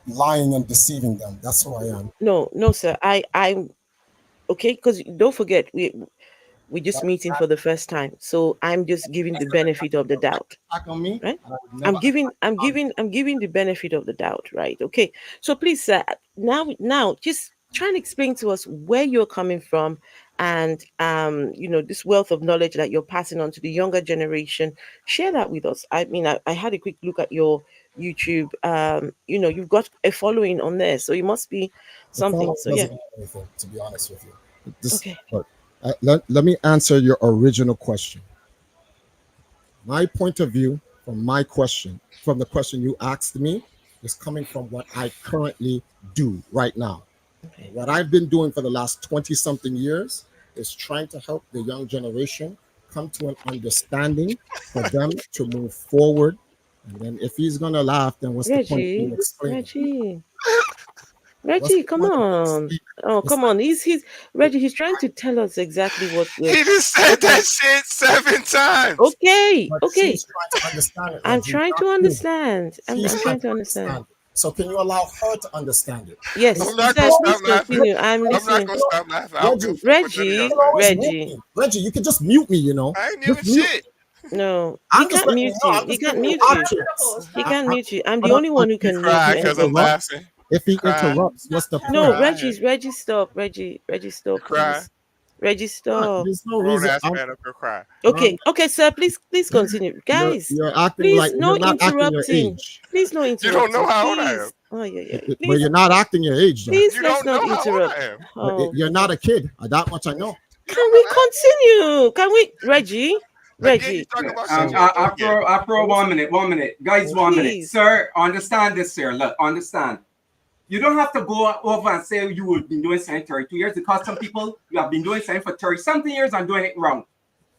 lying and deceiving them. That's who I am. No, sir. I'm okay because don't forget we're just That, meeting for the first time, so I'm just giving the benefit of the doubt, attack on me, right? and I would I'm never giving, attack I'm on giving, I'm giving the benefit of the doubt, right? Okay. So please, sir, now, just try and explain to us where you're coming from, and this wealth of knowledge that you're passing on to the younger generation. Share that with us. I mean, I had a quick look at your YouTube. You've got a following on there, so it must be the something. following So yeah. doesn't mean anything, to be honest with you. This, Okay. but let me answer your original question. My point of view from my question, from the question you asked me, is coming from what I currently do right now. Okay. What I've been doing for the last 20 something years is trying to help the young generation come to an understanding for them to move forward. And then if he's going to laugh, then what's the point of me Reggie, explaining? Reggie. What's Reggie, the come point of me on. explaining? Oh, It's come on. He's Reggie, he's trying to tell us exactly what we're He just said okay. that shit 7 times. Okay, But okay. she's trying to understand it, I'm Reggie, trying not to me. understand. I'm She's I'm trying trying to to understand. understand it. So can you allow her to understand it? Yes, I'm Because not sir, gonna please stop laughing. continue. I'm I'm not listening. gonna stop laughing. I don't give a Reggie, fuck what none of y'all you can Reggie, say. always mute Reggie. me. Reggie, you can just mute me, I ain't Just muting mute me. shit. No, he I'm just can't letting you mute know. you. I'm He just can't giving you mute you. options. He can't mute you. I'm the But only one who You can mute cry you because anyway. I'm interrupt, laughing. if You he cry. interrupts, what's the You No, point? cry. Reggie, stop. Reggie, You stop, cry. please. Reggie, stop. There's no Grown reason. ass man up here cry. Okay, sir, please continue. Guys, You're acting please like no you're not acting your interrupting. age. Please no You don't know interrupting. how old I am. Please. Oh yeah. But Please, you're not acting your age, though. please You let's don't not know how old I interrupt. am. Oh You're not God. a kid. That much I know. You Can don't know we that. continue? Can we Reggie? Again, you Reggie, talking about shit you don't know again. Afro, 1 minute, 1 minute. Guys, 1 minute. please. Sir, understand this here. Look, understand. You don't have to go over and say you have been doing something 32 years because some people, you have been doing something for 30 something years and doing it wrong.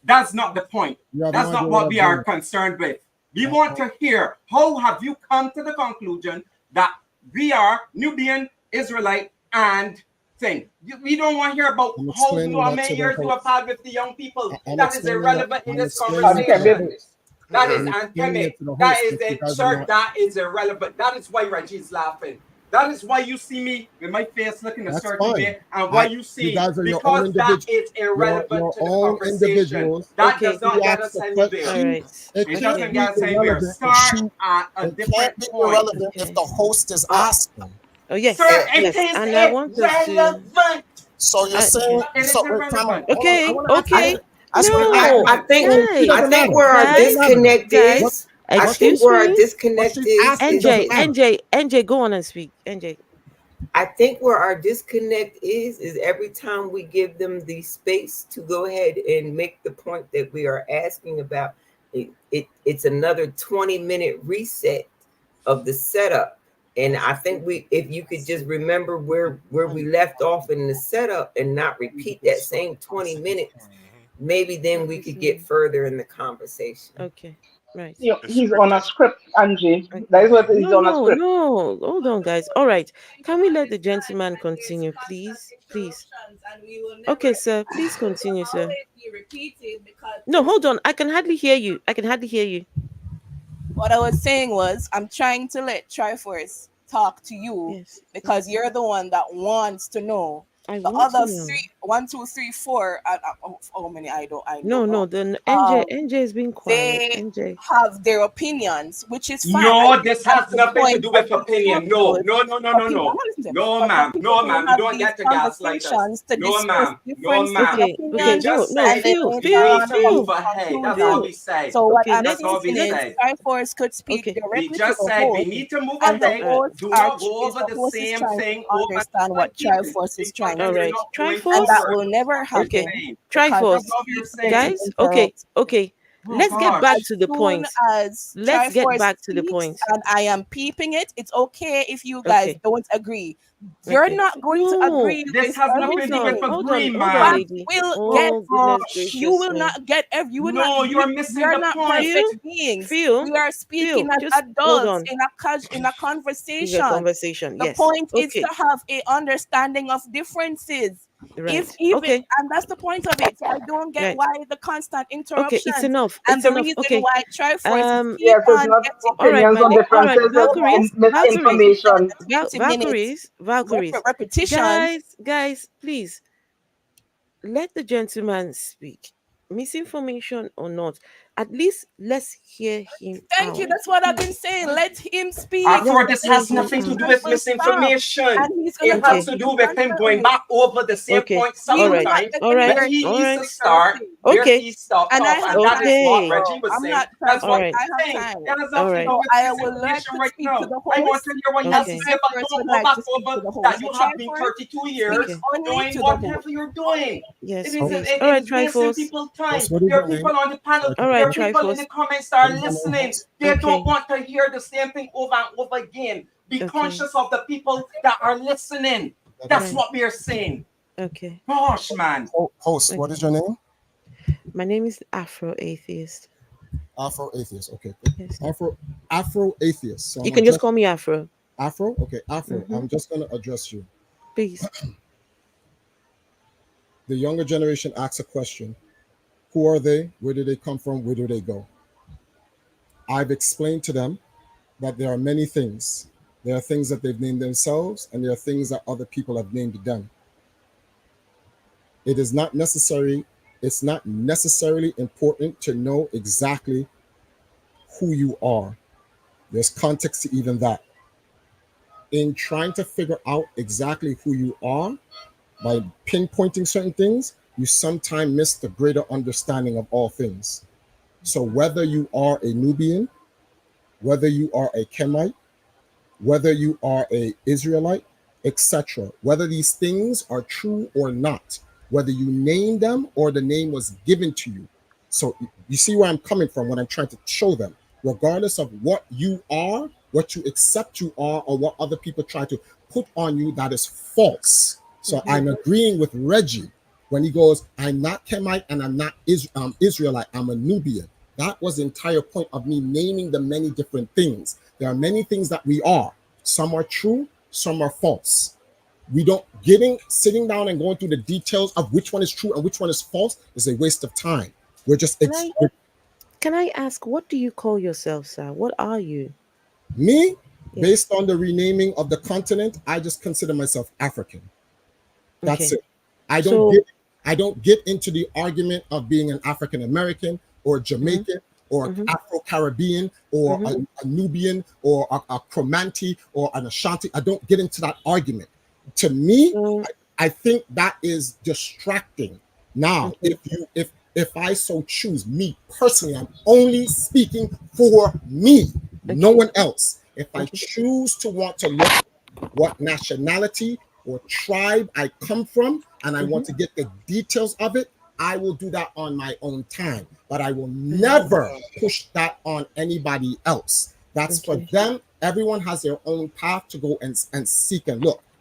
That's not the point. You have no That's not idea what what I'm we are doing. concerned with. We want to hear how have you come to the conclusion that we are Nubian, Israelite, and thing. We don't want to hear about I'm how explaining that many to the years you have host. had with the young people. I'm That is explaining that. irrelevant in I'm this explaining And it to the conversation. host. That is I'm explaining anthemic. it to the That host, is but you it, guys are sir. not. That is irrelevant. That is why Reggie is laughing. That is why you see me with my face looking a That's certain fine. way, and why you You see guys are your own because that individual. is irrelevant Your to the own conversation. individuals. That does Okay, She not get asked us the anywhere. all question. right. It It can't doesn't be get us anywhere. irrelevant if Start she. at a It can't different be point. irrelevant if Okay. the host is Uh, asking. Oh Sir, yes, it yes. is And I want us to irrelevant. So you're saying. okay. It is So wait, time out. irrelevant. Hold on. I Okay, want to ask a I okay. question. It Ask is her. I No, irrelevant. think It I doesn't guys, think matter. where our It doesn't guys, matter though. disconnect What is. guys. I what think Excuse where our me. what disconnect she's asking is doesn't NJ, matter. NJ, NJ, go on and speak. NJ. I think where our disconnect is every time we give them the space to go ahead and make the point that we are asking about, it's another 20-minute reset of the setup. And I think if you could just remember where we left off in the setup and not repeat that same 20 minutes, maybe then we could get further in the conversation. Okay. Right. It's He's on a scripted. script, Angie. That Okay. is what he's No, on a no, script. no. Hold on, guys. All right. Can we let the gentleman continue, please? Please. And we will never, Okay, sir. Please it will continue, sir. always be repeated because No, hold on. I can hardly hear you. I can hardly hear you. what I was saying was I'm trying to let Triforce talk to you Yes. because you're the one that wants to know. I The want to other know. three, 1, 2, 3, 4, how many I No, don't no. know. The Um, NJ is being quiet. they NJ. have their opinions, which is fine. I No, think this that's has the nothing to point do of with this opinion. No, purpose no, no, no, for no, people. no. Listen, No, for ma'am. people No, to ma'am. You have don't these get to gaslight us. conversations to No, discuss ma'am. No, differences in ma'am. Okay. Okay. We opinion, No, just no. and said then Phil. we Phil. need come to to move Phil. a ahead. That's all conclusion. Phil. we said. So what Okay. I'm That's all we thinking is Let's. said. Triforce could speak Okay. We directly to just the said we host, need to move and the ahead. All right. Do host not go is over the the host is same trying to thing over and understand over what again Triforce is because trying then All to you're do, right. not going and that Triforce. forward. will never That's all we're Okay. happen saying. because the That's Triforce. all we're speaker will saying. Guys. interrupt. Okay. Okay. Oh Let's get So back gosh. as to the soon point. as Let's get Triforce back to the speaks point. and I am peeping it, it's okay if you guys Okay. don't agree. You're Okay. not going to No. agree This with has nothing to Hold do with on. everything. Hold on. agree, Hold on, man. But lady. will Oh get Oh goodness gosh. you gracious will me. not get every you will not No, you're we missing are the not point. perfect Phil. beings. Phil. We are speaking Phil. as Just hold adults on. in a Is a conversation. conversation. The Yes. point is to Okay. have a understanding of differences. If Right. even Okay. and that's the point of it. So I don't get Right. why the constant Okay. It's interruptions enough. and It's the enough. reason Okay. why Triforce Um. keep Yes, it's on not getting All right, opinions on Malik. All right, differences, Valkyries. Valkyries. misinformation. the 20 minutes Valkyries. repetition. Guys, please let the gentleman speak. Misinformation or not, at least let's hear him Thank you. out. That's what I've been Please, saying. Let him speak. let's Afro, Let this hear him has him speak. nothing to His do out. with mic will stop, misinformation. and he's gonna It has Okay, to continue do with him going constantly. back over the same okay, point We all several will right, not times. get all right, Where anywhere he all needs right. to keep start, interrupting. where Okay, he stopped And I off, and have that is time. what okay, Reggie So was I'm saying. not That's all what Triforce. right, I he's have saying. time. That has all nothing to right. do So with I will like misinformation to right speak to now. the I want to host, hear what you and have to Okay, say, but Triforce don't would go like back to speak to over the that. host. So You have been Triforce 32 speaks years okay. only doing to the host. whatever you're doing. Yes, Oh, please. It All right, is wasting Triforce. people's host, time. what is There are your name? people on the panel. Sorry, All can I There right, are correct people in Triforce. the comments you? that What are is your name, listening. host? They don't Okay, want to hear the same thing over and over again. Be okay, conscious of the people that are listening. That is That's right. what we are saying. Okay, Gosh, man. host. What is okay. your name? My name is Afro Atheist. Afro atheist. Okay, Yes, Afro atheist. So you I'm can just address call me Afro. Afro. Okay, Afro. Mm-hmm. I'm just gonna address you. Please. The younger generation asks a question: who are they? Where do they come from? Where do they go? I've explained to them that there are many things. There are things that they've named themselves, and there are things that other people have named them. It is not necessary. It's not necessarily important to know exactly who you are. There's context to even that. In trying to figure out exactly who you are by pinpointing certain things, you sometimes miss the greater understanding of all things. So whether you are a Nubian, whether you are a Kemite, whether you are a Israelite, etc., whether these things are true or not, whether you name them or the name was given to you. So you see where I'm coming from when I'm trying to show them, regardless of what you are, what you accept you are, or what other people try to put on you, that is false. So Mm-hmm. I'm agreeing with Reggie when he goes, I'm not Kemite and I'm not Israelite, I'm a Nubian. That was the entire point of me naming the many different things. There are many things that we are. Some are true, some are false. We don't sitting down and going through the details of which one is true and which one is false is a waste of time. We're just Can I can I ask what do you call yourself, sir? What are you? me, Yes. based on the renaming of the continent, I just consider myself African. That's Okay. it. I don't So. get I don't get into the argument of being an African American or Mm-hmm, Jamaican or mm-hmm, Afro Caribbean or mm-hmm. a Nubian or a Cromanti or an Ashanti. I don't get into that argument. To me, So. I think that is distracting. Now, Okay. if I so choose, me personally, I'm only speaking for me, no Okay. one else. If I Okay. choose to want to look what nationality or tribe I come from, and I Mm-hmm, want to get the details of it, I will do that on my own time. But I will mm-hmm. never push that on anybody else. That's for Okay. them. Everyone has their own path to go and seek and look.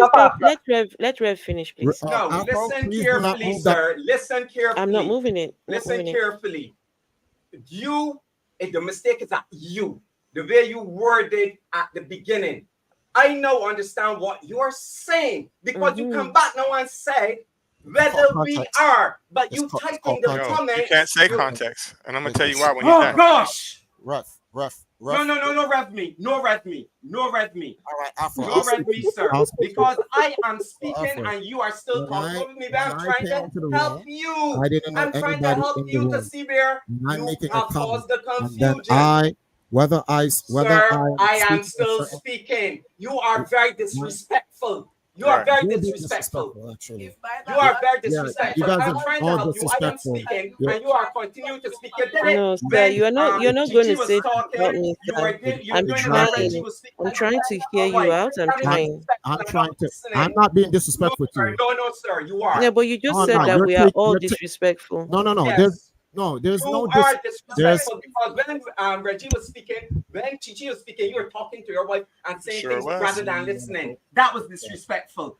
please apart. let Rev finish, please. No, Afro, listen please do not carefully, move that. sir. Listen I'm not carefully. moving it. Not Listen moving it. carefully. You the mistake is at you, the way you worded at the beginning. I now understand what you're saying because you come back now and say whether we are, but you type in the No, you comments. can't say context, and I'm gonna tell you why when he's Oh done. gosh! Rough. No, rev me. All right, Afro. No, rev me, sir. I'll speak. Because I am speaking Afro. and you are still When I- talking with me. when I'm I trying came to into the help room, you. I didn't know I'm trying to anybody help in the you to room. see where I'm you making a have comment, caused the and then confusion. whether Sir, I am speaking a still certain- speaking. You are very disrespectful. You are Right. very You're being disrespectful. disrespectful, actually. If by You that are logic, very Yeah, you disrespectful. guys I'm are trying to all help you. I am disrespectful. speaking, Yeah. and you are continuing to speak. You did it No, sir, when you're not going Gigi to was say to help talking. me, You sir. were I'm doing it when Exactly. Reggie trying. was speaking. I'm trying to hear All you right, out. I'm that is trying. disrespectful. I'm I'm trying not to. listening. I'm not being disrespectful to you. No, sir. You are. Yeah, but you just No, said no, that you're we are take- all you're ta- disrespectful. No. Yes. There's You no are there's disrespectful because when Reggie was speaking, when Chichi was speaking, you were talking to your wife and saying Sure things was. rather than listening. That was disrespectful.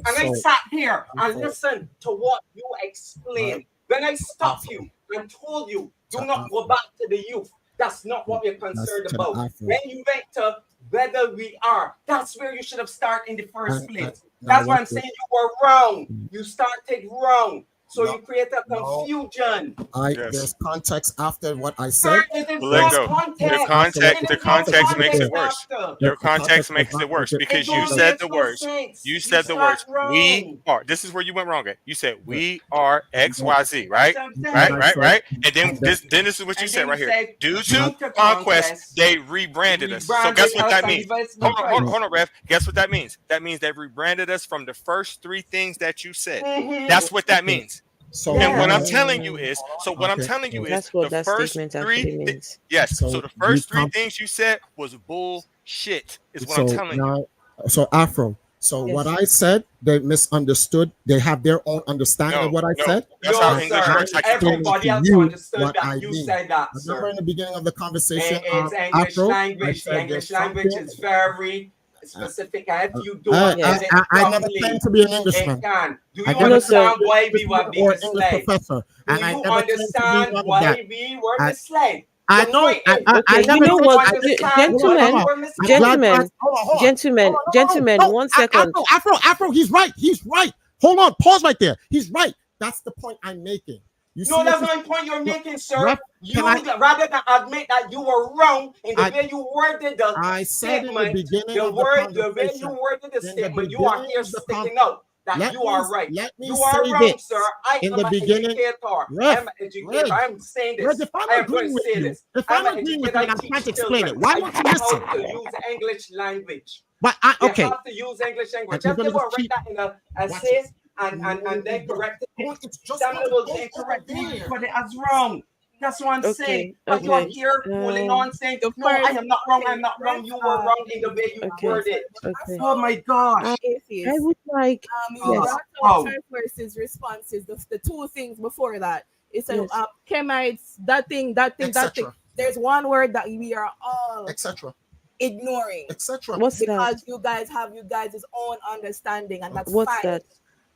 And I So- sat here and listened to what you explained. When I stopped you and told you, do not go back to the youth. That's not what we're concerned That's about. Afro. When you went to whether we are, that's where you should have started in the first And- place. now That's why I'm what- saying you were wrong. You started wrong. So No, you create a no. confusion. Yes. There's context after what I said. Sir, it is But let not go. context. The It context is not makes it context worse. after. Your The context context makes does it not worse make it- because It you don't said make the no words. sense. You said the start words. wrong. We are. This is where you went wrong at. You said we are XYZ, right? And Right. And then this is what you and said then right you here. said, Due due to to conquest, conquest, they rebranded us. So rebranded guess what us that and means? devised new choice. Hold on, Rev. Guess what that means? That means they rebranded us from the first three things that you said. Mhm. That's what that means. So And what I'm Yes. telling you is, That's what the that first statement three, actually means. yes. So So the you first three come- things you said was bullshit. Is what I'm so telling you. now, so Afro. So Yes. what I said, they misunderstood. They have their own understanding of what I said. That's how No, English sir. works. I keep telling you. Everybody else you understood what that I you mean. said that, Remember sir. in the beginning of the conversation, It's English Afro, I language. The said English there's language something- is very specific. And if you I, don't I, get it I never properly, claimed to be an it Englishman. can. Do I you never No, sir. understand why we were being or English misled? professor, Do and I you never claimed to be understand none of why that. we were I- misled? I The know. point is, I Okay, never you know said- what, I- understand hold on, why hold we on. were I'm misled. glad- Gentlemen, hold on. gentlemen, No, 1 second. Afro, he's right. He's right. Hold on, pause right there. He's right. That's the point I'm making. You No, see that's what not the point you're making, sir. Ref, You can rather than admit that you were wrong in the I- way you worded the I said in the statement, beginning the of the way you conversation. worded the In the statement, you are beginning here of the sticking out that Let you me- are right. let me You are say wrong, this. sir. I In am the an beginning- educator. Ref, I'm an educator. Reg, I'm saying Reg, this. if I'm I am going agreeing to with say you, this. if I'm I'm an agreeing with educator. you and I I'm teach trying to explain children. it, why I won't teach you how listen? to use English language. But They okay. have to use English language. I'm Just gonna they will just write keep- that in a Watch essay it. and then correct it. Oh, it's just Some gonna will go then correct over me there. put it as wrong. That's what I'm Okay, saying. But you're okay. here holding on saying, The no, I first- am not wrong. okay, I'm not wrong. You first, were wrong in the way you Okay. worded. Okay. Oh my gosh. Atheist. I would like. You Yes. brought Oh. up first versus responses. The two things before that. It's a Yes. Kemites. That thing. That thing. There's one word that we are all etc. ignoring etc. What's because that? you guys have you guys' own understanding, and that's What's fine. that?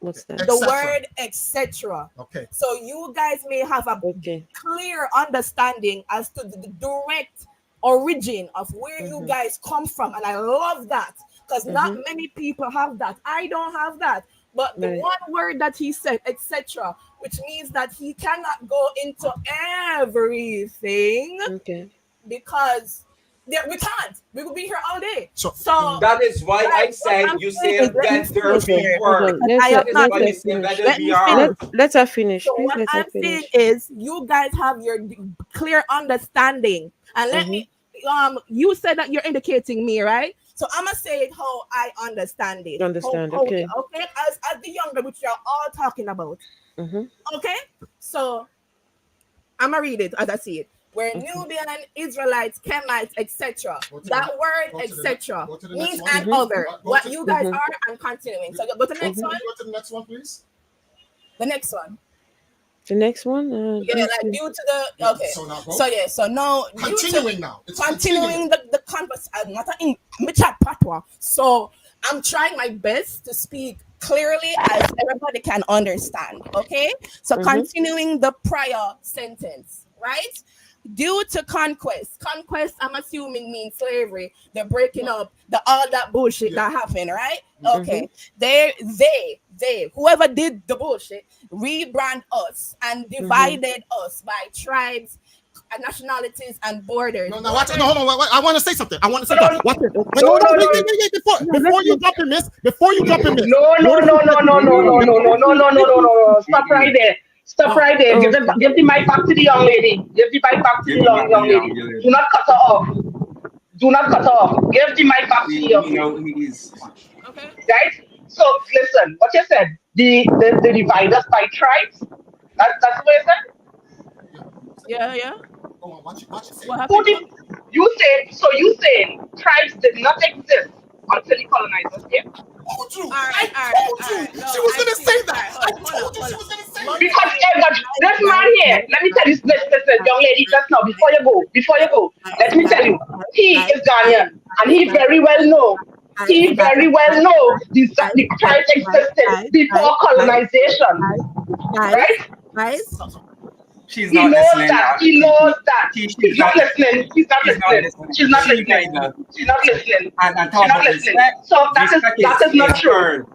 What's that? The etc. word etc. Okay. So you guys may have a Okay. clear understanding as to the direct origin of where you guys come from, and I love that because not many people have that. I don't have that. But the Right. one word that he said, etc., which means that he cannot go into everything Okay. because we can't. We will be here all day. So- That is why I Like, said I'm you saying say is let me better finish we here. were. Hold on. I Let have her, That is not why let you her say finish. better Let we me are. finish. Let her finish. So Please what let her I'm saying finish. is you guys have your clear understanding. And let me you said that you're indicating me, right? So I'm gonna say it how I understand it. Understand, Okay. okay. As the younger, which you're all talking about. Mm-hmm. Okay, so I'm gonna read it as I see it. Where Nubian, Israelites, Kemites, etc. Go to That the- word, go to the etc. go to the means next an one. other. Go What to- you guys are, I'm continuing. So go to the next Can one. you go to the next one, please? The next one. The next one. Yeah, like due to the okay. So now go. So yeah, so now due to Continuing now. It's continuing the conversation, not in my chat patois. So I'm trying my best to speak clearly as everybody can understand. Okay, so continuing the prior sentence, right? due to conquest, I'm assuming means slavery, the breaking up, the all that bullshit that happened, right? Okay. They, whoever did the bullshit, rebrand us and divided us by tribes, nationalities, and borders. No, watch it. No, hold on. I want to say something. Watch it. Wait, No, no, no, no, wait. Before you jump in, miss. no, no, no, no, no, no, no, no, no, no, no, no, no, no. Stop right there. Stop right there. Give the mic back to the young lady. Give the mic back to the young lady. Do not cut her off. Do not cut her off. Give the mic back to the young lady. Okay. Right? So listen, what you said, the divide us by tribes. That's what you said? Yeah. Go on, watch it. What Who happened? did you say so you saying tribes did not exist until the colonizers came? Told you. All right. No, She was gonna see. say that. All right, I told you she was gonna say that. Because this man here, let me tell you this young lady just now, before you go, let me tell you, he is Ghanaian and he very well know the tribes existed before colonization, right? She's He not knows listening. that. He knows that. He's not listening. She's not listening. She's not listening. She's not listening. And She's not listening. So that is not true.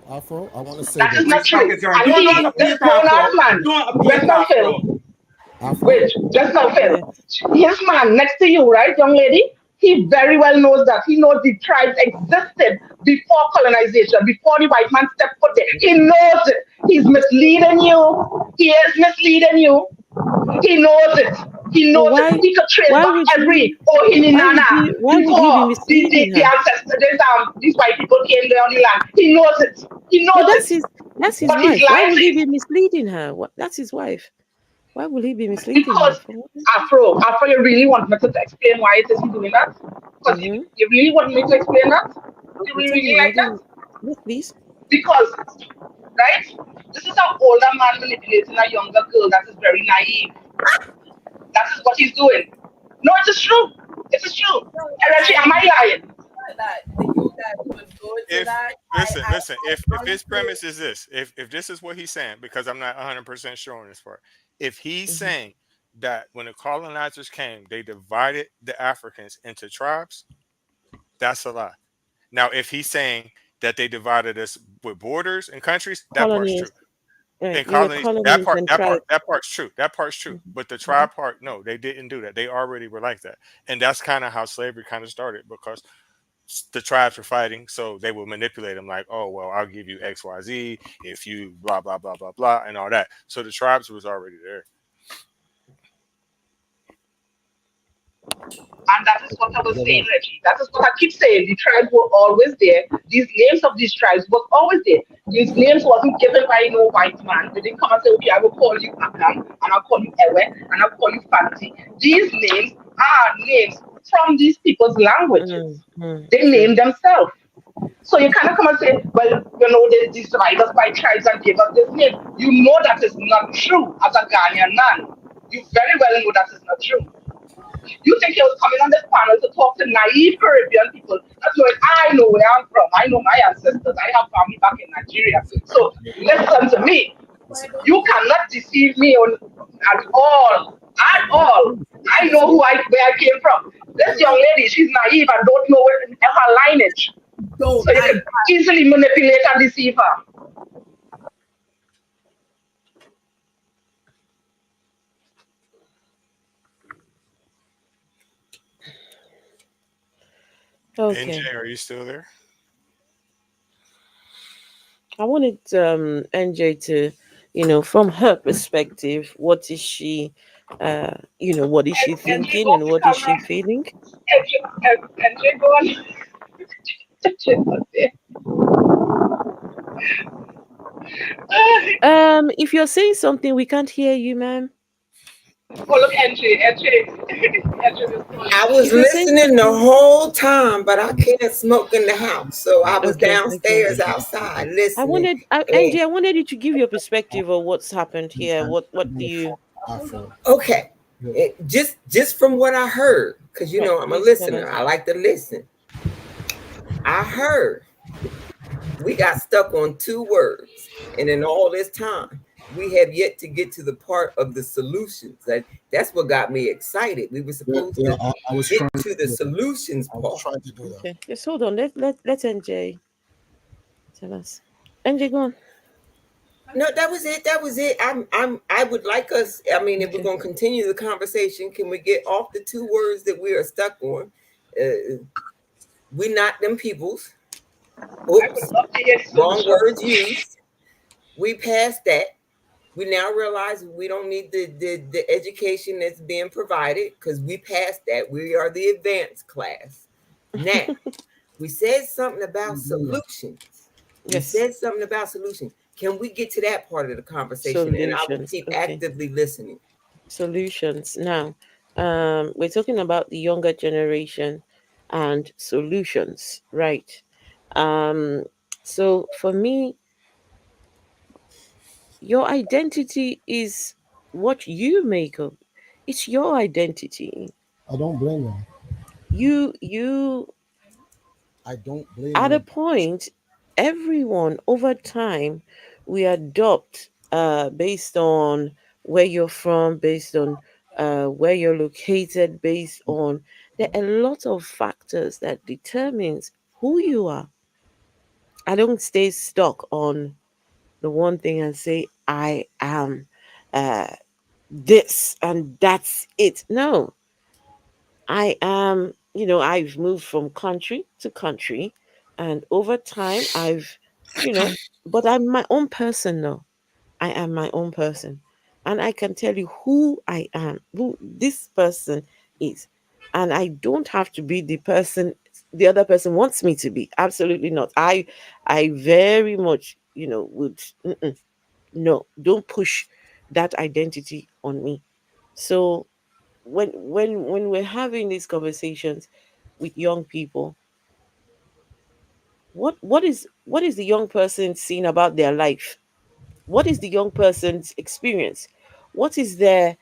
Afro, I want to say That is not true. And Don't this appeal to grown ass Afro. man, Don't appeal just to now Phil, Afro. Afro. wait, just now Phil. His man next to you, right, young lady? He very well knows that. He knows the tribes existed before colonization, before the white man stepped foot there. He knows it. He's misleading you. He is misleading you. He knows it. He But knows it. He could trace why back would every he Ohininana why would he be before misleading the her? ancestors, these white people came there on the land. He knows it. He But knows it. that's his But he's wife. Why lying would to he you. be misleading her? What that's his wife. Why would he be misleading her? Because Afro, you really want me to explain why it is he doing that? Because you really want me to explain that? You really, really Continue. I like that? didn't. Yes, please. Because, right? This is an older man manipulating a younger girl that is very naive. That is what he's doing. No, it is true. It is true. And actually, am I lying? That you guys would go to If that. listen, if his honestly, premise is this, if this is what he's saying, because I'm not 100% sure on this part, if he's saying that when the colonizers came, they divided the Africans into tribes, that's a lie. Now, if he's saying that they divided us with borders and countries, that part's true. Colonies. Right. In You were colonies, that colonies part, and that part, tribes. that part's true. That part's true. But the tribe part, no, they didn't do that. They already were like that, and that's kind of how slavery kind of started because the tribes were fighting, so they would manipulate them like, oh well, I'll give you X, Y, Z if you blah blah blah blah blah and all that. So the tribes was already there. And that is what I was saying, Reggie. That is what I keep saying. The tribes were always there. These names of these tribes were always there. These names wasn't given by no white man. They didn't come and say, okay, I will call you Akam, and I'll call you Ewe, and I'll call you Fanti. These names are names from these people's languages. They name themselves. So you cannot come and say, well, they divide us by tribes and give us this name. You know that is not true as a Ghanaian man. You very well know that is not true. You think he was coming on this panel to talk to naive Caribbean people? That's where I know where I'm from. I know my ancestors. I have family back in Nigeria. So listen to me. You cannot deceive me at all. At all. I know where I came from. This young lady, she's naive and don't know her lineage. So you can easily manipulate and deceive her. Okay. NJ, are you still there? I wanted NJ to, from her perspective, what is she, what is she And you thinking go and off the what is she camera. feeling? And you go on. If you're saying something, we can't hear you, ma'am. Oh, look, Entry just I was If you're saying listening the something, whole time, but I can't smoke in the house. So I was okay. downstairs outside listening. NJ, I wanted you to give your perspective of what's happened here. What do you? Afro. Okay. Just from what I heard, because I'm a Please tell listener. us. I like to listen. I heard We got stuck on two words, and in all this time, we have yet to get to the part of the solutions. That's what got me excited. We were Yeah, supposed yeah, to I was get trying to to the do that. solutions I was part. trying to do that. Okay, just hold on. Let NJ tell us. NJ, go on. No, that was it. That was it. I would like us. I mean, if we're Okay. going to continue the conversation, can we get off the two words that we are stuck on? Uh, we not them peoples. I would Oops, love to hear wrong solution. words used. We passed that. We now realize we don't need the education that's being provided because we passed that. We are the advanced class. Now, we said something about solutions. We Yes, said something about solutions. Can we get to that part of the conversation? And I will solutions. keep Okay, actively listening. solutions. Now, we're talking about the younger generation and solutions, right? Um, so for me, your identity is what you make of. It's your identity. I don't blame them. You I don't blame at a them. point, everyone over time, we adopt based on where you're from, based on where you're located, based on there are a lot of factors that determines who you are. I don't stay stuck on the one thing and say I am uh, this and that's it. No, I am, I've moved from country to country, and over time, but I'm my own person now. I am my own person, and I can tell you who I am, who this person is, and I don't have to be the person the other person wants me to be. Absolutely not. I very much, would no, don't push that identity on me. So when we're having these conversations with young people, what is the young person seeing about their life? What is the young person's experience? What is their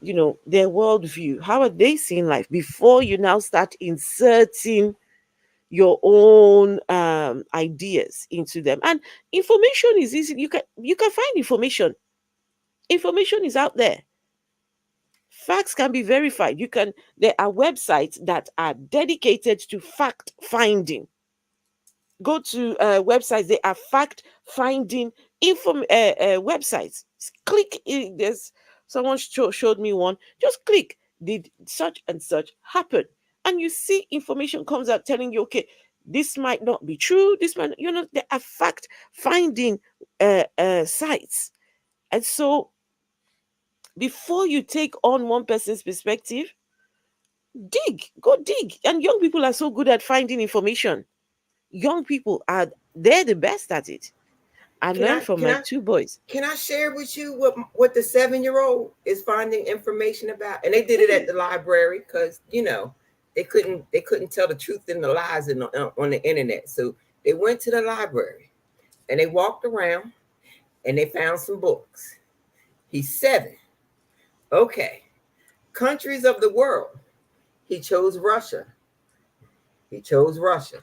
worldview? How are they seeing life before you now start inserting your own ideas into them? And information is easy. You can find information. Information is out there. Facts can be verified. There are websites that are dedicated to fact finding. Go to websites, they are fact finding websites. Click, there's someone showed me one. Just click, did such and such happen? And you see information comes out telling you, okay, this might not be true. This might, there are fact finding sites. And so before you take on one person's perspective, go dig. And young people are so good at finding information. Young people they're the best at it. I Can learned I from can my I two boys. can I share with you what the 7-year-old is finding information about? And they did it at the Please. library because they couldn't tell the truth and the lies on the internet. So they went to the library and they walked around and they found some books. He's 7. Okay. Countries of the world. He chose Russia. He chose Russia.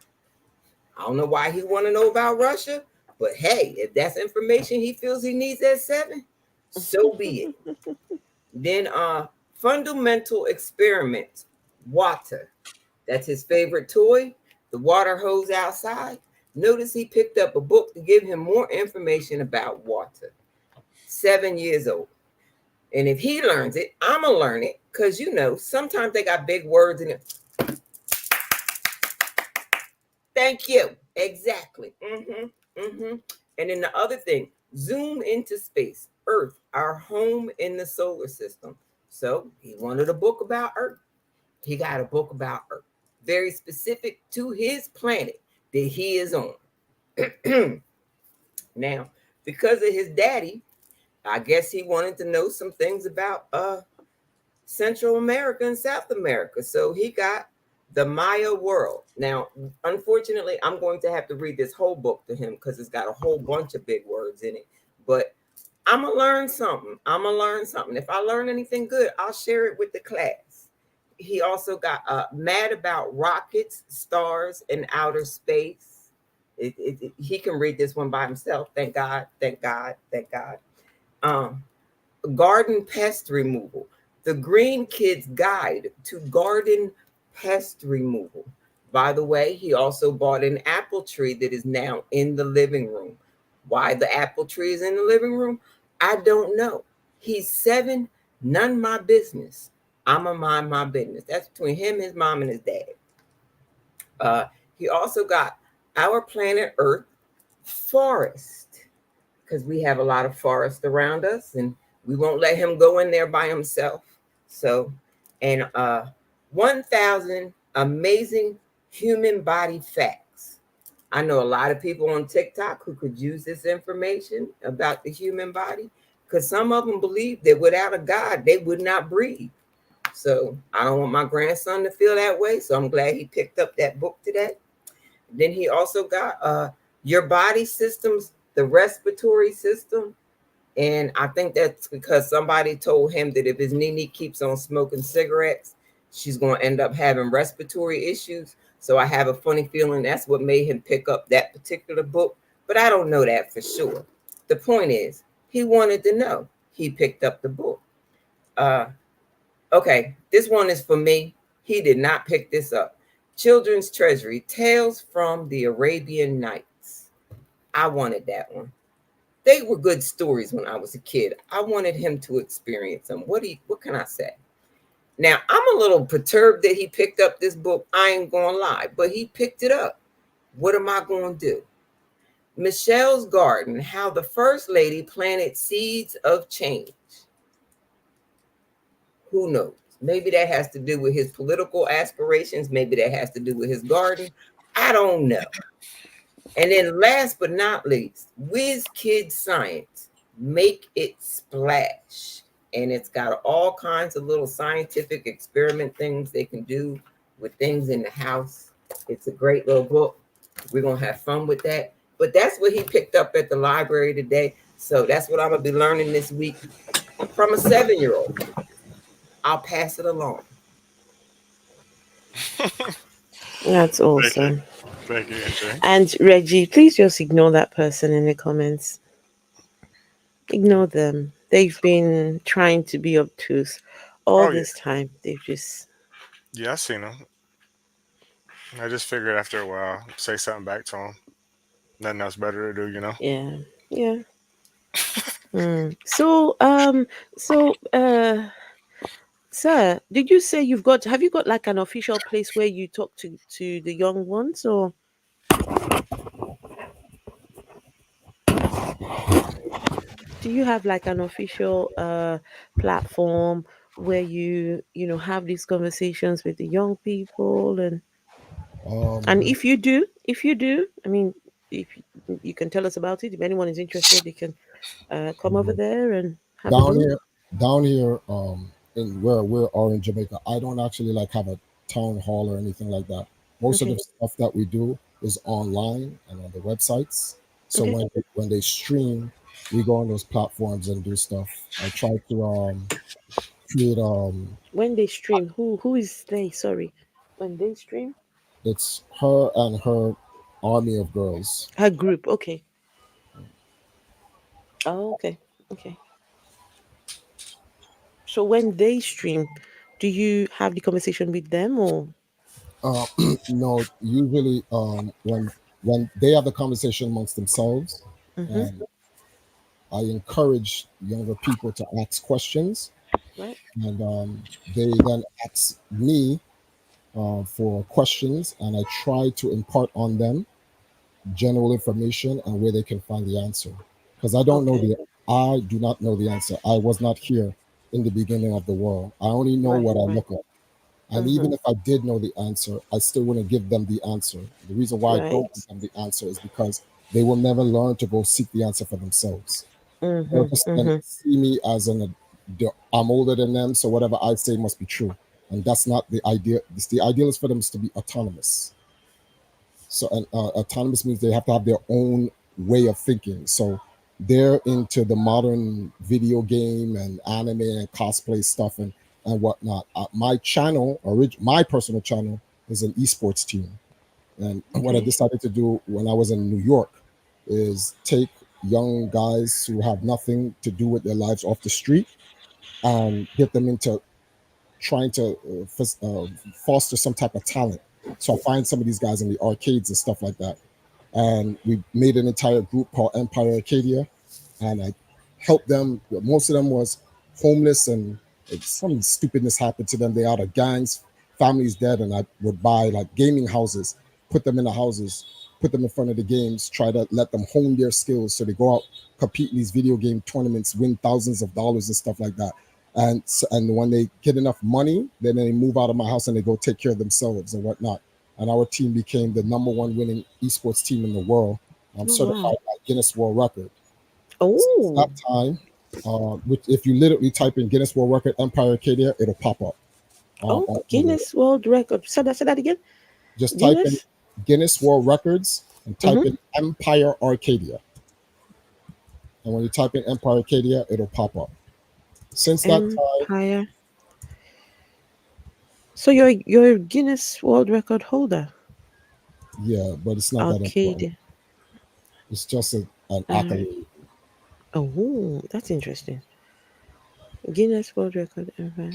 I don't know why he want to know about Russia, but hey, if that's information he feels he needs at 7, so be it. Then fundamental experiments, water. That's his favorite toy, the water hose outside. Notice he picked up a book to give him more information about water. 7 years old. And if he learns it, I'm going to learn it because, sometimes they got big words in it. Thank you. Exactly. And then the other thing, zoom into space, Earth, our home in the solar system. So he wanted a book about Earth. He got a book about Earth, very specific to his planet that he is on. Now, because of his daddy, I guess he wanted to know some things about Central America and South America. So he got the Maya world. Now, unfortunately, I'm going to have to read this whole book to him because it's got a whole bunch of big words in it. But I'm going to learn something. I'm going to learn something. If I learn anything good, I'll share it with the class. He also got mad about rockets, stars, and outer space. He can read this one by himself. Thank God. Thank God. Thank God. Um, Garden pest removal. The Green Kid's Guide to Garden Pest Removal. By the way, he also bought an apple tree that is now in the living room. Why the apple tree is in the living room, I don't know. He's 7, none my business. I'ma mind my business. That's between him, his mom, and his dad. Uh, he also got Our Planet Earth Forest, because we have a lot of forest around us and we won't let him go in there by himself. So, and 1,000 amazing human body facts. I know a lot of people on TikTok who could use this information about the human body, because some of them believe that without a God, they would not breathe. So I don't want my grandson to feel that way. So I'm glad he picked up that book today. Then he also got Your Body Systems, the Respiratory System. And I think that's because somebody told him that if his Nene keeps on smoking cigarettes, she's going to end up having respiratory issues. So I have a funny feeling that's what made him pick up that particular book. But I don't know that for sure. The point is, he wanted to know. He picked up the book. Uh, okay, this one is for me. He did not pick this up. Children's Treasury, Tales from the Arabian Nights. I wanted that one. They were good stories when I was a kid. I wanted him to experience them. What can I say? Now, I'm a little perturbed that he picked up this book. I ain't gonna lie, but he picked it up. What am I gonna do? Michelle's Garden, How the First Lady Planted Seeds of Change. Who knows? Maybe that has to do with his political aspirations. Maybe that has to do with his garden. I don't know. And then last but not least, Whiz Kid Science, Make It Splash. And it's got all kinds of little scientific experiment things they can do with things in the house. It's a great little book. We're going to have fun with that. But that's what he picked up at the library today. So that's what I'm going to be learning this week from a 7-year-old. I'll pass it along. That's Thank you. awesome. Thank you, NJ. And Reggie, please just ignore that person in the comments. Ignore them. They've been trying to be obtuse all Oh yeah, this time. They've just, yeah, I seen him. I just figured after a while, say something back to him. Nothing else better to do, you know. yeah, yeah. So, sir, did you say have you got like an official place where you talk to the young ones, or do you have like an official platform where you have these conversations with the young people? And Um, if you do, I mean, if you can tell us about it. If anyone is interested, they can come over there and have a down look. here, down here, in where we are in Jamaica, I don't actually like have a town hall or anything like that. Most of the Okay. stuff that we do is online and on the websites. So Okay. when they stream, we go on those platforms and do stuff. I try to create When they stream, who is they? Sorry, when they stream, it's her and her army of girls. her group. Okay. Oh, okay. Okay. So when they stream, do you have the conversation with them or? Uh, no, usually when they have the conversation amongst themselves, Mm-hmm. and I encourage younger people to ask questions, Right. and they then ask me for questions, and I try to impart on them general information and where they can find the answer. Because Okay. I do not know the answer. I was not here in the beginning of the world. I only know Right. what I Right. look at. And Mm-hmm. even if I did know the answer, I still wouldn't give them the answer. The reason why I don't Right. give them the answer is because they will never learn to go seek the answer for themselves. They'll Mm-hmm. just then Mm-hmm. see me as I'm older than them, so whatever I say must be true. And that's not the idea. The ideal is for them to be autonomous. So, and autonomous means they have to have their own way of thinking. So, they're into the modern video game and anime and cosplay stuff and whatnot. My channel, my personal channel, is an esports team. And what I Okay. decided to do when I was in New York is take young guys who have nothing to do with their lives off the street and get them into trying to foster some type of talent. So I find some of these guys in the arcades and stuff like that, and we made an entire group called Empire Arcadia, and I helped them. Most of them was homeless, and some stupidness happened to them. They out of gangs, families dead, and I would buy like gaming houses, put them in the houses, put them in front of the games, try to let them hone their skills so they go out compete in these video game tournaments, win thousands of dollars and stuff like that. And when they get enough money, then they move out of my house and they go take care of themselves and whatnot. And our team became the number one winning esports team in the world. I'm Oh certified wow. by Guinness World Record. Since that Oh. time, if you literally type in Guinness World Record Empire Arcadia, it'll pop up Oh, on the, Guinness World Record. Say that again. just type in Guinness. Guinness World Records and type Mm-hmm. in Empire Arcadia. And when you type in Empire Arcadia, it'll pop up. Since that time, Empire. So you're a Guinness World Record holder. yeah, but it's not that important. Arcade. It's just an Uh, accolade. oh, that's interesting. Guinness World Record Empire.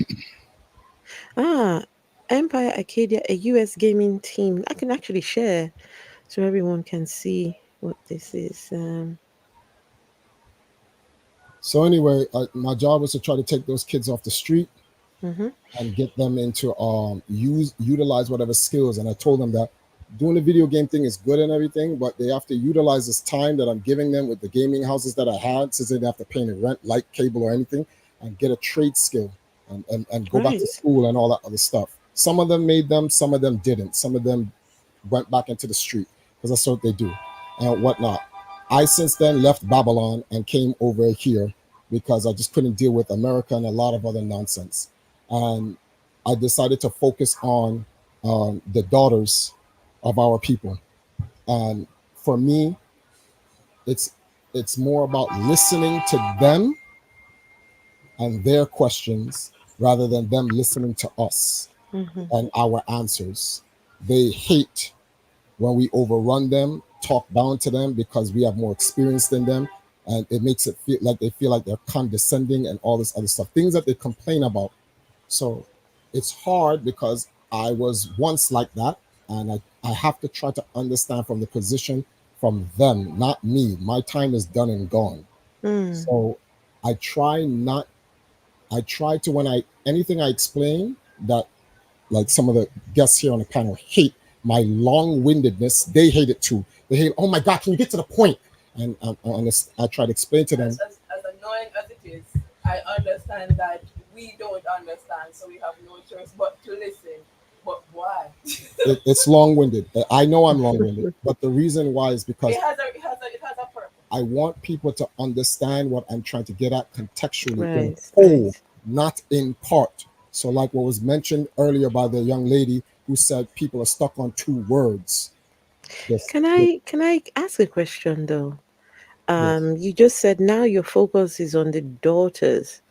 Ah, Empire Arcadia, a US gaming team. I can actually share so everyone can see what this is. So anyway, my job was to try to take those kids off the street Mm-hmm. and get them into utilize whatever skills. And I told them that doing the video game thing is good and everything, but they have to utilize this time that I'm giving them with the gaming houses that I had, since they didn't have to pay any rent, light, cable, or anything, and get a trade skill and go back to Right. school and all that other stuff. Some of them made them, some of them didn't. Some of them went back into the street because that's what they do and whatnot. I since then left Babylon and came over here because I just couldn't deal with America and a lot of other nonsense. And I decided to focus on the daughters of our people. And for me, it's it's more about listening to them and their questions rather than them listening to us Mm-hmm. and our answers. They hate when we overrun them, talk down to them because we have more experience than them, and it makes it feel like they're condescending and all this other stuff. Things that they complain about. So it's hard because I was once like that, and I have to try to understand from the position from them, not me. My time is done and gone. Mm. So I try not I try to when I anything I explain that like some of the guests here on the panel hate my long-windedness. They hate it too. They hate, oh my God, can you get to the point? And I try to explain to them. As annoying as it is, I understand that we don't understand, so we have no choice but to listen. But why? It's long-winded. I know I'm long-winded, but the reason why is because It has a purpose. I want people to understand what I'm trying to get at contextually in Right. whole, Right. not in part. So, like what was mentioned earlier by the young lady who said people are stuck on two words. Yes, Can I ask a question though? yes. You just said now your focus is on the daughters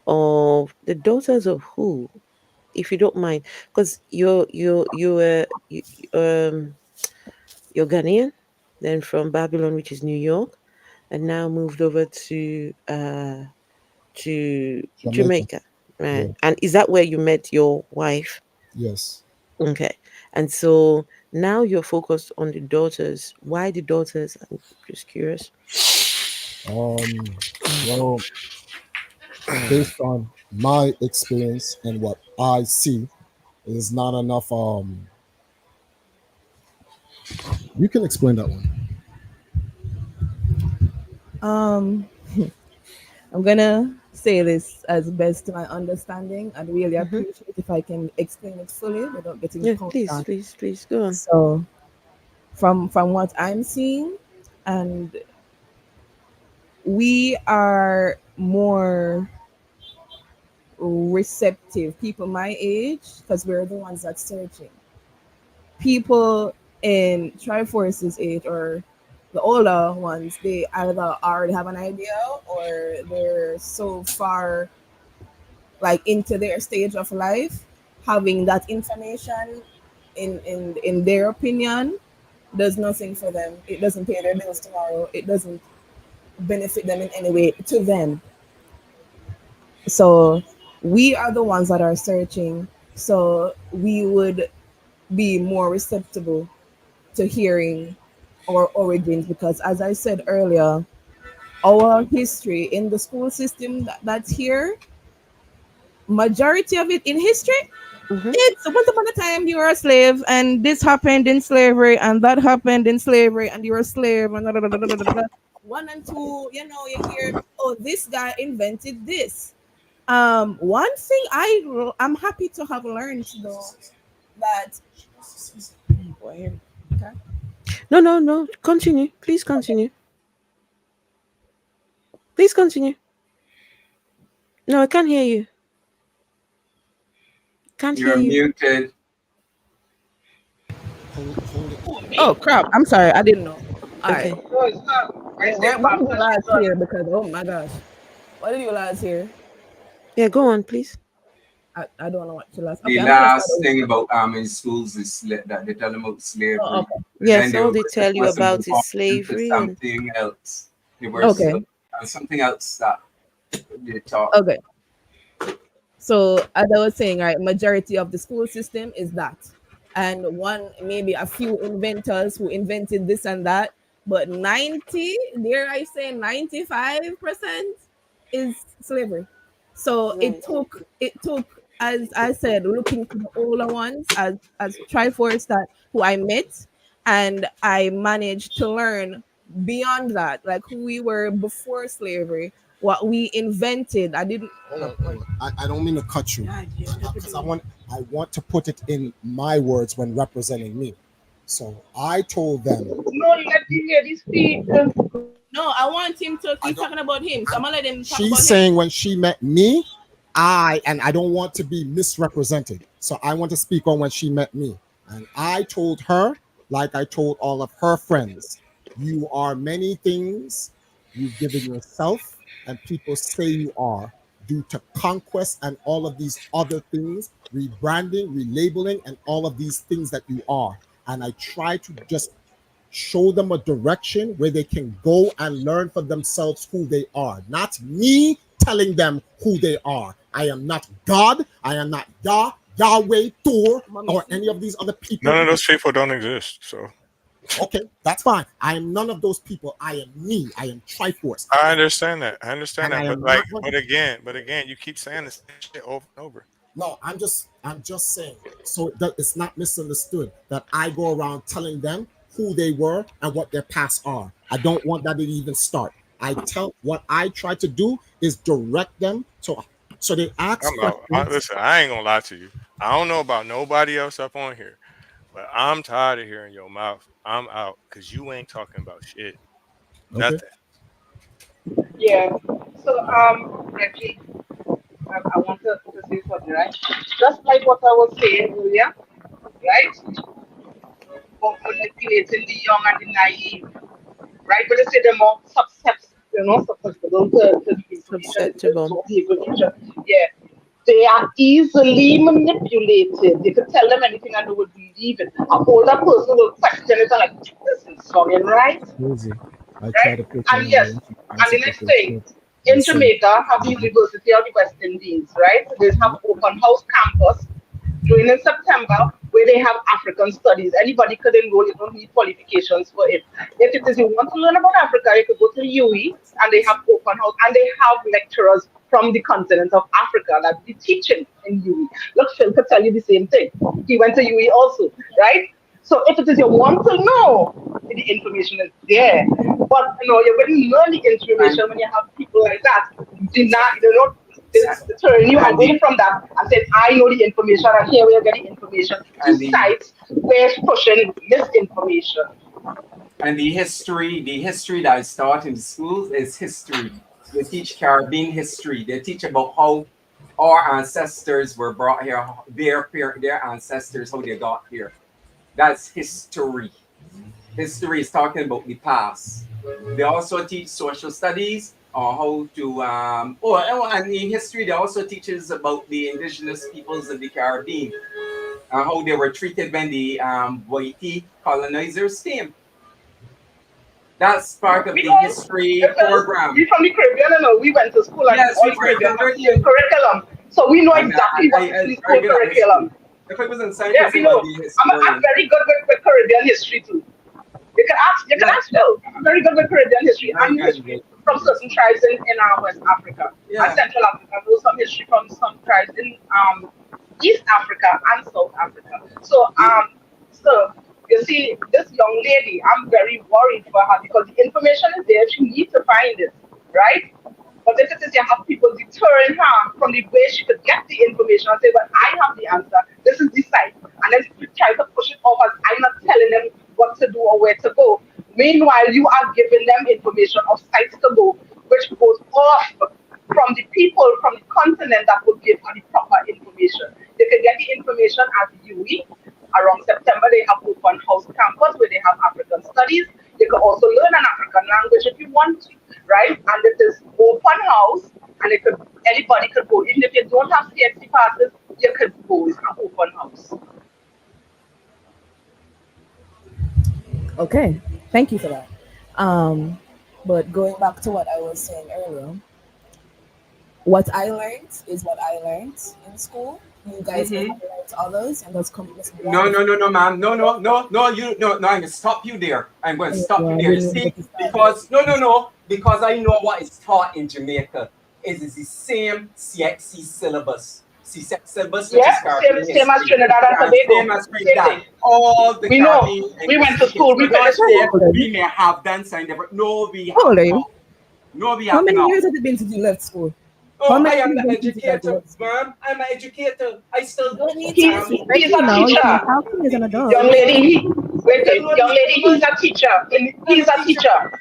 of who, if you don't mind, because you're Ghanaian, then from Babylon, which is New York, and now moved over to Jamaica. Jamaica, right? Yeah. And is that where you met your wife? Yes. Okay, and so now you're focused on the daughters. Why the daughters? I'm just curious. Um, well, based on my experience and what I see, is not enough. You can explain that one. Um, I'm gonna say this as best to my understanding, and really Hmm. appreciate if I can explain it fully without getting Yeah, punched please, on. please, please go on. So, from what I'm seeing, and we are more receptive, people my age, because we're the ones that's searching. People in Triforce's age or the older ones, they either already have an idea or they're so far like into their stage of life, having that information in their opinion, does nothing for them. It doesn't pay their bills tomorrow. It doesn't benefit them in any way to them. So we are the ones that are searching. So we would be more receptible to hearing our origins because, as I said earlier, our history in the school system that's here, majority of it in history, Mm-hmm. it's once upon a time you were a slave and this happened in slavery and that happened in slavery and you were a slave and da, da, da, da, da, da, da. One and two, you hear, oh, this guy invented this. One thing I'm happy to have learned though that boy, okay. No, no, no. Continue. Please continue. Please continue. No, I can't hear you. Can't hear You're you. muted. Hold it. Oh crap! I'm sorry, I didn't know. All right, Okay. No, it's not. I say what did you Baptist lads church. hear? Because oh my gosh, what did you lads hear? Yeah, go on, please. I don't know what to last. The Okay, I'm gonna start last over. thing about in schools is that they tell them about Oh, slavery, okay, and then Yes, they all were they tell you supposed to about move is on into slavery and something else. They were okay, so, something else that they taught. okay. So as I was saying, right, majority of the school system is that, and one maybe a few inventors who invented this and that, but 90, dare I say 95% is slavery. So right. it took, as I said, looking to the older ones as Triforce that who I met, and I managed to learn beyond that, like who we were before slavery, what we invented. I didn't. Hold on. I don't mean to cut you because I want to put it in my words when representing me. So I told them No, you let the lady speak. No, I want him to. I He's don't. talking about him, so I'm gonna let him talk She's about him. saying when she met me, I don't want to be misrepresented. So I want to speak on when she met me. And I told her, like I told all of her friends, you are many things you've given yourself, and people say you are due to conquest and all of these other things, rebranding, relabeling, and all of these things that you are. And I try to just show them a direction where they can go and learn for themselves who they are, not me telling them who they are. I am not God. I am not Yahweh, Thor, Mommy, or see? any of these other people. None of those people don't exist. So Okay, that's fine. I am none of those people. I am me. I am Triforce. I understand that. I understand And I that. But am like, not going to. but again, you keep saying the same shit over and over. No, I'm just saying so that it's not misunderstood that I go around telling them who they were and what their pasts are. I don't want that to even start. I tell what I try to do is direct them so they ask I'm out. questions. Listen, I ain't gonna lie to you. I don't know about nobody else up on here, but I'm tired of hearing your mouth. I'm out because you ain't talking about shit. Okay. Nothing. Yeah. So, actually, I want to say something, right? Just like what I was saying earlier, right? About manipulating the young and the naive, right? But they say they're more susceptible to the information, Susceptible. to the information. Yeah. They are easily manipulated. You could tell them anything and they would believe it. A older person will question it and like, this is songing right, Crazy. I try right? to put And them on yes, the and the answer next for thing, shit. in Listen. Jamaica, have the University of the West Indies, right? They have open house campus during in September where they have African studies. Anybody could enroll, you don't need qualifications for it. If it is you want to learn about Africa, you could go to the UE and they have open house and they have lecturers from the continent of Africa that be teaching in UE. Look, Phil could tell you the same thing. He went to UE also, right? So if it is you want to know, the information is there. But you wouldn't learn the And information when you have people like that. They don't turn you and away the from that and say, I know the information and here we are getting information to and the sites where it's pushing misinformation. and the history that is taught in the schools is history. They teach Caribbean history. They teach about how our ancestors were brought here, their ancestors, how they got here. That's history. History is talking about the past. They also teach social studies or how to and in history they also teaches about the indigenous peoples of the Caribbean how they were treated when the white colonizers came. That's part of We the don't, history because program. we from the Caribbean, you know, we went to school and Yes, all we the were Caribbean have the converted. same curriculum. So we know And exactly what is in the school very good at curriculum. history. If I wasn't Yeah, scientist, we I would know. be a I'm historian. very good with Caribbean history too. You can Yeah, ask Phil. I'm very good with Caribbean history very and good history with from certain tribes in West Africa and yeah. Central Africa. I know some history from some tribes in East Africa and South Africa. The, So you see, this young lady, I'm very worried for her because the information is there. She needs to find it, right? But if it is you have people deterring her from the way she could get the information and say, "Well, I have the answer. This is the site," and then you try to push it off as I'm not telling them what to do or where to go. Meanwhile, you are giving them information of sites to go, which goes off from the people from the continent that will give her the proper information. They can get the information at UE. Around September, they have open house campus where they have African studies. You can also learn an African language if you want to, right? And it is open house, and anybody could go. Even if you don't have CXC passes, you could go. It's an open house. Okay, thank you for that. Um, but going back to what I was saying earlier, what I learned is what I learned in school. You guys may have hmm learned others, and that's completely No, no, wonderful. no, no, ma'am. No, no, no, no. You no, no. I'm gonna stop you there. I'm going to stop you I there. You didn't even see, get to start yet. because no, no, no. Because I know what is taught in Jamaica is the same CXC syllabus. CXC syllabus, which is Yeah, Caribbean same as history, Trinidad and and same Tobago. as Same Trinidad. thing. All the We know. Caribbean We went to speaking. school. So We don't finished say school. How old are you? we may have done something different. No, we How have old are you? not. No, we How have many not. years has it been since you left school? How Oh, I many am years an has it been since you educator, left school? ma'am. I'm an educator. I You still don't need to He's um he's disrespect me a now. You teacher. can talk to me as an adult. Young lady, wait, still know young the lady, he's syllabus. a teacher. I'm He's a a teacher. teacher.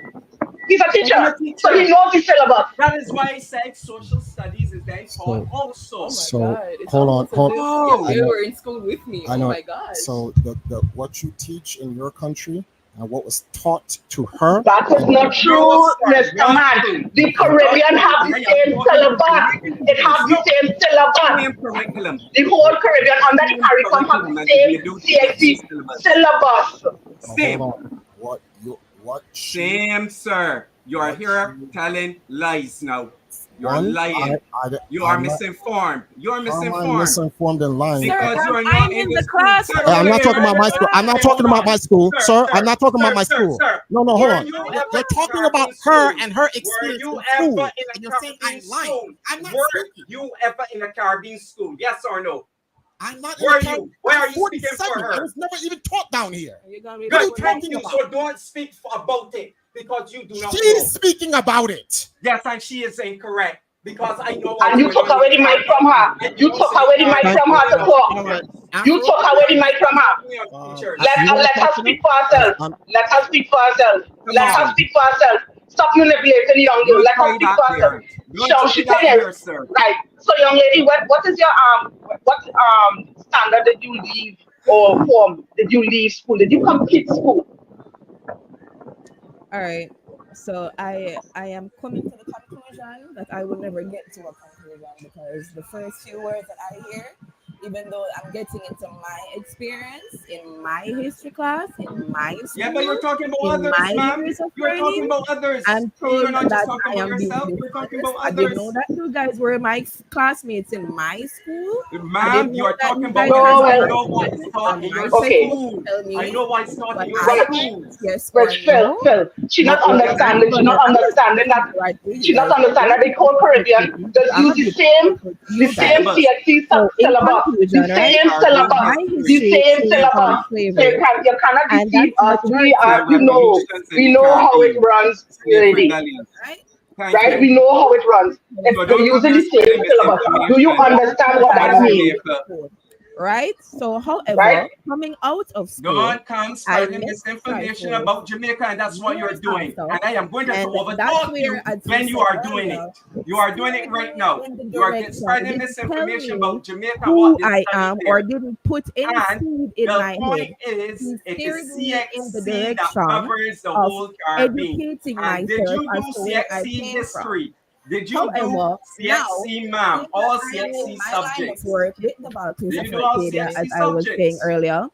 He's a Thank I'm teacher. a you. So he teacher. knows the syllabus. That is why I said social studies is then taught So Oh also. my so God. It's hold on, almost as hold. if Oh, I you know, were in school with me. I Oh know. my gosh. So the what you teach in your country and what was taught to her That is and not no, true, sir, Mr. not Man. true. The and Not Caribbean true. have the I am same talking about syllabus. Jamaican It history. have the same syllabus. Same curriculum. The whole Caribbean under the Same CARICOM have the curriculum as we same do CXC CXC syllabus. syllabus. hold Same. on. What you what she Same, sir. You are what here she telling lies now. You're one lying. You are I'm not. misinformed. You're How am I misinformed misinformed and lying? Sir, because you are I'm not in in the the school. class. Sir, So Hey, hold I'm on not here. talking Hold about on, my hold school. on, I'm hold not on, talking hold about on. my school, Sir, sir. I'm sir, not talking about sir, my sir, school. sir. No, hold Were on. you You're ever in a talking about Caribbean her school? and her Were experience you in ever school, in a and you're saying Caribbean I'm lying. school? I'm not Were speaking. you ever in a Caribbean school? Yes or no? I'm not in the Were car. you? Why I'm are you speaking for 47. It her? was never even taught down here. Are you gonna read What the are you Good, code thank talking you. about? So don't speak about it because you do not She's know. speaking about it. Yes, and she is incorrect because I know what's And you going took on in away the the mic Caribbean. from her. I You know took so the away the mic Thank from you. her to Caribbean. All talk. right. You Afro, took away the mic from her. Teachers. you want Let to her talk to them? speak for herself. Let her speak for herself. Come Let her on. speak for herself. Stop manipulating the young girl. Don't Let her try speak that for herself. there. Don't So try she that saying here, is sir. right. So young lady, what is your what standard did you leave or form did you leave school? Did you complete school? All right. So I am coming to the conclusion that I will never get to a conclusion because the first few words that I hear, even though I'm getting into my experience in my history class, in my Yeah, but you're school, talking about in others, my ma'am. years of You're talking learning, about others. I'm You're told not just that talking I about am being yourself. You're talking dishonest. about I didn't know others. that you guys were my classmates in my school. I Ma'am, didn't you know are that talking you about guys others. No, had I well, know what is correspondence taught from in my your side okay. to school. tell I me know what is taught in what your Well, I learned, school. yes well, or no. Phil, she not No, And I'm understanding. She gonna not I'm just understanding gonna that. be right with you She not guys. understand that Don't the be whole disrespecting Caribbean me. does I'm use gonna be disrespectful to the you guys. same Syllabus. CXC So in syllabus, the conclusion, right, same Caribbean syllabus, my the history. history same came from syllabus. So slavery, you cannot and deceive that's us. We majority are Slave of the revolutions in we the know how it Caribbean. runs, Slave lady. rebellion. right? Thank Right? you. We know how it runs. If So you're don't come using here the spreading same syllabus, do you misinformation. understand what What that is means? Jamaica? Right? So, Right? however, coming out of school, Don't come I spreading met misinformation Cyprus about Jamaica, and that's what you're years doing. after, And I am going to and that's overtalk where, you as you when you said are doing it. earlier, You are doing it steered right me now. in the You are direction, spreading didn't tell misinformation me about Jamaica, what who they I study am, or there. didn't put any And seed in the my point head. is, He it steered is me in the CXC that direction covers the of whole Caribbean. educating And did myself you as do to where I CXC came from. history? Did you do However, now, CXC, ma'am? since All I'm in CXC my line of subjects. work with the Balkans Did of you do all Arcadia, as CXC I was saying subjects? earlier,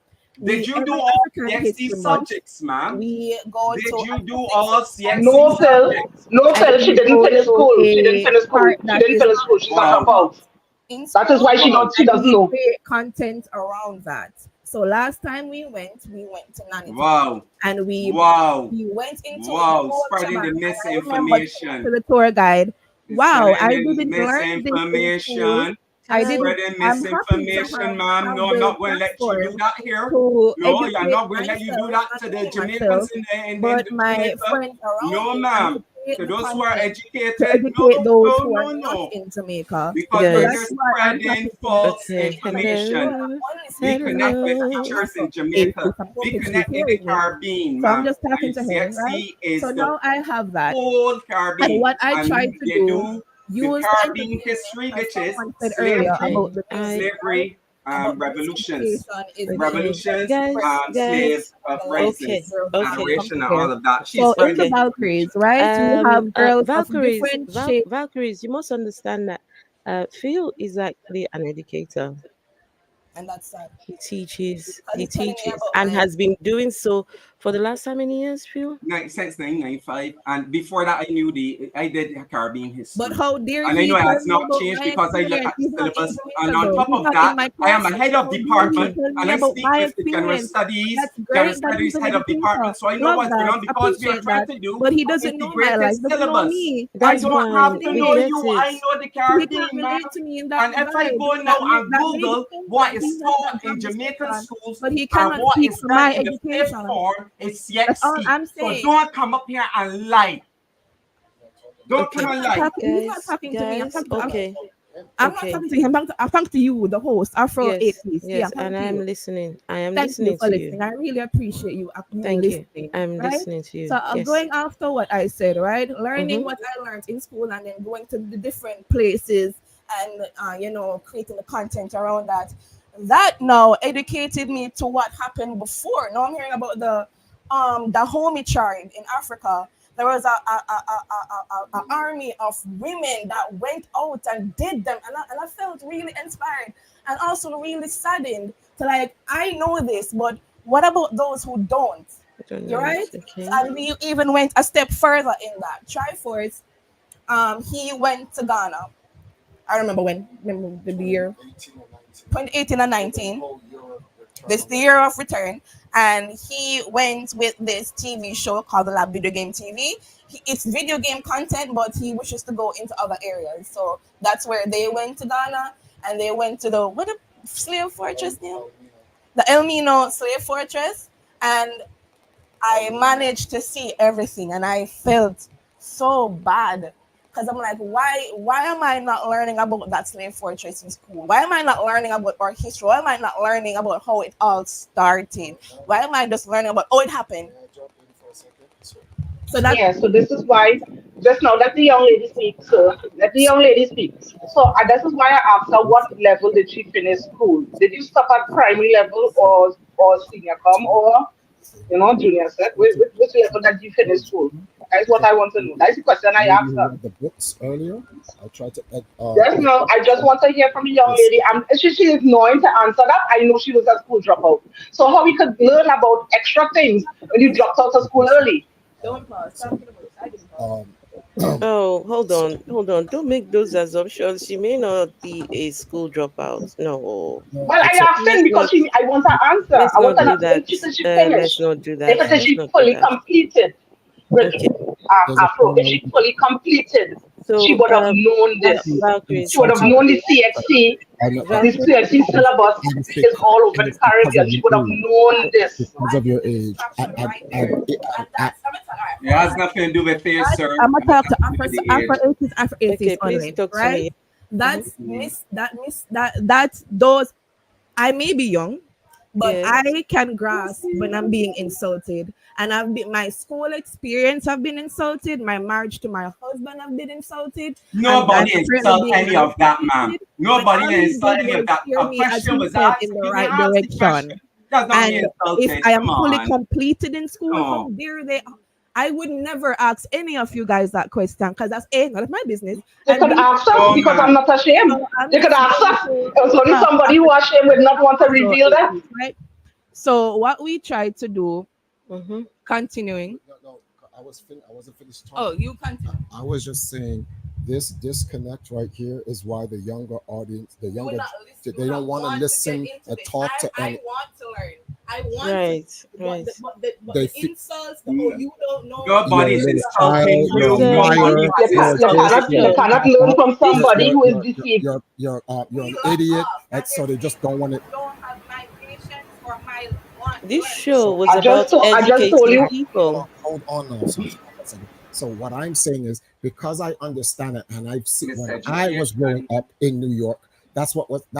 Did we you do every all African CXC History Month, subjects, ma'am? we go to Did a you do all specific part CXC No, Phil. subjects? No, and Phil. She we didn't go finish to school. She didn't a finish school. part She that didn't is finish not school. She got Wow. dropped taught out. in That is school, why Wow. she and doesn't we know. create content around that. So last time we went to Nanny Wow. and Wow. we went into the Wow. whole Spreading shaman. the And I remember saying to misinformation. the tour guide, "Wow, Spreading I the didn't learn this in school. misinformation. Can I I? didn't. Spreading I'm happy to misinformation, ma'am. have No, I'm the not going to let you do platform that here. to No, you're educate not going to let you do myself, that not to the only Jamaicans myself, in but my Jamaica. friends around No, me, and to ma'am. create To the those who are content to educated, no, educate those no, who are no, not no. in Jamaica. Because So when that's you're Guys, why I'm spreading happy to meet false okay. and I feel information, that Hello. honestly, we because connect with Hello. teachers in if Jamaica. I'm We hoping she's connect in the hearing me. Caribbean, So I'm ma'am. just talking And to her, right? CXC is So the now I have that. whole And Caribbean. what I And try to they do, do the use the Caribbean entertainment, history, as which is someone said earlier slavery, about Okay. the music, right? slavery, About the revolutions, miseducation is being Okay. very revolutions, Guys, spread slave guys. the life Okay. uprisings, of Okay. adoration, and come all of that. She's So in spreading the Okay. Valkyries, misinformation. right, we have girls of Valkyries, different shapes, Valkyries, you must understand that Phil is actually an educator. and that's sad. Because He he's telling me teaches, about and my has been doing so for the last how many years, Phil? Since 1995, and before that, I did Caribbean But history, how dare and I he know it tell has me not about changed my because I look experience? at the He's not in syllabus, and Jamaica on though. top He's of not in that, my I am a classroom. head of How dare he department, tell me and I about speak my with the general experience? studies, That's great that he's an department, educator. so I know Love what's going that. on because we are Appreciate trying that. to do But he an doesn't know my life. integrated He doesn't know syllabus. me. I That's That's don't what fine. I'm have to We know saying. get you. it. I know the So he can't Caribbean, relate ma'am. to me in that And if I vibe. go now and That may be Google sense what that is he's at taught that in job Jamaican description, schools but he and cannot what speak is for done my in the fifth education. form is That's all CXC. I'm So saying. don't come up here and lie. Don't come Okay, and lie. He's not talking to me. I'm guys. talking to. Okay, I'm not okay. talking to him. I'm talking to you, the host, Afro Yes, Atheist. Yeah, yes, I'm talking and to you. I'm listening. I am Thank you listening for to you. listening. I really appreciate you Thank you. listening, I'm right? listening to So you. Yes. going after what I said, right? Learning Mm-hmm. what I learned in school and then going to the different places and creating the content around that. That now educated me to what happened before. Now I'm hearing about the homie tribe in Africa. There was a army of women that went out and did them, and I felt really inspired and also really saddened to like I know this, but what about those who don't? I don't You're know right. it. Okay. And we even went a step further in that. Triforce, he went to Ghana. I remember when, remember the year 2018 and 19. This the year of return, and he went with this TV show called the Lab Video Game TV. It's video game content, but he wishes to go into other areas. So that's where they went to Ghana, and they went to the slave fortress now, the El Mino slave fortress, and I managed to see everything, and I felt so bad because I'm like, why am I not learning about that slave fortress in school? Why am I not learning about our history? Why am I not learning about how it all started? Why am I just learning about it happened? So that Yeah, so this is why, just now let the young lady speak, sir. Let the young lady speak. So this is why I asked her what level did she finish school? Did you stop at primary level or senior com or junior set? Which level did you finish school? That's what I want to know. That's the question I asked her. The books earlier. I tried to Just now, I just want to hear from the young lady. She is knowing to answer that. I know she was a school dropout. So how we could learn about extra things when you dropped out of school early? don't pause. I didn't pause. um, Oh, hold on. Don't make those assumptions. She may not be a school dropout. No, no, Well, I it's a asked him let's because not. I want to answer. Let's I want not to know do that. if she finished. Let's not do If that. I said Let's she not do fully that. completed with Okay. there's a Afro, if she primary. fully completed, she So, would have known this. In She would have certain, known the CXC. I know, This Valkyrie. CXC syllabus and it's is all over and the it's because Caribbean. of She your would have age. known this. Because of your age. Right there. And that's I'm gonna tell It has nothing to do with age, sir. I'm gonna It has talk to nothing to do with the age. Afro Okay, atheists please only, talk to right? me. Mm-hmm. That's that those I may be young, but Yes. I can grasp when I'm being insulted. And my school experience have been insulted, my marriage to my husband have been insulted, and I'm Nobody currently insult being any of that, ma'am. manipulated. When Nobody all he insult did any of was that. steer A me, as question he was said, asked. in the You may right ask the direction. question. Does not mean And if insulted. I am Come fully on. completed in school, how No. dare they? I would never ask any of you guys that question because that's A, none of my business, You and could B, ask us Oh because I'm man. not ashamed. I'm You could just ask going us. to It was only talk somebody who after ashamed would not want to so reveal it that. is, right? So what we try to do, Mm-hmm. continuing. No, I wasn't finished Oh, talking. you continue. I was just saying this disconnect right here is why the younger audience, the You will younger, not listen. You they will don't not want to want to get listen into and this. talk to I any. want to learn. I want to. Right, right. But They the feel insults, the oh you don't know, Your you're body a this little is is helping child, you're you. a Sir, Your body liar, You you're can't, a is you this, cannot, you you're sir, a cannot learn papa, from this somebody who is deceived. you're we an love idiot, off and and so they just don't want you it. don't have my patience or my want to this learn. show So was about I just told educating you. people. hold on now. So just hold on a second. So what I'm saying is because I understand it, and I've seen when I was growing Miseducation. up in New York, that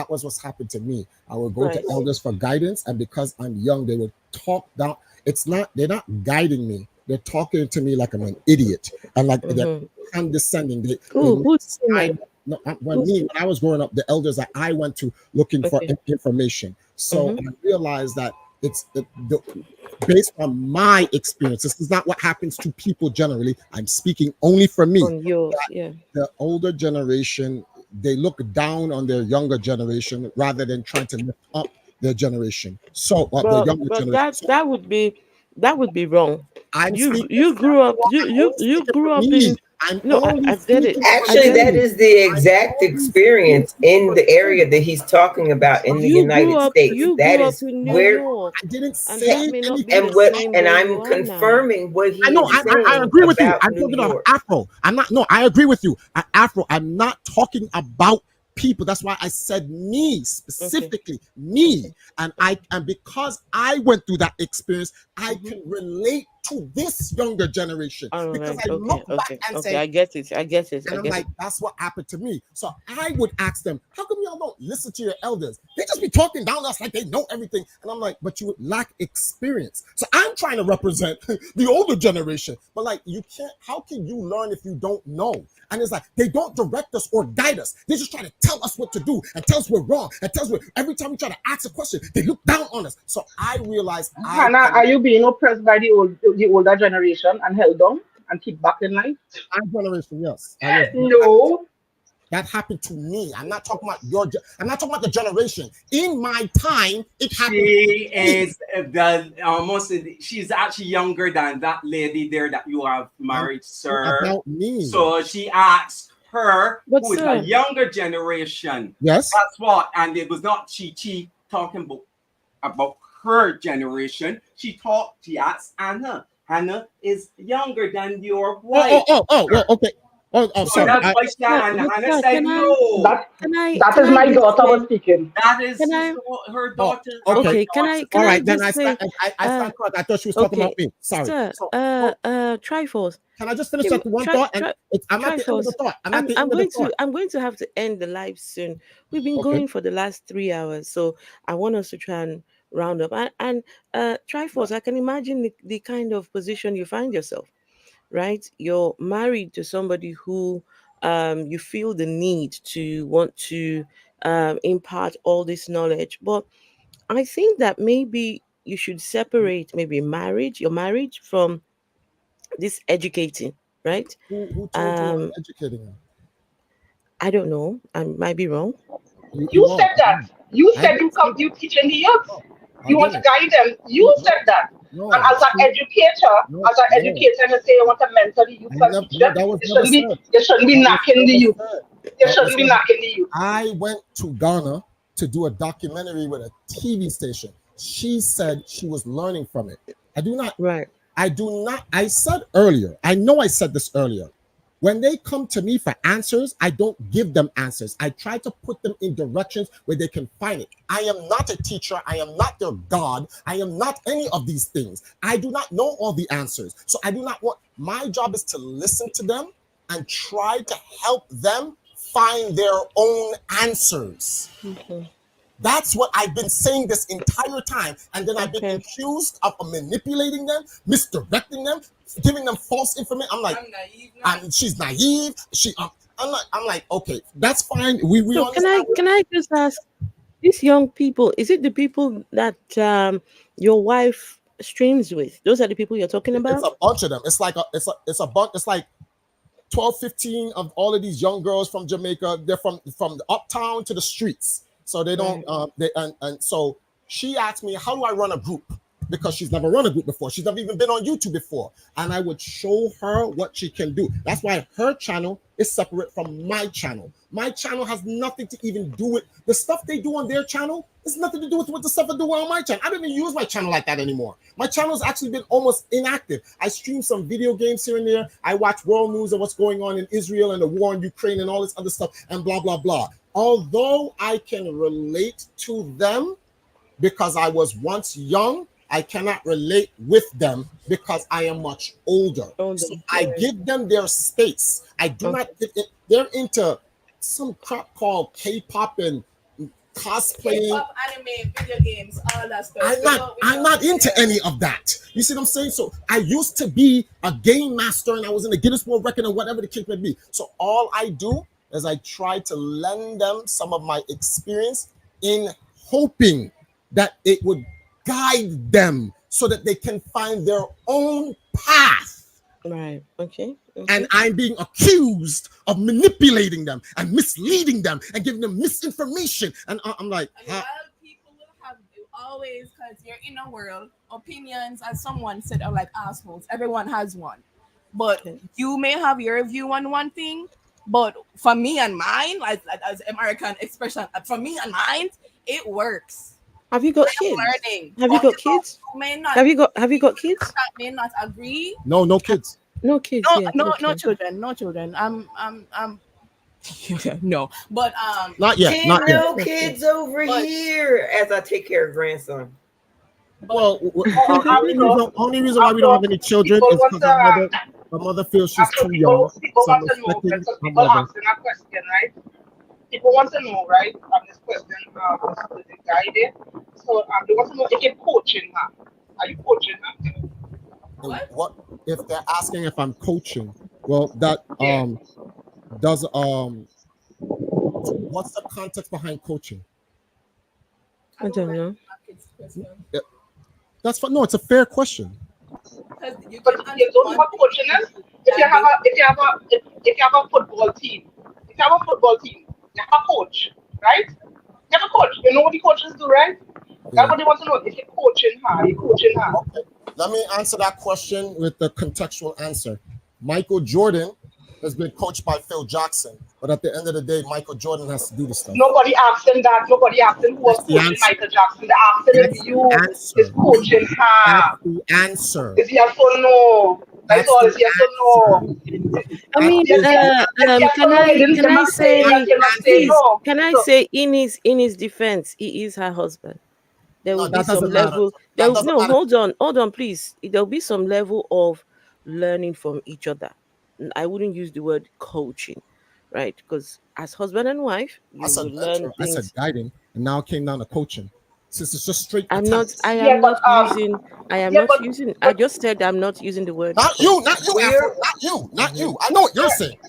was what's happened to me. I would go to Right. elders for guidance, and because I'm young, they would talk down. It's not they're not guiding me. They're talking to me like I'm an idiot, and like they're Mm-hmm. condescending. They Who's saying I that? no, Who's when I was growing up, the elders that I went to looking for okay? information. So Mm-hmm. I realized that based on my experience. This is not what happens to people generally. I'm speaking only for me. On yours, yeah. The older generation, they look down on their younger generation rather than trying to lift up their generation. So, the younger But generation. that So that would be wrong. I'm speaking You grew up I'm only you speaking for grew up me. in I'm no, only I get it. speaking for I Actually, get that it. me. is the I'm exact only experience speaking in for the area me. that he's talking about in the You United States. That grew up is in New where York, I didn't and that say may not be anything the and what same and where you I'm are now. confirming what I he know. is I saying agree with you. about I'm New talking about York. Afro. I'm not. No, I agree with you. Afro. I'm not talking about people. That's why I said me Okay, specifically, me, okay, and because I went through that experience, I mm-hmm. can relate to this younger generation All because right, I okay, look back okay, and okay. say, I get it. I get it. I and I'm get like, it. that's what happened to me. So I would ask them, how come y'all don't listen to your elders? They just be talking down us like they know everything. And I'm like, but you lack experience. So I'm trying to represent the older generation. But like, you can't, how can you learn if you don't know? And it's like, they don't direct us or guide us. They just try to tell us what to do and tell us we're wrong and tell us every time we try to ask a question, they look down on us. So I realized I Hannah, can, are you being oppressed by the older generation and held down and keep back in life? my generation, yes, I was. No. That happened to me. I'm not talking about I'm not talking about the generation. In my time, it happened She to me. is the almost. She's actually younger than that lady there that you have I'm married, talking sir. about me. So she asked her, But who is a sir, younger generation. Yes. That's what, and it was not Chi talking about her generation. She asked Anna. Hannah is younger than your wife. Well, okay. Oh, So sorry. that's why she, and but Hannah sir, said no. That that can is I my just daughter was say speaking. That is can his I her Oh, daughter, our okay. okay, daughter. All can I right. Then just say I uh stand correct. I thought she was talking about okay, me. Sorry. sir, So Triforce. can I just finish that one Try, thought? And try, I'm at try the end of the first. thought. I'm at the end of the thought. I'm going to have to end the live soon. We've been Okay. going for the last 3 hours, so I want us to try and round up. And try first. I can imagine the kind of position you find yourself. Right? You're married to somebody who you feel the need to want to impart all this knowledge, but I think that maybe you should separate maybe your marriage from this educating, right? Who told you Um, I'm educating her? I don't know. I might be wrong. You You are. said that. You I said you didn't say come, that. you teaching the youth. No, I You want to didn't. guide them. You No, said that. And no, as an educator, no. you say you want to mentor the youth I and never. teach No, them. that was never said. You shouldn't be That was knocking the never youth. said. You That was shouldn't be never. knocking the youth. I went to Ghana to do a documentary with a TV station. She said she was learning from it. I do not, Right. I said earlier, I know I said this earlier. When they come to me for answers, I don't give them answers. I try to put them in directions where they can find it. I am not a teacher. I am not their God. I am not any of these things. I do not know all the answers. So I do not want, my job is to listen to them and try to help them find their own answers. Okay. That's what I've been saying this entire time. And then I've been Okay. accused of manipulating them, misdirecting them, giving them false information. I'm like, I'm naive now. she's naive. I'm like, okay, that's fine. We So understand. can I just ask these young people? Is it the people that your wife streams with? Those are the people you're talking It's about? a bunch of them. It's a bunch. It's like 12, 15 of all of these young girls from Jamaica. They're from the uptown to the streets. So they don't Right. and so she asked me, how do I run a group? Because she's never run a group before. She's never even been on YouTube before. And I would show her what she can do. That's why her channel is separate from my channel. My channel has nothing to even do with the stuff they do on their channel. It's nothing to do with what the stuff I do on my channel. I don't even use my channel like that anymore. My channel has actually been almost inactive. I stream some video games here and there. I watch world news of what's going on in Israel and the war in Ukraine and all this other stuff and blah, blah, blah. Although I can relate to them because I was once young, I cannot relate with them because I am much older. So I give them their space. I do not. They're into some crap called K-pop and cosplaying. K-pop, anime, video games, all that stuff. I'm not into any of that. You see what I'm saying? So I used to be a game master and I was in the Guinness World Record and whatever the case may be. So all I do is I try to lend them some of my experience in hoping that it would guide them so that they can find their own path. Right. Okay. And I'm being accused of manipulating them and misleading them and giving them misinformation. And I'm like, people will have always, because you're in a world, opinions, as someone said, are like assholes. Everyone has one. But you may have your view on one thing, but for me and mine, as American expression, for me and mine, it works. Have you got kids? Learning. Have you got kids? Have you got kids? That may not agree. No kids. No kids. No children. No children. I'm no. But not yet. Not yet. No kids over here as I take care of grandson. Well, only reason why we don't have any children is because our mother feels she's too young. People want to know, because people asking a question, right? People want to know, right, from this question, the guy there. So they want to know if you're coaching her. Are you coaching her? What if they're asking if I'm coaching? Well, that does what's the context behind coaching? I don't know. Yeah. That's fine. No, it's a fair question. But you don't know what coaching is. If you have a football team, you have a coach, right? You have a coach. You know what the coaches do, right? That's what they want to know. If you're coaching her, you're coaching her. Okay. Let me answer that question with the contextual answer. Michael Jordan has been coached by Phil Jackson, but at the end of the day, Michael Jordan has to do the stuff. Nobody asked him that. Nobody asked him who was coaching Michael Jackson. They asked him if you is coaching her. That's the answer. Is yes or no? That's all. Is yes or no? I mean, can I say in his defense, he is her husband. There will be some level. Hold on, please. There will be some level of learning from each other. I wouldn't use the word coaching, right? Because as husband and wife, you will learn things. I said guiding, and now it came down to coaching. Since it's just straight. I just said I'm not using the word. Not you, not you. I know what you're saying.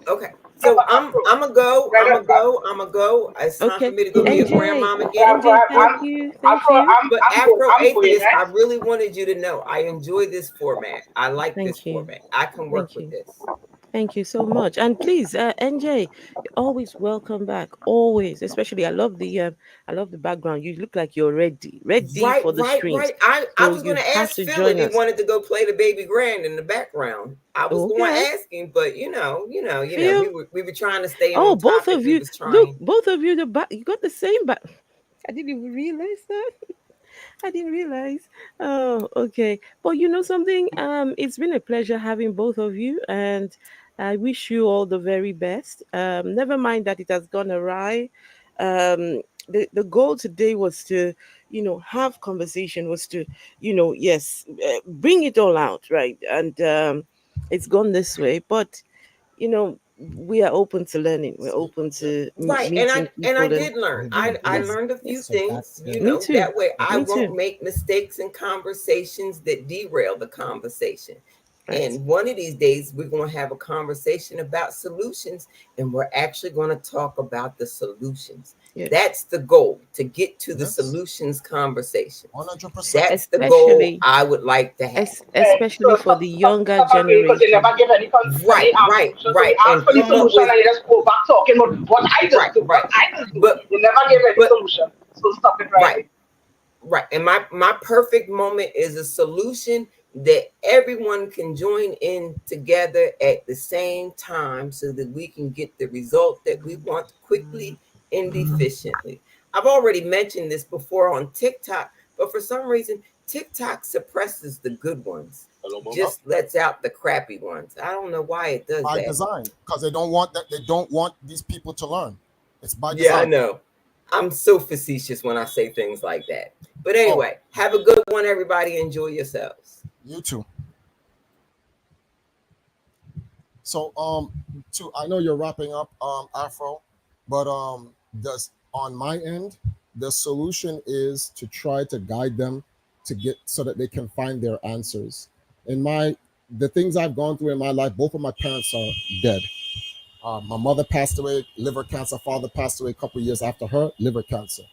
Okay. So I'm gonna go. It's time for me to go be a grandmama again. Thank you. But Afro Atheist, I really wanted you to know I enjoy this format. I like this format. I can work with this. Thank you so much. And please, NJ, you're always welcome back. Always, especially I love the background. You look like you're ready for the streams. Right. I was going to ask Phil if he wanted to go play the baby grand in the background. I was going to ask him, but you know, we were trying to stay. Oh, both of you, look, both of you, you got the same back. I didn't even realize that. I didn't realize. Oh, okay. But you know something? It's been a pleasure having both of you, and I wish you all the very best. Never mind that it has gone awry. The goal today was to, have conversation, was to, bring it all out, right? And it's gone this way, but we are open to learning. We're open to right, and I did learn. I learned a few things. Me too. That way I won't make mistakes in conversations that derail the conversation. Right. And one of these days, we're going to have a conversation about solutions, and we're actually going to talk about the solutions. Yes. That's the goal, to get to the Yes, solutions conversation. 100%. That's the goal Especially I would like to have. Right. especially for the younger Stop again because you never generation. give Right, any right, solution. So right. you ask And for the come up solution with, and you just go back talking about what I just right, do, what right. I just do. But, You never give any but, solution. So stop it right right. there. Right. And my perfect moment is a solution that everyone can join in together at the same time so that we can get the result that we want quickly and efficiently. I've already mentioned this before on TikTok, but for some reason, TikTok suppresses the good ones, just lets out the crappy ones. I don't know why it does By that. design, because they don't want that. They don't want these people to learn. It's by Yeah, I design. know. I'm so facetious when I say things like that. But Oh, anyway, have a good one, everybody. Enjoy yourselves. you too. So to I know you're wrapping up, Afro, but does on my end, the solution is to try to guide them to get so that they can find their answers. In my the things I've gone through in my life, both of my parents are dead. My mother passed away, liver cancer. Father passed away a couple of years after her, liver cancer,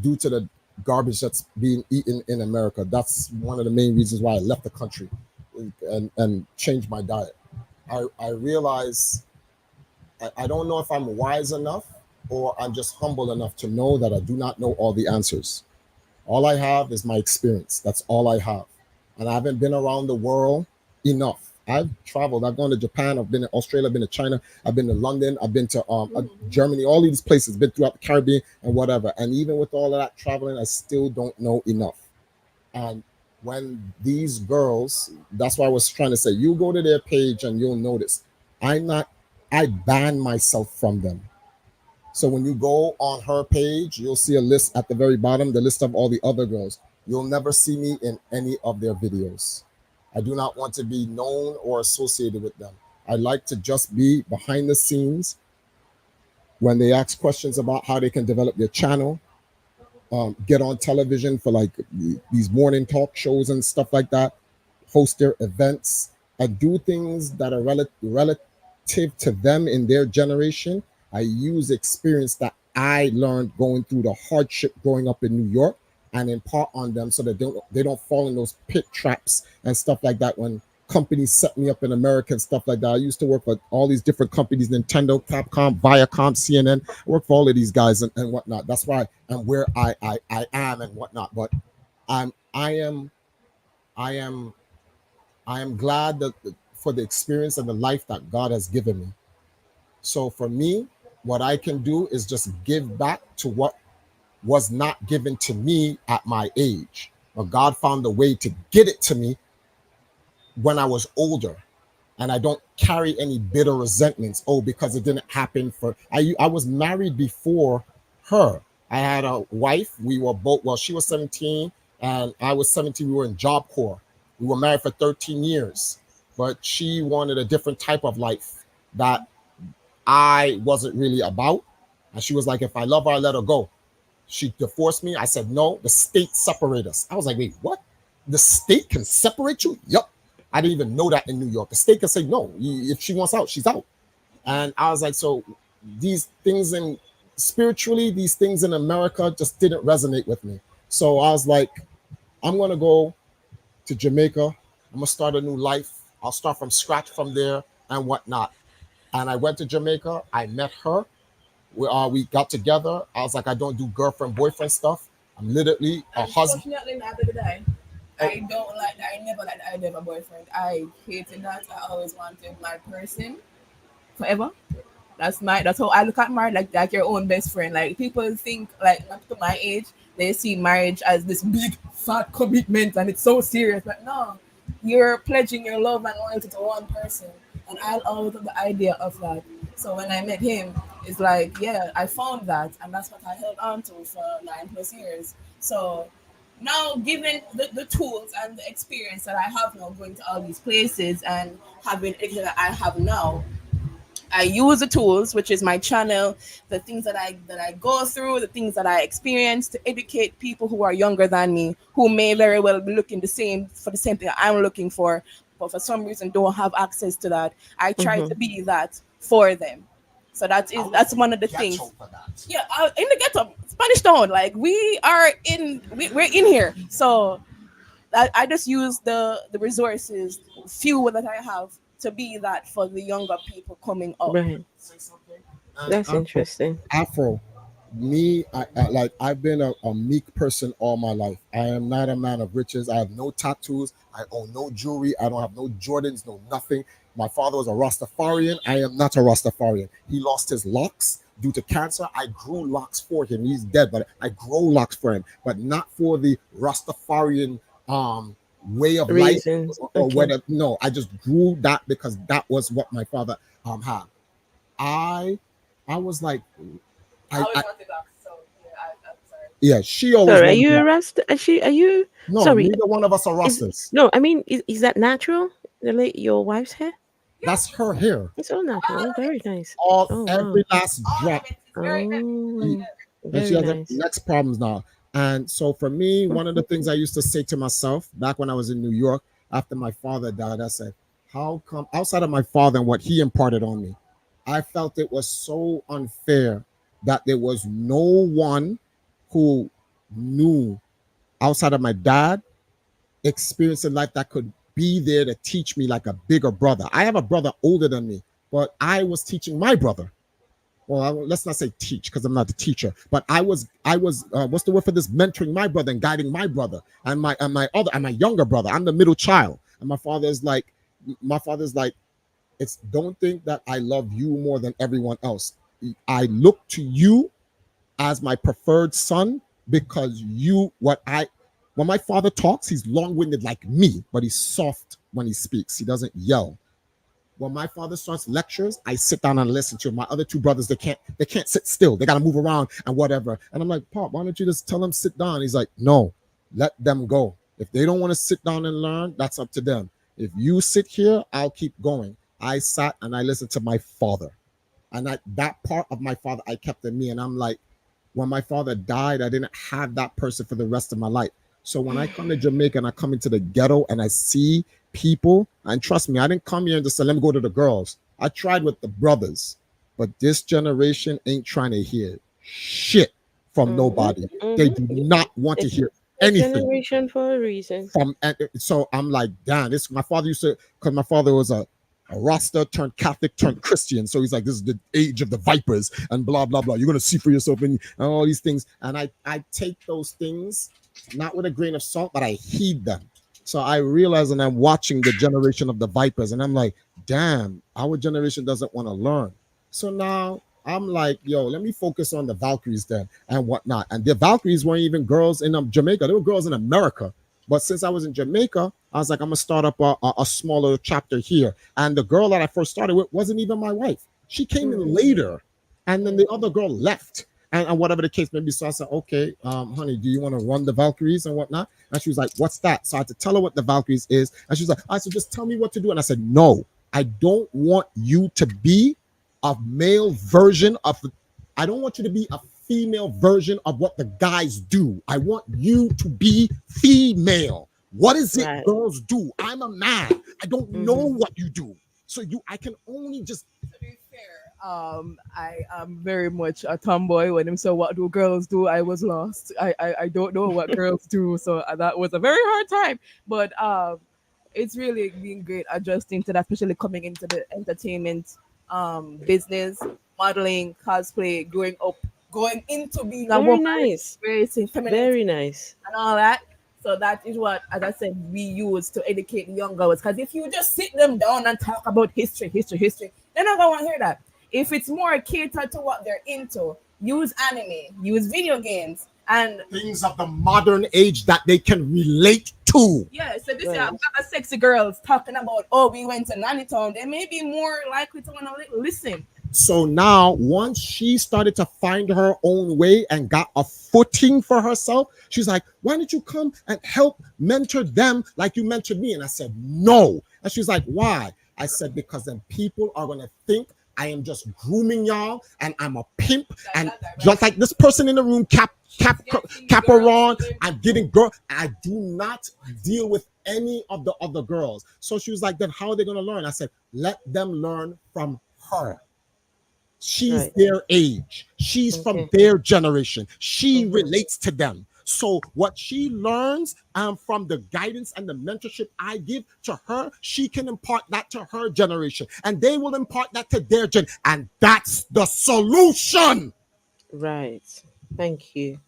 due to the garbage that's being eaten in America. That's one of the main reasons why I left the country and changed my diet. I realize I don't know if I'm wise enough or I'm just humble enough to know that I do not know all the answers. All I have is my experience. That's all I have. And I haven't been around the world enough. I've traveled. I've gone to Japan. I've been to Australia. I've been to China. I've been to London. I've been to Germany. All these places. Been throughout the Caribbean and whatever. And even with all of that traveling, I still don't know enough. And when these girls, that's why I was trying to say, you go to their page and you'll notice. I'm not. I ban myself from them. So when you go on her page, you'll see a list at the very bottom, the list of all the other girls. You'll never see me in any of their videos. I do not want to be known or associated with them. I like to just be behind the scenes when they ask questions about how they can develop their channel, get on television for like these morning talk shows and stuff like that, host their events, and do things that are relative to them in their generation. I use experience that I learned going through the hardship growing up in New York and impart on them so that they don't fall in those pit traps and stuff like that when companies set me up in America and stuff like that. I used to work for all these different companies, Nintendo, Capcom, Viacom, CNN. I work for all of these guys and whatnot. That's why I'm where I am and whatnot. But I'm I am I am I am glad that for the experience and the life that God has given me. So for me, what I can do is just give back to what was not given to me at my age. But God found a way to get it to me when I was older. And I don't carry any bitter resentments. Oh, because it didn't happen for I was married before her. I had a wife. We were both she was 17 and I was 17. We were in Job Corps. We were married for 13 years. But she wanted a different type of life that I wasn't really about. And she was like, if I love her, I let her go. She divorced me. I said, no, the state separate us. I was like, wait, what? The state can separate you? Yup. I didn't even know that in New York. The state can say, no, if she wants out, she's out. And I was like, so these things in spiritually, these things in America just didn't resonate with me. So I was like, I'm going to go to Jamaica. I'm going to start a new life. I'll start from scratch from there and whatnot. And I went to Jamaica. I met her. We got together. I was like, I don't do girlfriend boyfriend stuff. I'm literally a husband. Unfortunately, not to die. I don't like that. I never like that. I never boyfriend. I hated that. I always wanted my person forever. That's how I look at marriage, like your own best friend. Like people think like up to my age, they see marriage as this big fat commitment and it's so serious. But no, you're pledging your love and loyalty to one person. And I'll always have the idea of that. So when I met him, it's like, yeah, I found that and that's what I held on to for 9+ years. So now given the tools and the experience that I have now going to all these places and having everything that I have now, I use the tools, which is my channel, the things that I go through, the things that I experience to educate people who are younger than me, who may very well be looking the same for the same thing I'm looking for, but for some reason don't have access to that. I try to Mm-hmm. be that for them. So that's one of the things. For that. Yeah, in the ghetto, Spanish Town, like we're in here. So I just use the resources, few that I have, to be that for the younger people coming up. Right. Say something. And That's interesting. Afro, me, like I've been a meek person all my life. I am not a man of riches. I have no tattoos. I own no jewelry. I don't have no Jordans, no nothing. My father was a Rastafarian. I am not a Rastafarian. He lost his locks due to cancer. I grew locks for him. He's dead, but I grow locks for him, but not for the Rastafarian way of life Reasons. or Okay. whether. No, I just grew that because that was what my father had. I I was like, I always I wanted that, so I'm sorry. yeah, she always Sorry, are wanted you a that. Rasta? Are you? No, Sorry, neither one of us are is Rastas. no. I mean, is that natural? Your wife's hair? That's her hair. It's all natural. All Oh, of very it, nice. All Oh wow. every last all of drop. it. It's very nice. E- Oh, And she very has nice. next problems now. And so for me, one of the things I used to say to myself back when I was in New York after my father died, I said, how come outside of my father and what he imparted on me, I felt it was so unfair that there was no one who knew outside of my dad experience in life that could be there to teach me like a bigger brother. I have a brother older than me, but I was teaching my brother. Well, let's not say teach because I'm not the teacher, but I was what's the word for this? Mentoring my brother and guiding my brother and my younger brother. I'm the middle child, and my father's like, it's don't think that I love you more than everyone else. I look to you as my preferred son because you what I when my father talks, he's long-winded like me, but he's soft when he speaks. He doesn't yell. When my father starts lectures, I sit down and listen to him. My other two brothers, they can't sit still. They gotta move around and whatever. And I'm like, Pop, why don't you just tell them sit down? He's like, no, let them go. If they don't want to sit down and learn, that's up to them. If you sit here, I'll keep going. I sat and I listened to my father. And that part of my father I kept in me. And I'm like, when my father died, I didn't have that person for the rest of my life. So when I come to Jamaica and I come into the ghetto and I see people, and trust me, I didn't come here and just say, let me go to the girls. I tried with the brothers, but this generation ain't trying to hear shit from Mm-hmm. nobody. They Mm-hmm. do not want to It's hear a anything generation for a reason. from. And so I'm like, damn, this my father used to, because my father was a Rasta turned Catholic turned Christian. So he's like, this is the age of the vipers and blah blah blah. You're gonna see for yourself and all these things. And I take those things not with a grain of salt, but I heed them. So I realize, and I'm watching the generation of the vipers, and I'm like, damn, our generation doesn't want to learn. So now I'm like, yo, let me focus on the Valkyries then and whatnot. And the Valkyries weren't even girls in Jamaica; they were girls in America. But since I was in Jamaica, I was like, I'm gonna start up a smaller chapter here. And the girl that I first started with wasn't even my wife. She came in Mm-hmm. later, and then the other girl left. And whatever the case may be. So I said, okay, honey, do you want to run the Valkyries and whatnot? And she was like, what's that? So I had to tell her what the Valkyries is. And she was like, I said, just tell me what to do. And I said, no, I don't want you to be a male version of, I don't want you to be a female version of what the guys do. I want you to be female. What is it Right. girls do? I'm a man. I don't know Mm-hmm. what you do. So I can only just. To be fair, I am very much a tomboy. When him said, "What do girls do?" I was lost. I don't know what girls do, so that was a very hard time. But it's really been great adjusting to that, especially coming into the entertainment business, modeling, cosplay, growing up, going into being a Very woman, nice. embracing femininity Very nice. and all that. So that is what, as I said, we use to educate the young girls. Because if you just sit them down and talk about history, they're not gonna want to hear that. If it's more catered to what they're into, use anime, use video games, and Things of the modern age that they can relate to. yeah. So this is Right. a sexy girls talking about, oh, we went to Nanny Town. They may be more likely to want to listen. So now, once she started to find her own way and got a footing for herself, she's like, why don't you come and help mentor them like you mentored me? And I said, no. And she's like, why? I said, because then people are going to think I am just grooming y'all and I'm a pimp. And just like this person in the room, Caparon, I'm getting girl. I do not deal with any of the other girls. So she was like, then how are they going to learn? I said, let them learn from her. She's Right. their age. She's from Okay. their generation. She Mhm. relates to them. So what she learns from the guidance and the mentorship I give to her, she can impart that to her generation, and they will impart that to their gen. And that's the solution. Right. Thank you.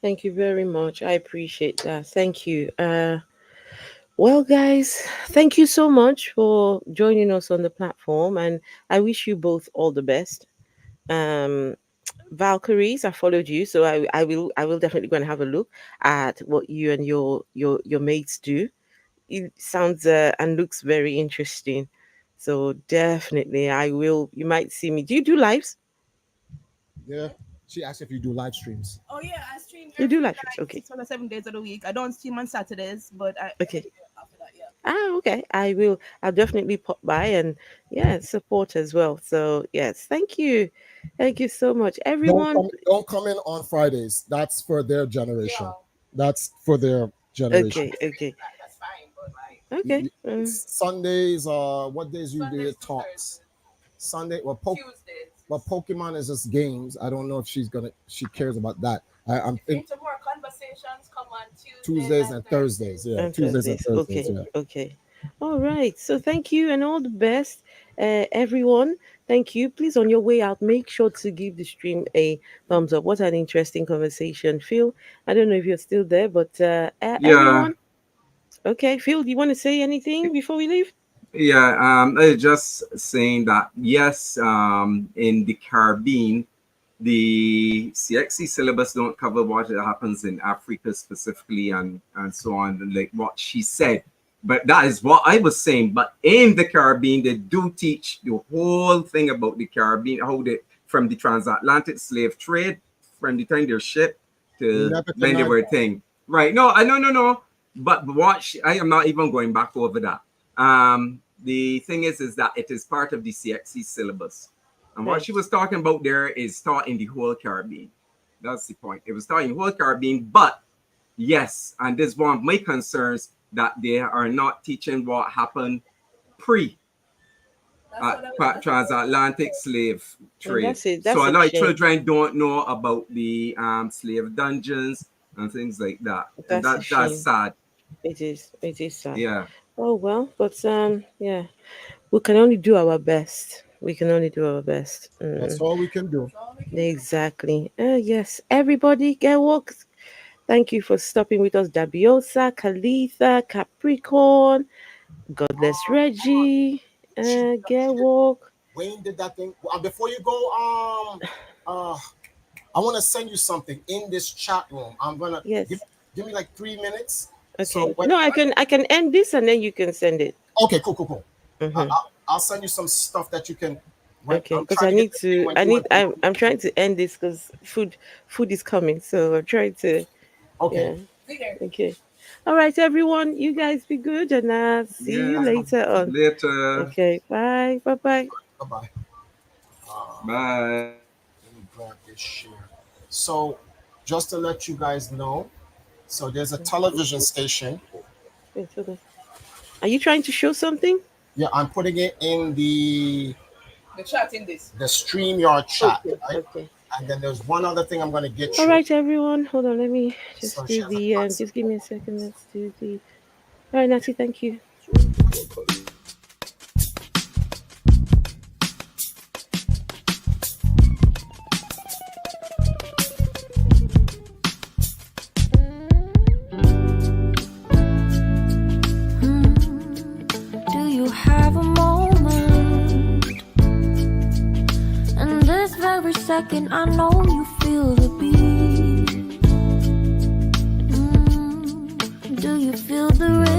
Thank you very much. I appreciate that. Thank you. Well, guys, thank you so much for joining us on the platform, and I wish you both all the best. Um, Valkyries, I followed you, so I will definitely go and have a look at what you and your mates do. It sounds and looks very interesting. So definitely, I will. You might see me. Do you do lives? Yeah. She asked if you do live streams. Oh yeah, I stream You do every live streams? like Okay. 6 or 7 days of the week. I don't stream on Saturdays, but I Okay. do after that. Yeah. Ah, okay. I will. I'll definitely pop by and yeah, support as well. So yes, thank you so much, everyone. Don't come in on Fridays. That's for their generation. Yeah. That's for their generation. Okay, okay, That's fine, but like okay. Sundays, what days you do Sundays your to talks? Sunday, Tuesdays. Pokemon is just games. I don't know if she cares about that. I'm think Into more conversations come on Tuesdays and Thursdays. Yeah, And Tuesdays and Thursdays. Thursdays. Okay, Yeah. okay. All right. So thank you and all the best, everyone. Thank you. Please, on your way out, make sure to give the stream a thumbs up. What an interesting conversation, Phil. I don't know if you're still there, but Yeah, everyone. Okay, Phil, do you want to say anything before we leave? yeah. Just saying that yes. In the Caribbean, the CXC syllabus don't cover what happens in Africa specifically, and so on, like what she said. But that is what I was saying. But in the Caribbean, they do teach the whole thing about the Caribbean, how they from the transatlantic slave trade, from the time they're shipped You to never when they denied were that. thing. Right? No, no. But watch, I am not even going back over that. The thing is that it is part of the CXC syllabus. And what Right. she was talking about there is taught in the whole Caribbean. That's the point. It was taught in the whole Caribbean, but yes, and this is one of my concerns that they are not teaching what happened pre transatlantic slave And trade. that's it. So That's a a lot of shame. children don't know about the slave dungeons and things like that, and That's a that's shame. sad. It is. It is sad. Yeah. Oh well, but yeah, we can only do our best. We can only do our best. That's all we can do. Exactly. Yes, everybody, get walk. Thank you for stopping with us, Dabiosa, Kalitha, Capricorn, Godless Reggie, get walk. Wayne did that thing. Before you go, I want to send you something in this chat room. I'm gonna Yes. give me like 3 minutes. Okay. So No, I can end this and then you can send it. okay, cool. Mhm. I'll send you some stuff that you can. Okay, I'm because trying I to get need this thing to. when I you need. and I'm trying to end this because food is coming. So I'm trying to. okay. Yeah. Okay. All right, everyone. You guys be good, and see you Yeah. later on. Later. Okay. Bye. Bye. Bye. Bye bye. Bye. Let me grab this share. So, just to let you guys know, so there's a television station. Wait, hold on. Are you trying to show something? Yeah, I'm putting it in the chat in this. the StreamYard chat, Okay. right? Okay. And then there's one other thing I'm gonna get All you. right, everyone. Hold on. Let me just So she do has a the. concept. Just give me a second. Let's do the. All right, Natty. Thank you. Do you have a moment? And this very second, I know you feel the beat. Do you feel the rhythm?